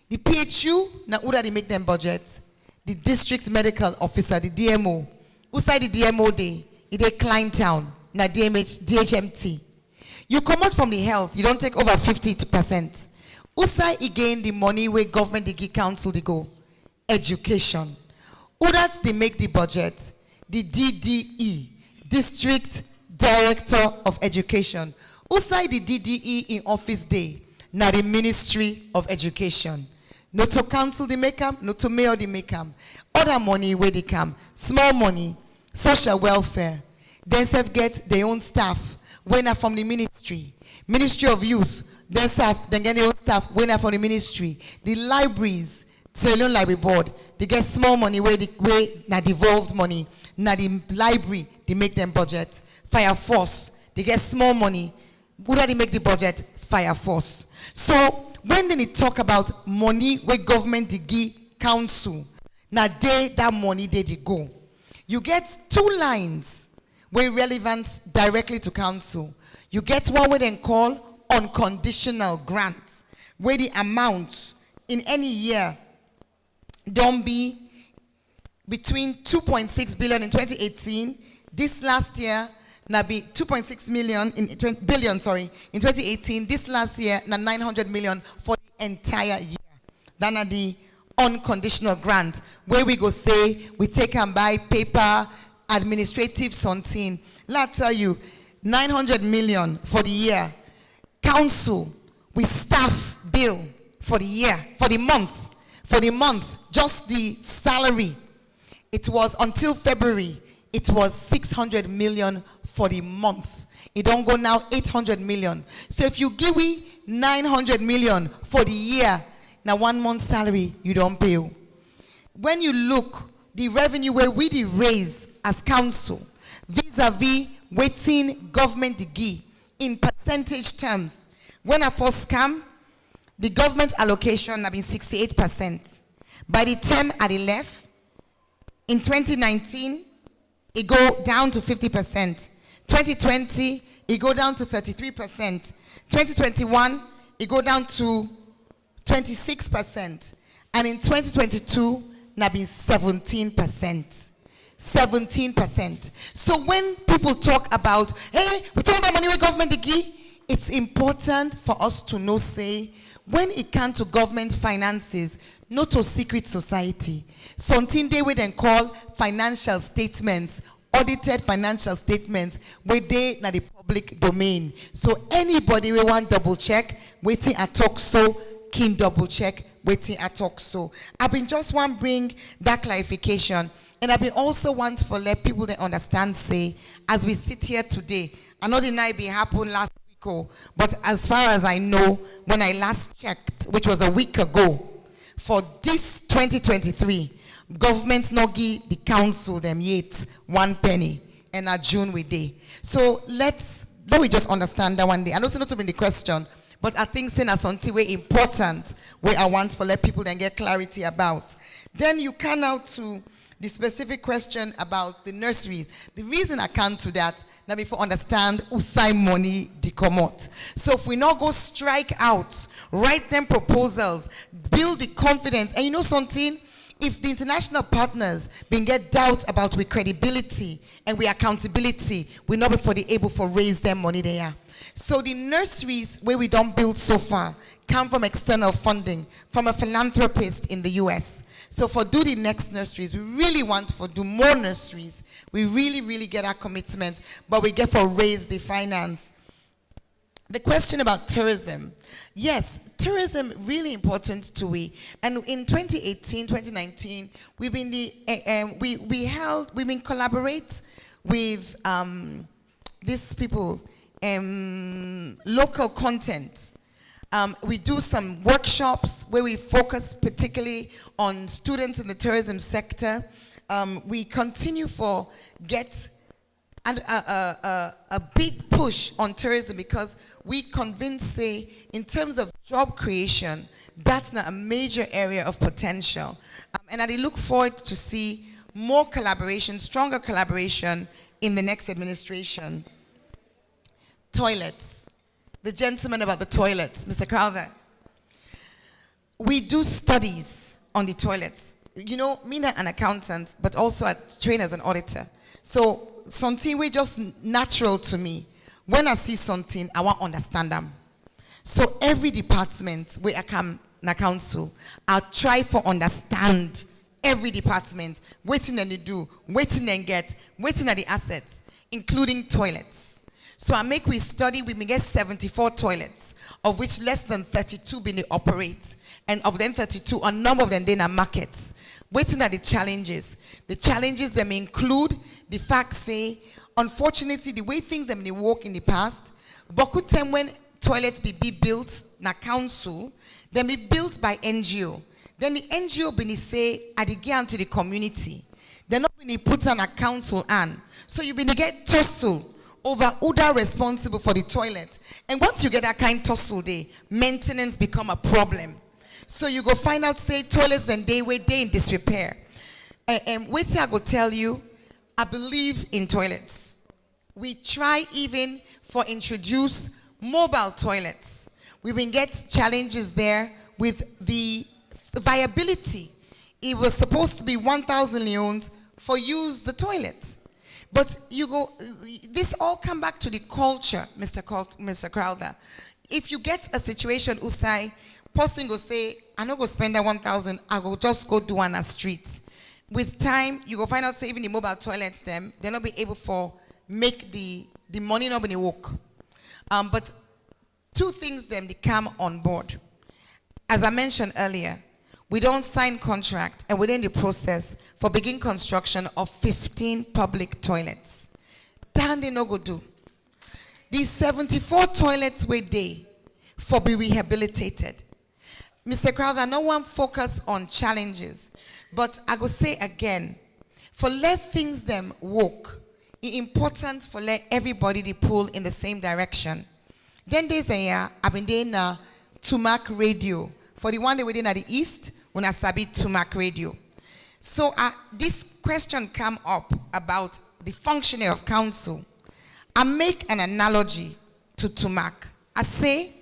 Speaker 2: The PHU, now who they make them budget? The district medical officer, the DMO. Who side the DMO day? It a Klein Town, na DHMT. You come out from the health, you don't take over 50%. Who side again the money where government they give council they go? Education. Who that they make the budget? The DDE, District Director of Education. Who side the DDE in office day? Now the Ministry of Education. Not to council they make them, not to mayor they make them. Other money where they come, small money, social welfare. Then self get their own staff when are from the ministry. Ministry of Youth, then staff, then get their own staff when are from the ministry. The libraries, Sierra Leone Library Board, they get small money where na devolved money. Now the library, they make them budget. Fire Force, they get small money. Who do they make the budget? Fire Force. So when they talk about money where government they give council, now that money they go. You get 2 lines where relevant directly to council. You get one where they call unconditional grant, where the amount in any year don't be between 2.6 billion in 2018. This last year, now be 2.6 million in billion, sorry, in 2018. This last year, now 900 million for the entire year. That are the unconditional grant, where we go say we take and buy paper, administrative something. Let tell you, 900 million for the year. Council, we staff bill for the year, for the month, just the salary. It was until February, it was 600 million for the month. It don't go now 800 million. So if you give me 900 million for the year, now 1 month salary, you don't pay. When you look, the revenue where we raise as council, vis-a-vis waiting government give in percentage terms, When I first come, the government allocation have been 68%. By the term at the left, in 2019, it go down to 50%. 2020, it go down to 33%. 2021, it go down to 26%. And in 2022, now been 17%. 17%. So when people talk about, hey, we told them money with government give, it's important for us to know, say, when it comes to government finances, not to secret society. Something they would then call financial statements, audited financial statements, where they na the public domain. So anybody we want double check, waiting at talk so, can double check, waiting at talk so. I've been just want bring that clarification, and I've been also want for let people that understand, say, as we sit here today, I know the night be happened last week, but as far as I know, when I last checked, which was a week ago, for this 2023, government no give the council them yet 1 penny, and a June we day. So let me just understand that one day. I know it's not to be the question, but I think saying as something way important, where I want for let people then get clarity about. Then you come out to the specific question about the nurseries. The reason I come to that, now before understand who sign money the commot. So if we not go strike out, write them proposals, build the confidence, and you know something, if the international partners been get doubts about we credibility and we accountability, we not before they able for raise them money there. So the nurseries where we don't build so far come from external funding from a philanthropist in the US. So for do the next nurseries, we really want for do more nurseries. We really get our commitment, but we get for raise the finance. The question about tourism. Yes, tourism really important to we. And in 2018, 2019, we've been we've been collaborate with these people, local content. We do some workshops where we focus particularly on students in the tourism sector. We continue for get a big push on tourism because we convince, say, in terms of job creation, that's not a major area of potential. And I look forward to see more collaboration, stronger collaboration in the next administration. Toilets. The gentleman about the toilets, Mr. Crowther. We do studies on the toilets. You know, me not an accountant, but also I train as an auditor. So something we just natural to me. When I see something, I want to understand them. So every department where I come na council, I'll try for understand every department, waiting and they do, waiting and get, waiting at the assets, including toilets. So I make we study, we may get 74 toilets, of which less than 32 been they operate. And of them 32, a number of them they are markets. Waiting at the challenges. The challenges them include the fact, say, unfortunately, the way things them they work in the past, beaucoup time when toilets be built na council, then be built by NGO. Then the NGO be say adigyan to the community. They're not be put on a council and so you be get tussle over who are responsible for the toilet. And once you get that kind of tussle there, maintenance become a problem. So you go find out, say, toilets and they in disrepair. Wait till I go tell you, I believe in toilets. We try even for introduce mobile toilets. We will get challenges there with the viability. It was supposed to be 1,000 leones for use the toilets. But you go, this all come back to the culture, Mr. Crowther. If you get a situation, Usai, person go say, I not go spend that 1,000, I go just go do on a street. With time, you go find out, say, even the mobile toilets, they'll not be able for make the money not be work. But two things they come on board. As I mentioned earlier, we don't sign contract and within the process for begin construction of 15 public toilets. That they no go do. These 74 toilets were they for be rehabilitated. Mr. Crowther, no one focus on challenges, but I go say again, for let things them work, it's important for let everybody they pull in the same direction. Then there's I've been doing Tumac Radio. For the one that within at the east, when I sabi Tumac Radio. So this question come up about the functioning of council. I make an analogy to Tumac. I say,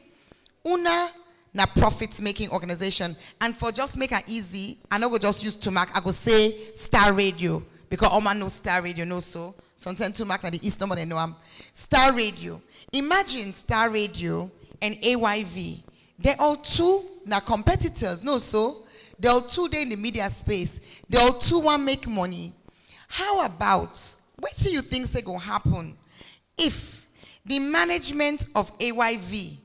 Speaker 2: una na profit-making organization, and for just make it easy, I no go just use Tumac. I go say Star Radio because all man know Star Radio, no so. Sometimes Tumac na the east number they know am. Star Radio. Imagine Star Radio and AYV. They're all two na competitors, no so. They're all two there in the media space. They all two want make money. How about what do you think say gonna happen if the management of AYV,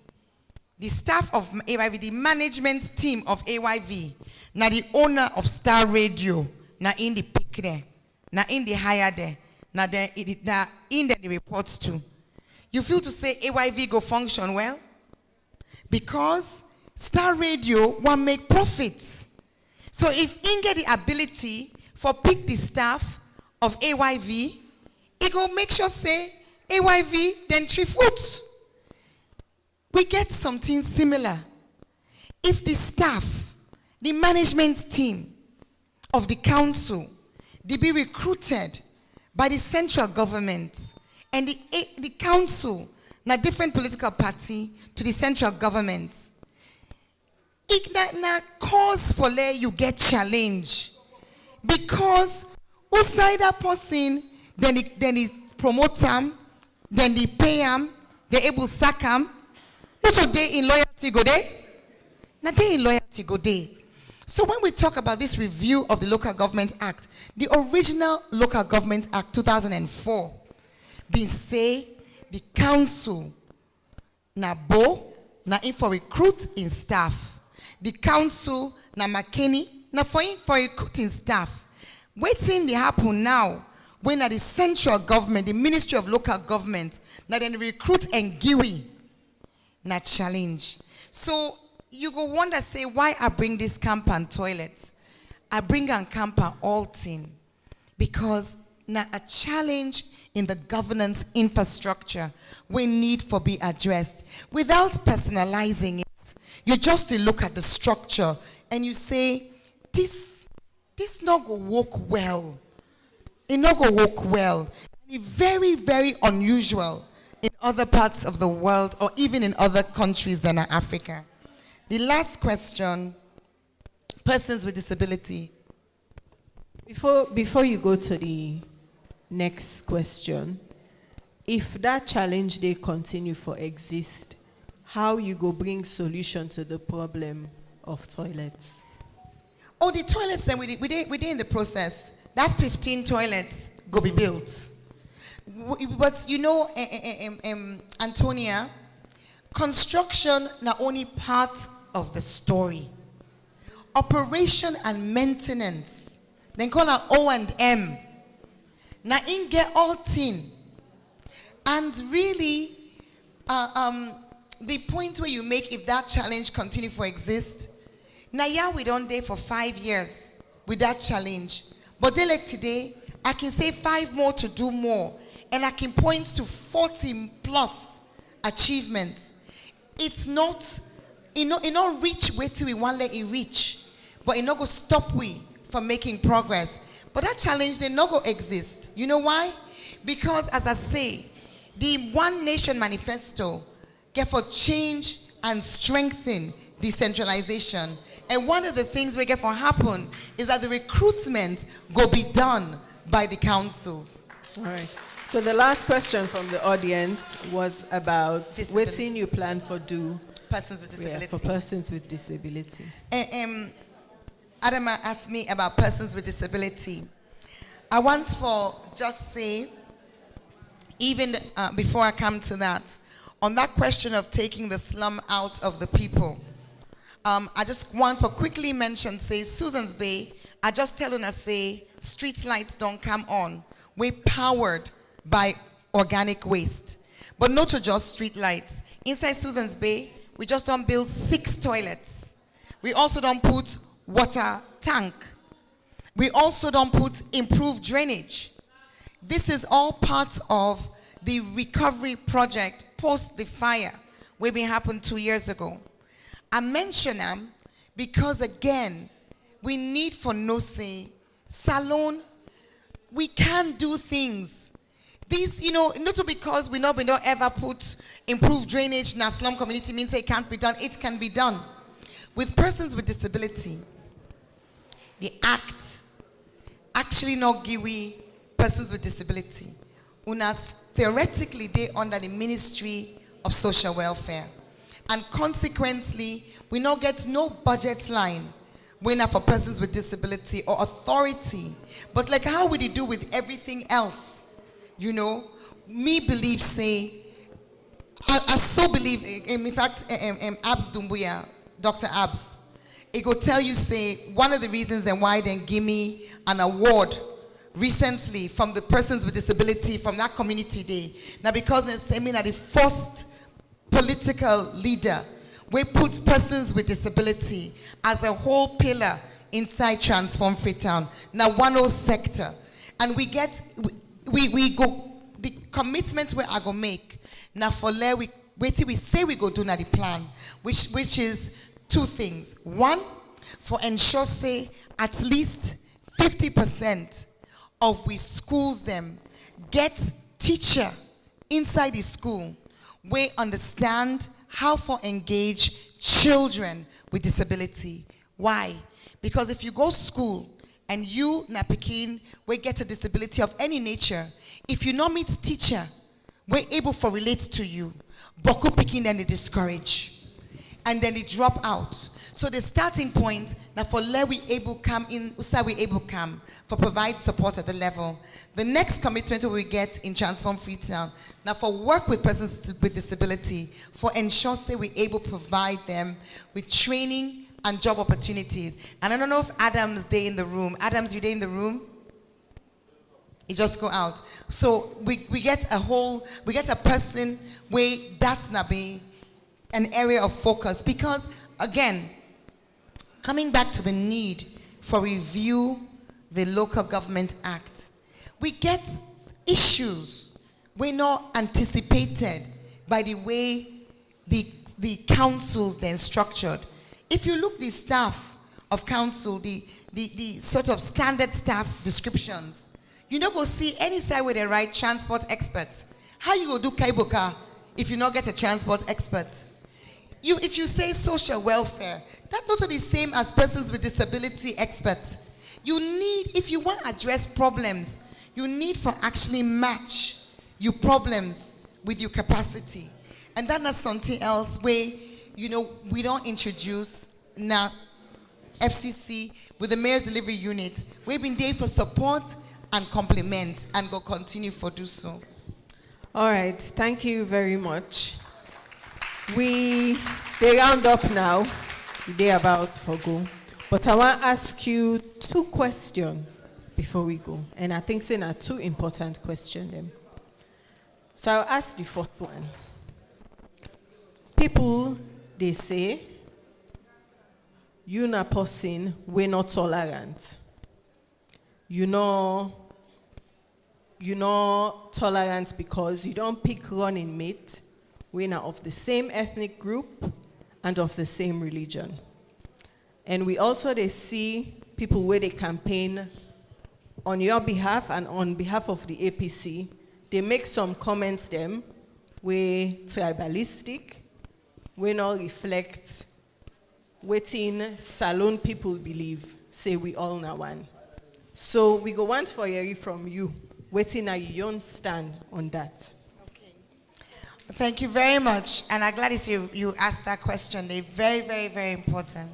Speaker 2: the staff of AYV, the management team of AYV, now the owner of Star Radio, now in the pick there, now in the hire there, now in the reports to. You feel to say AYV go function well? Because Star Radio want make profits. So if in get the ability for pick the staff of AYV, it go make sure say AYV then 3 foots. We get something similar. If the staff, the management team of the council, they be recruited by the central government, and the council, na different political party to the central government, it na cause for you get challenge. Because outside that person, then they promote them, then they pay them, they able sack them. Not a day in loyalty go there. Not day in loyalty go there. So when we talk about this review of the Local Government Act, the original Local Government Act 2004, being say the council na in for recruit in staff. The council na McKinney na for recruiting staff. Waiting they happen now when at the central government, the Ministry of Local Government, na then recruit and GIWI na challenge. So you go wonder say why I bring this camp and toilet. I bring and camp and all thing because na a challenge in the governance infrastructure we need for be addressed without personalizing it. You just look at the structure and you say this not go work well. It not go work well. It's very, very unusual in other parts of the world or even in other countries than Africa. The last question, persons with disability.
Speaker 3: Before you go to the next question, if that challenge they continue for exist, how you go bring solution to the problem of toilets?
Speaker 2: Oh, the toilets then we did in the process. That 15 toilets go be built. But you know, Antonia, construction not only part of the story. Operation and maintenance, then call it O&M. Now in get all thing. And really, the point where you make if that challenge continue to exist, now yeah, we don't there for 5 years with that challenge. But then like today, I can say 5 more to do more. And I can point to 40 plus achievements. It's not, it not reach where till we want let it reach. But it not go stop we from making progress. But that challenge, they not go exist. You know why? Because as I say, the One Nation Manifesto get for change and strengthen decentralization. And one of the things we get for happen is that the recruitment go be done by the councils.
Speaker 3: All right. So the last question from the audience was about what thing you plan for do
Speaker 2: persons with disability.
Speaker 3: Yeah, for persons with disability.
Speaker 2: Adama asked me about persons with disability. I want for just say, even before I come to that, on that question of taking the slum out of the people, I just want for quickly mention, say, Susan's Bay, I just tell them, I say, street lights don't come on. We're powered by organic waste. But not to just street lights. Inside Susan's Bay, we just don't build 6 toilets. We also don't put water tank. We also don't put improved drainage. This is all part of the recovery project post the fire, we been happened 2 years ago. I mention them because again, we need for no say, salon, we can do things. These, not because we don't ever put improved drainage in our slum community means it can't be done. It can be done. With persons with disability, the act actually not give we persons with disability. Unas theoretically they under the Ministry of Social Welfare. And consequently, we not get no budget line when for persons with disability or authority. But like how would it do with everything else? Me believe say, I so believe, in fact, Abs Dumbuya, Dr. Abs, it go tell you say, one of the reasons and why they give me an award recently from the persons with disability from that community day. Now because they say me that the first political leader we put persons with disability as a whole pillar inside Transform Freetown. Now one whole sector. And we go, the commitment we are going to make. Now for there, wait till we say we go do now the plan, which is two things. One, for ensure say at least 50% of we schools them get teacher inside the school we understand how to engage children with disability. Why? Because if you go school and you na pikin we get a disability of any nature, if you not meet teacher we're able to relate to you, boku pikin then they discourage and then they drop out. So the starting point now for let we able come in, we able come for provide support at the level. The next commitment we get in Transform Freetown now for work with persons with disability for ensure say we able provide them with training and job opportunities. And I don't know if Adam's day in the room. Adam's, you day in the room? He just go out. So we get a person where that's not be an area of focus because again, coming back to the need for review the Local Government Act, we get issues we're not anticipated by the way the councils then structured. If you look the staff of council, the sort of standard staff descriptions, you don't go see any side where they write transport expert. How you go do Kaiboka if you not get a transport expert? If you say social welfare, that's not the same as persons with disability experts. You need, if you want to address problems, you need to actually match your problems with your capacity. And that's something else where, we don't introduce now FCC with the Mayor's Delivery Unit. We've been there for support and complement and go continue for do so.
Speaker 3: All right, thank you very much. They round up now. They about for go. But I want to ask you two questions before we go. And I think they are two important questions. Them. So I'll ask the first one. People, they say, you na person, we're not tolerant. You're not tolerant because you don't pick running mate. We're not of the same ethnic group and of the same religion. And we also they see people where they campaign on your behalf and on behalf of the APC. They make some comments them where tribalistic, we not reflect waiting salon people believe, say we all now one. So we go want for Yeri from you, waiting a your stand on that.
Speaker 2: Thank you very much, and I'm glad you asked that question. They're very, very, very important.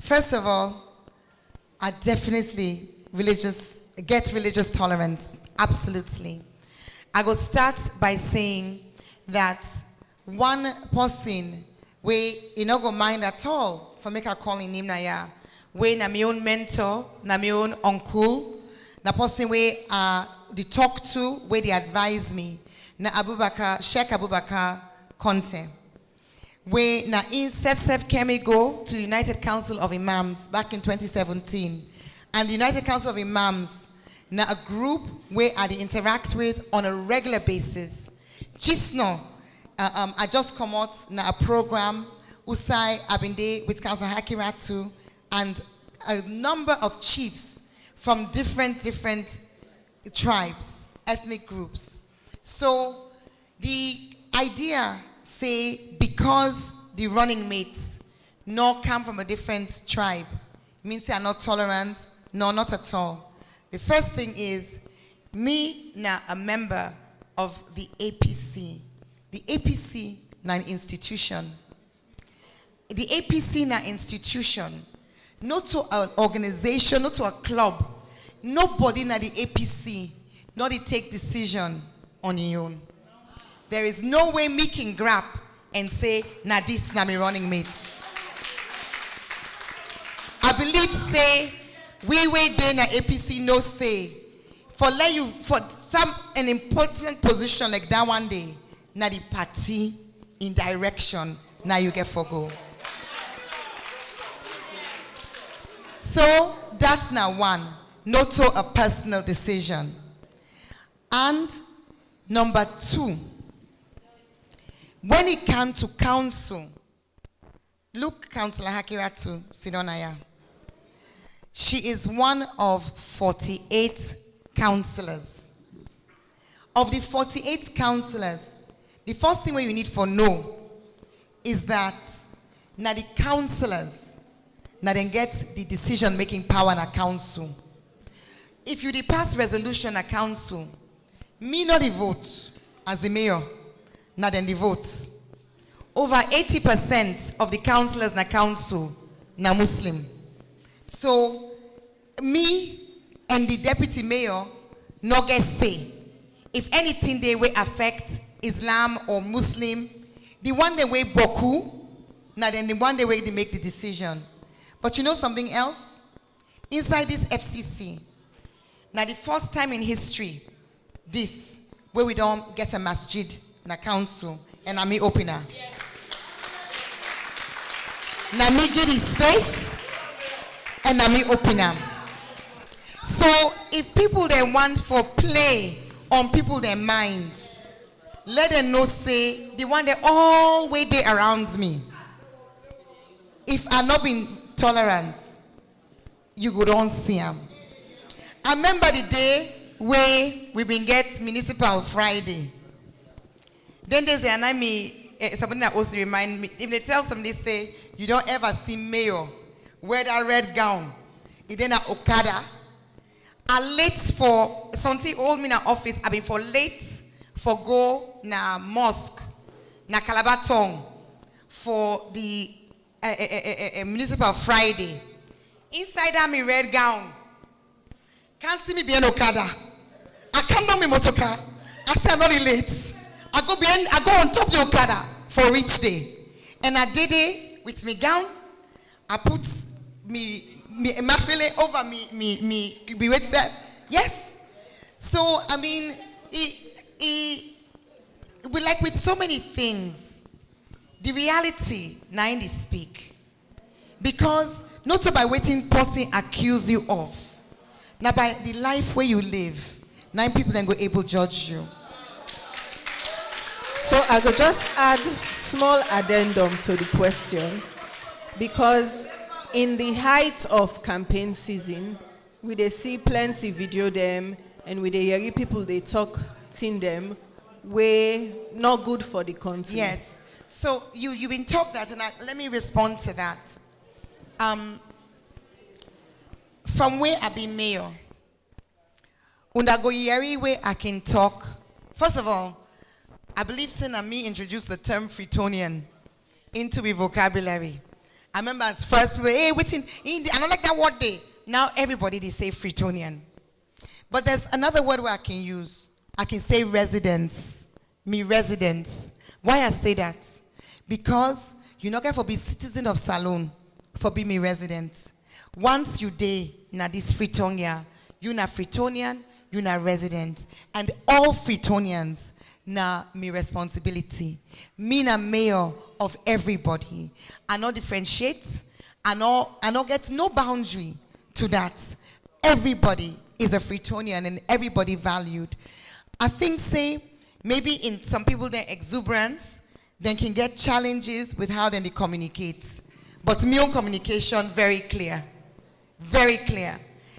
Speaker 2: First of all, I definitely get religious tolerance, absolutely. I go start by saying that one person we not go mind at all for make a call in him na ya. We na my own mentor, na my own uncle, na person we they talk to, where they advise me. Na Sheikh Abubakar Conte. We na in self came go to the United Council of Imams back in 2017. And the United Council of Imams na a group where I interact with on a regular basis. Chisno, I just come out na a program, Usai Abinde with Councillor Aki-Sawyerr too, and a number of chiefs from different tribes, ethnic groups. So the idea say because the running mates not come from a different tribe, means they are not tolerant, no, not at all. The first thing is, me na a member of the APC. The APC na an institution. The APC na institution, not to an organization, not to a club. Nobody na the APC, not to take decision on your own. There is no way me can grab and say, na this na me running mates. I believe say, we there na APC no say, for an important position like that one day, na the party in direction, now you get for go. So that's now one, not so a personal decision. And number two, when it comes to council, look, Councillor Aki-Sawyerr to Sidonaya. She is one of 48 councillors. Of the 48 councillors, the first thing you need for know is that now the councillors now then get the decision-making power in a council. If you pass resolution a council, me not the vote as the mayor, now then the vote. Over 80% of the councillors in the council now Muslim. So me and the deputy mayor no get say. If anything they will affect Islam or Muslim, the one they way Boku, now then the one they way they make the decision. But you know something else? Inside this FCC, now the first time in history, this, where we don't get a masjid in a council, and I me opener. Yes. Now me get the space, and I me opener. So if people they want for play on people their mind, let them know say the one they all way there around me. If I not been tolerant, you go don't see them. I remember the day where we been get Municipal Friday. Then there's an enemy, somebody that also remind me, if they tell somebody say, you don't ever see mayor wear that red gown, it then a Okada. I late for something old me in office, I been for late for go na mosque, na Calabaton for the Municipal Friday. Inside that me red gown. Can't see me being Okada. I can't do me motorcar. I say I'm not late. I go on top of the Okada for each day. And I did it with me gown. I put me mafele over me wait there. Yes. So I mean we like with so many things. The reality now in this speak. Because not so by waiting person accuse you of. Now by the life where you live, 9 people then go able judge you.
Speaker 3: So I could just add small addendum to the question, because in the height of campaign season, we they see plenty video them and we they hear people they talk in them way not good for the country.
Speaker 2: Yes. So you've been taught that, and let me respond to that. From where I've been mayor, Undagoyeri where I can talk. First of all, I believe Senator me introduced the term Freetonian into the vocabulary. I remember at first people, hey, waiting, I don't like that word there. Now everybody they say Freetonian. But there's another word where I can use. I can say residents. Me residents. Why I say that? Because you're not going to be citizen of Salone for being me resident. Once you day na this Freetonia, you na Freetonian, you na resident. And all Freetonians na me responsibility. Me na mayor of everybody. I not differentiate. I not get no boundary to that. Everybody is a Freetonian and everybody valued. I think say maybe in some people their exuberance Then can get challenges with how then they communicate. But me own communication, very clear. Very clear.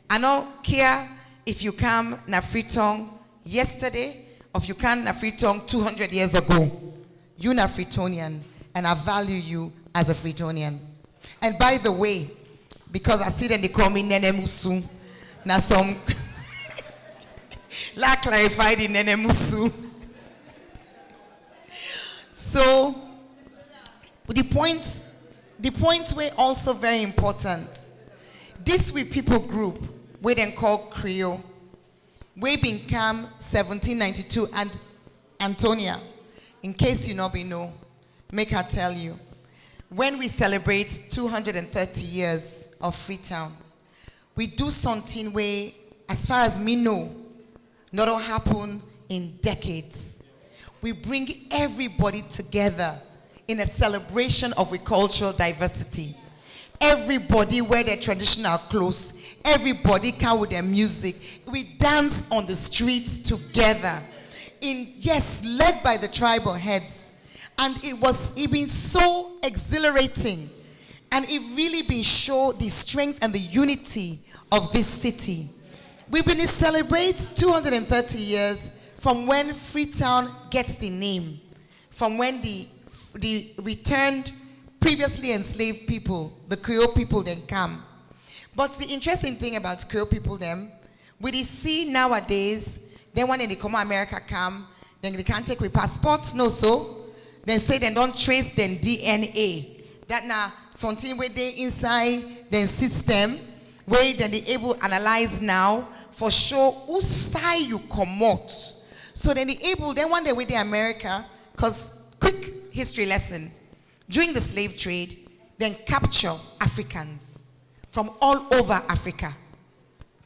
Speaker 2: I don't care if you come na Freetown yesterday or if you come na Freetown 200 years ago. You na Freetonian, and I value you as a Freetonian. And by the way, because I see them they call me Nene Musu, now some la clarified in Nene Musu. So the points were also very important. This we people group, we then call Creole, we become 1792, and Antonia, in case you not be know, make her tell you, when we celebrate 230 years of Freetown, we do something where, as far as me know, not all happen in decades. We bring everybody together in a celebration of cultural diversity. Everybody wear their traditional clothes. Everybody come with their music. We dance on the streets together. Led by the tribal heads. And it been so exhilarating. And it really been show the strength and the unity of this city. We've been to celebrate 230 years from when Freetown gets the name. From when the returned previously enslaved people, the Creole people then come. But the interesting thing about Creole people them, we see nowadays, then when they come to America come, then they can't take with passports, no so. They say they don't trace them DNA. That now something where they inside the system, where then they able to analyze now for sure whose side you come out. So then they able, then one day with the America, because quick history lesson, during the slave trade, then capture Africans from all over Africa,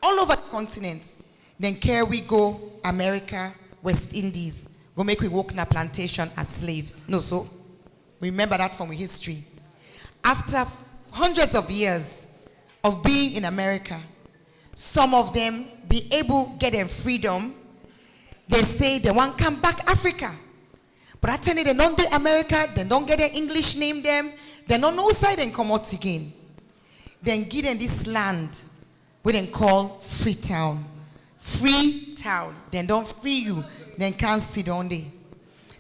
Speaker 2: all over the continent. Then care we go America, West Indies, go make we work in a plantation as slaves. No, so remember that from history. After hundreds of years of being in America, some of them be able to get their freedom. They say they want to come back Africa. But I tell you, they don't get America, they don't get their English name them, they don't know side and come out again. Then give them this land, we then call Freetown. Freetown. Then don't free you, then can't sit down there.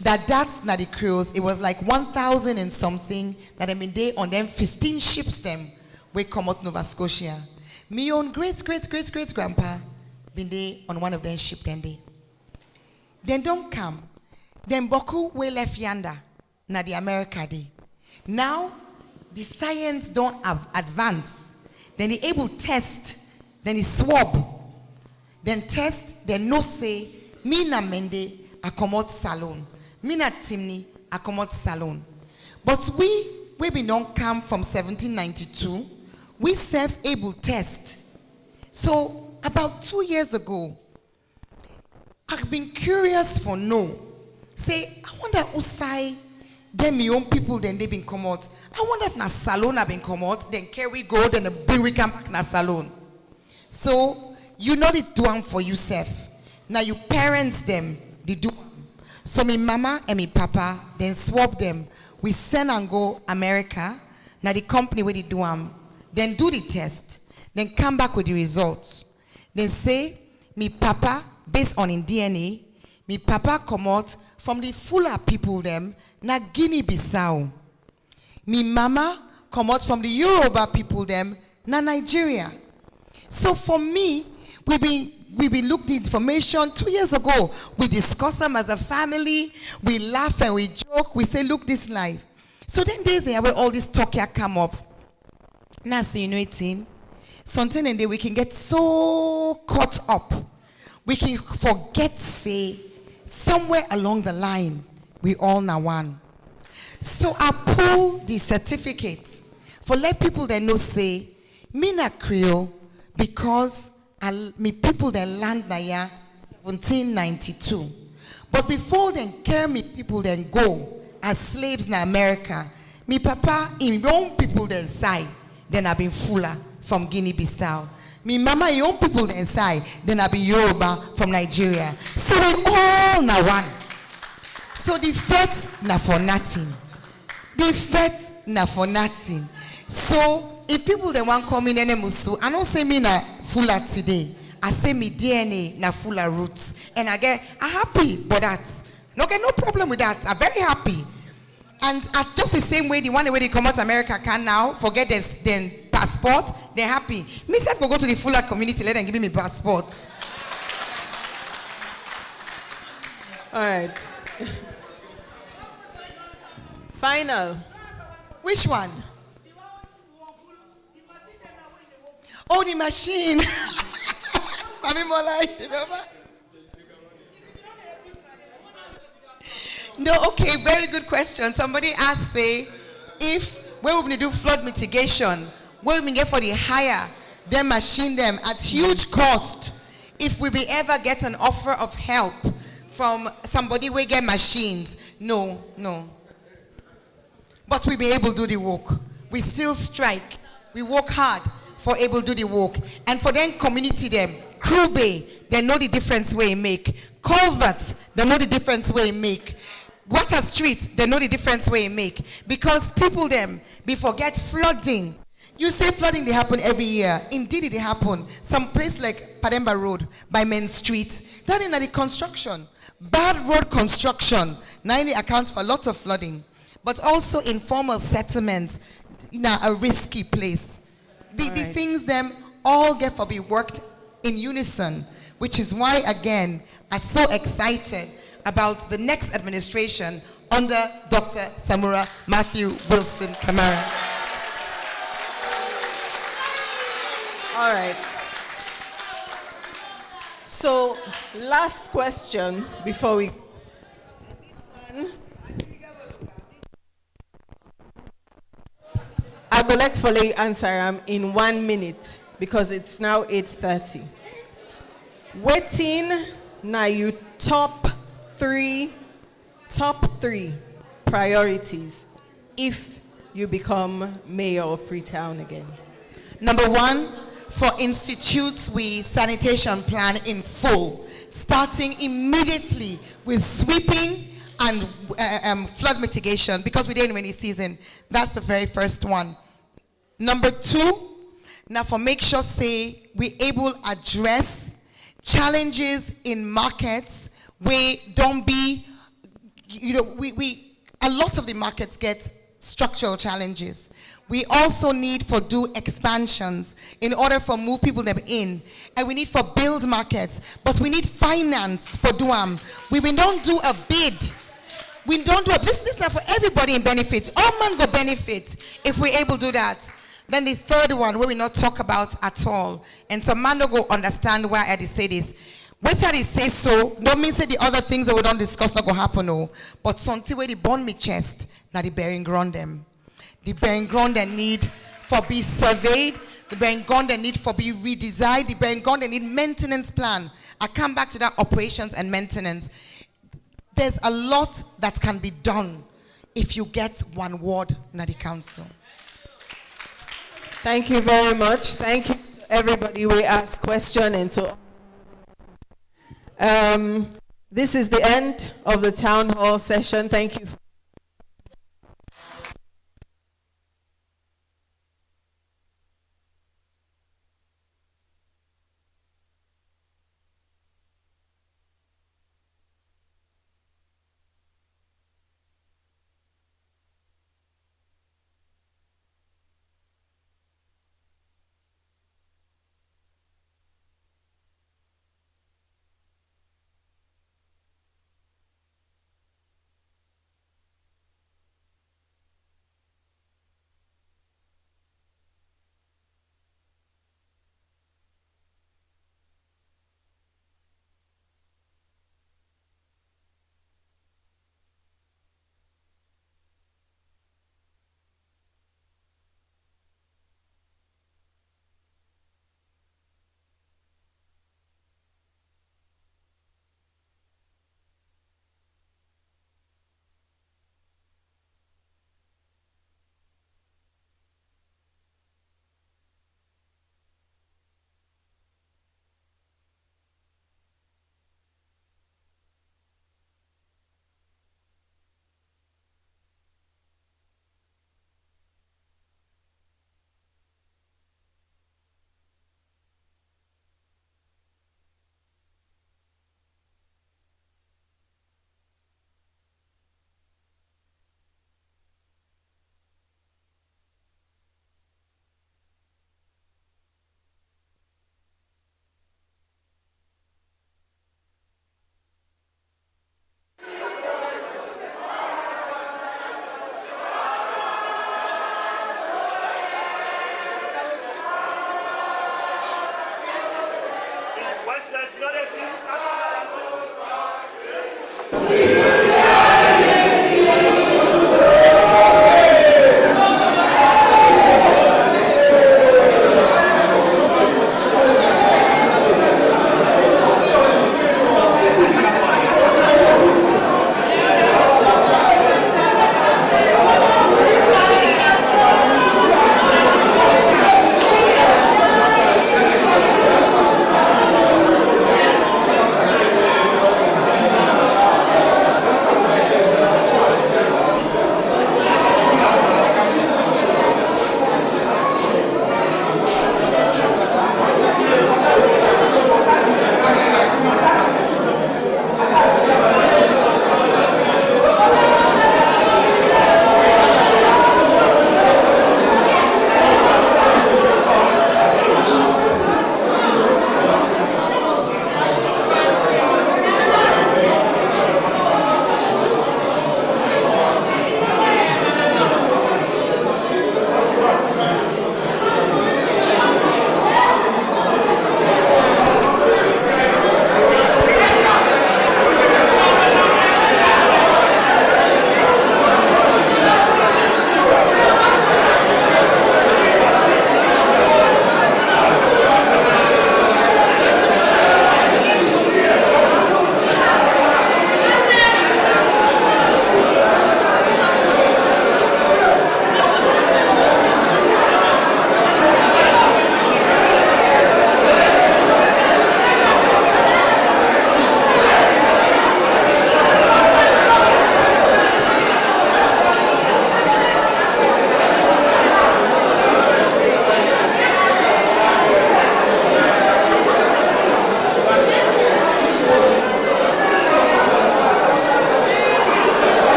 Speaker 2: That's not the Creoles. It was like 1,000 and something that I mean they on them 15 ships them we come out Nova Scotia. Me own great grandpa been there on one of them ship then day. Then don't come. Then Boku we left yonder na the America day. Now the science don't have advance. Then they able test. Then they swab. Then test. Then no say me na mende a come out salon. Me na Timney a come out salon. But we be don't come from 1792. We self-able test. So about 2 years ago, I've been curious for no. Say, I wonder who say them my own people then they been come out. I wonder if na salon have been come out, then carry go, then bring we come back na salon. So you know they do them for yourself. Now you parents them, they do. So me mama and me papa then swap them. We send and go America. Now the company where they do them, then do the test, then come back with the results. Then say me papa based on in DNA, me papa come out from the fuller people them na Guinea-Bissau. Me mama come out from the Yoruba people them na Nigeria. So for me, we been looked the information 2 years ago. We discuss them as a family. We laugh and we joke. We say, look, this life. So then there's where all this talk here come up. Now, so you know it in. Something and then we can get so caught up. We can forget, say, somewhere along the line, we all now one. So I pull the certificate for let people that know say, me na Creole because me people that land there 1792. But before then care me people then go as slaves in America. Me papa in own people then side, then I been fuller from Guinea-Bissau. Me mama your own people then side, then I been Yoruba from Nigeria. So we all now one. So So the fete na for nothing. The fete na for nothing. So if people they want come in any musu, I don't say me na fuller today. I say me DNA na fuller roots. And I'm happy for that. No problem with that. I'm very happy. And just the same way, the one way they come out America can now, forget this, then passport, they're happy. Me self go to the fuller community, let them give me passport.
Speaker 3: All right. Final.
Speaker 2: Which one? Oh, the machine. I mean, more like, remember? No, okay, very good question. Somebody asked, say, if when we do flood mitigation, when we get for the hire, then machine them at huge cost, if we be ever get an offer of help from somebody we get machines, no. But we be able to do the work. We still strike. We work hard for able to do the work. And for them community them, crew bay, they know the difference we make. Culverts, they know the difference we make. Water street, they know the difference we make. Because people them, be forget flooding. You say flooding, they happen every year. Indeed, it happen. Some place like Pademba Road by Main Street, that is the construction. Bad road construction, now it accounts for lots of flooding. But also informal settlements, a risky place. The things them all get to be worked in unison, which is why, again, I'm so excited about the next administration under Dr. Samura Matthew Wilson Kamara.
Speaker 3: All right. So, last question before we... I go like for the answer in 1 minute because it's now 8:30. Waiting now you top three priorities if you become mayor of Freetown again.
Speaker 2: Number one, for institutes we sanitation plan in full, starting immediately with sweeping and flood mitigation because we didn't rainy season. That's the very first one. Number two, now for make sure say we able address challenges in markets where don't be, we a lot of the markets get structural challenges. We also need for do expansions in order for move people them in, and we need for build markets, but we need finance for do them. We don't do a bid. We don't do it. This is not for everybody in benefit. All man go benefit if we're able to do that. Then the third one, where we not talk about at all, and some man don't go understand why I say this. When I say so, don't mean say the other things that we don't discuss not go happen, no. But something where the bond me chest, now the bearing ground them. The bearing ground that need for be surveyed, the bearing ground that need for be redesigned, the bearing ground that need maintenance plan. I come back to that operations and maintenance. There's a lot that can be done if you get one ward na the council.
Speaker 3: Thank you very much. Thank you everybody who asked question and so this is the end of the town hall session. Thank you.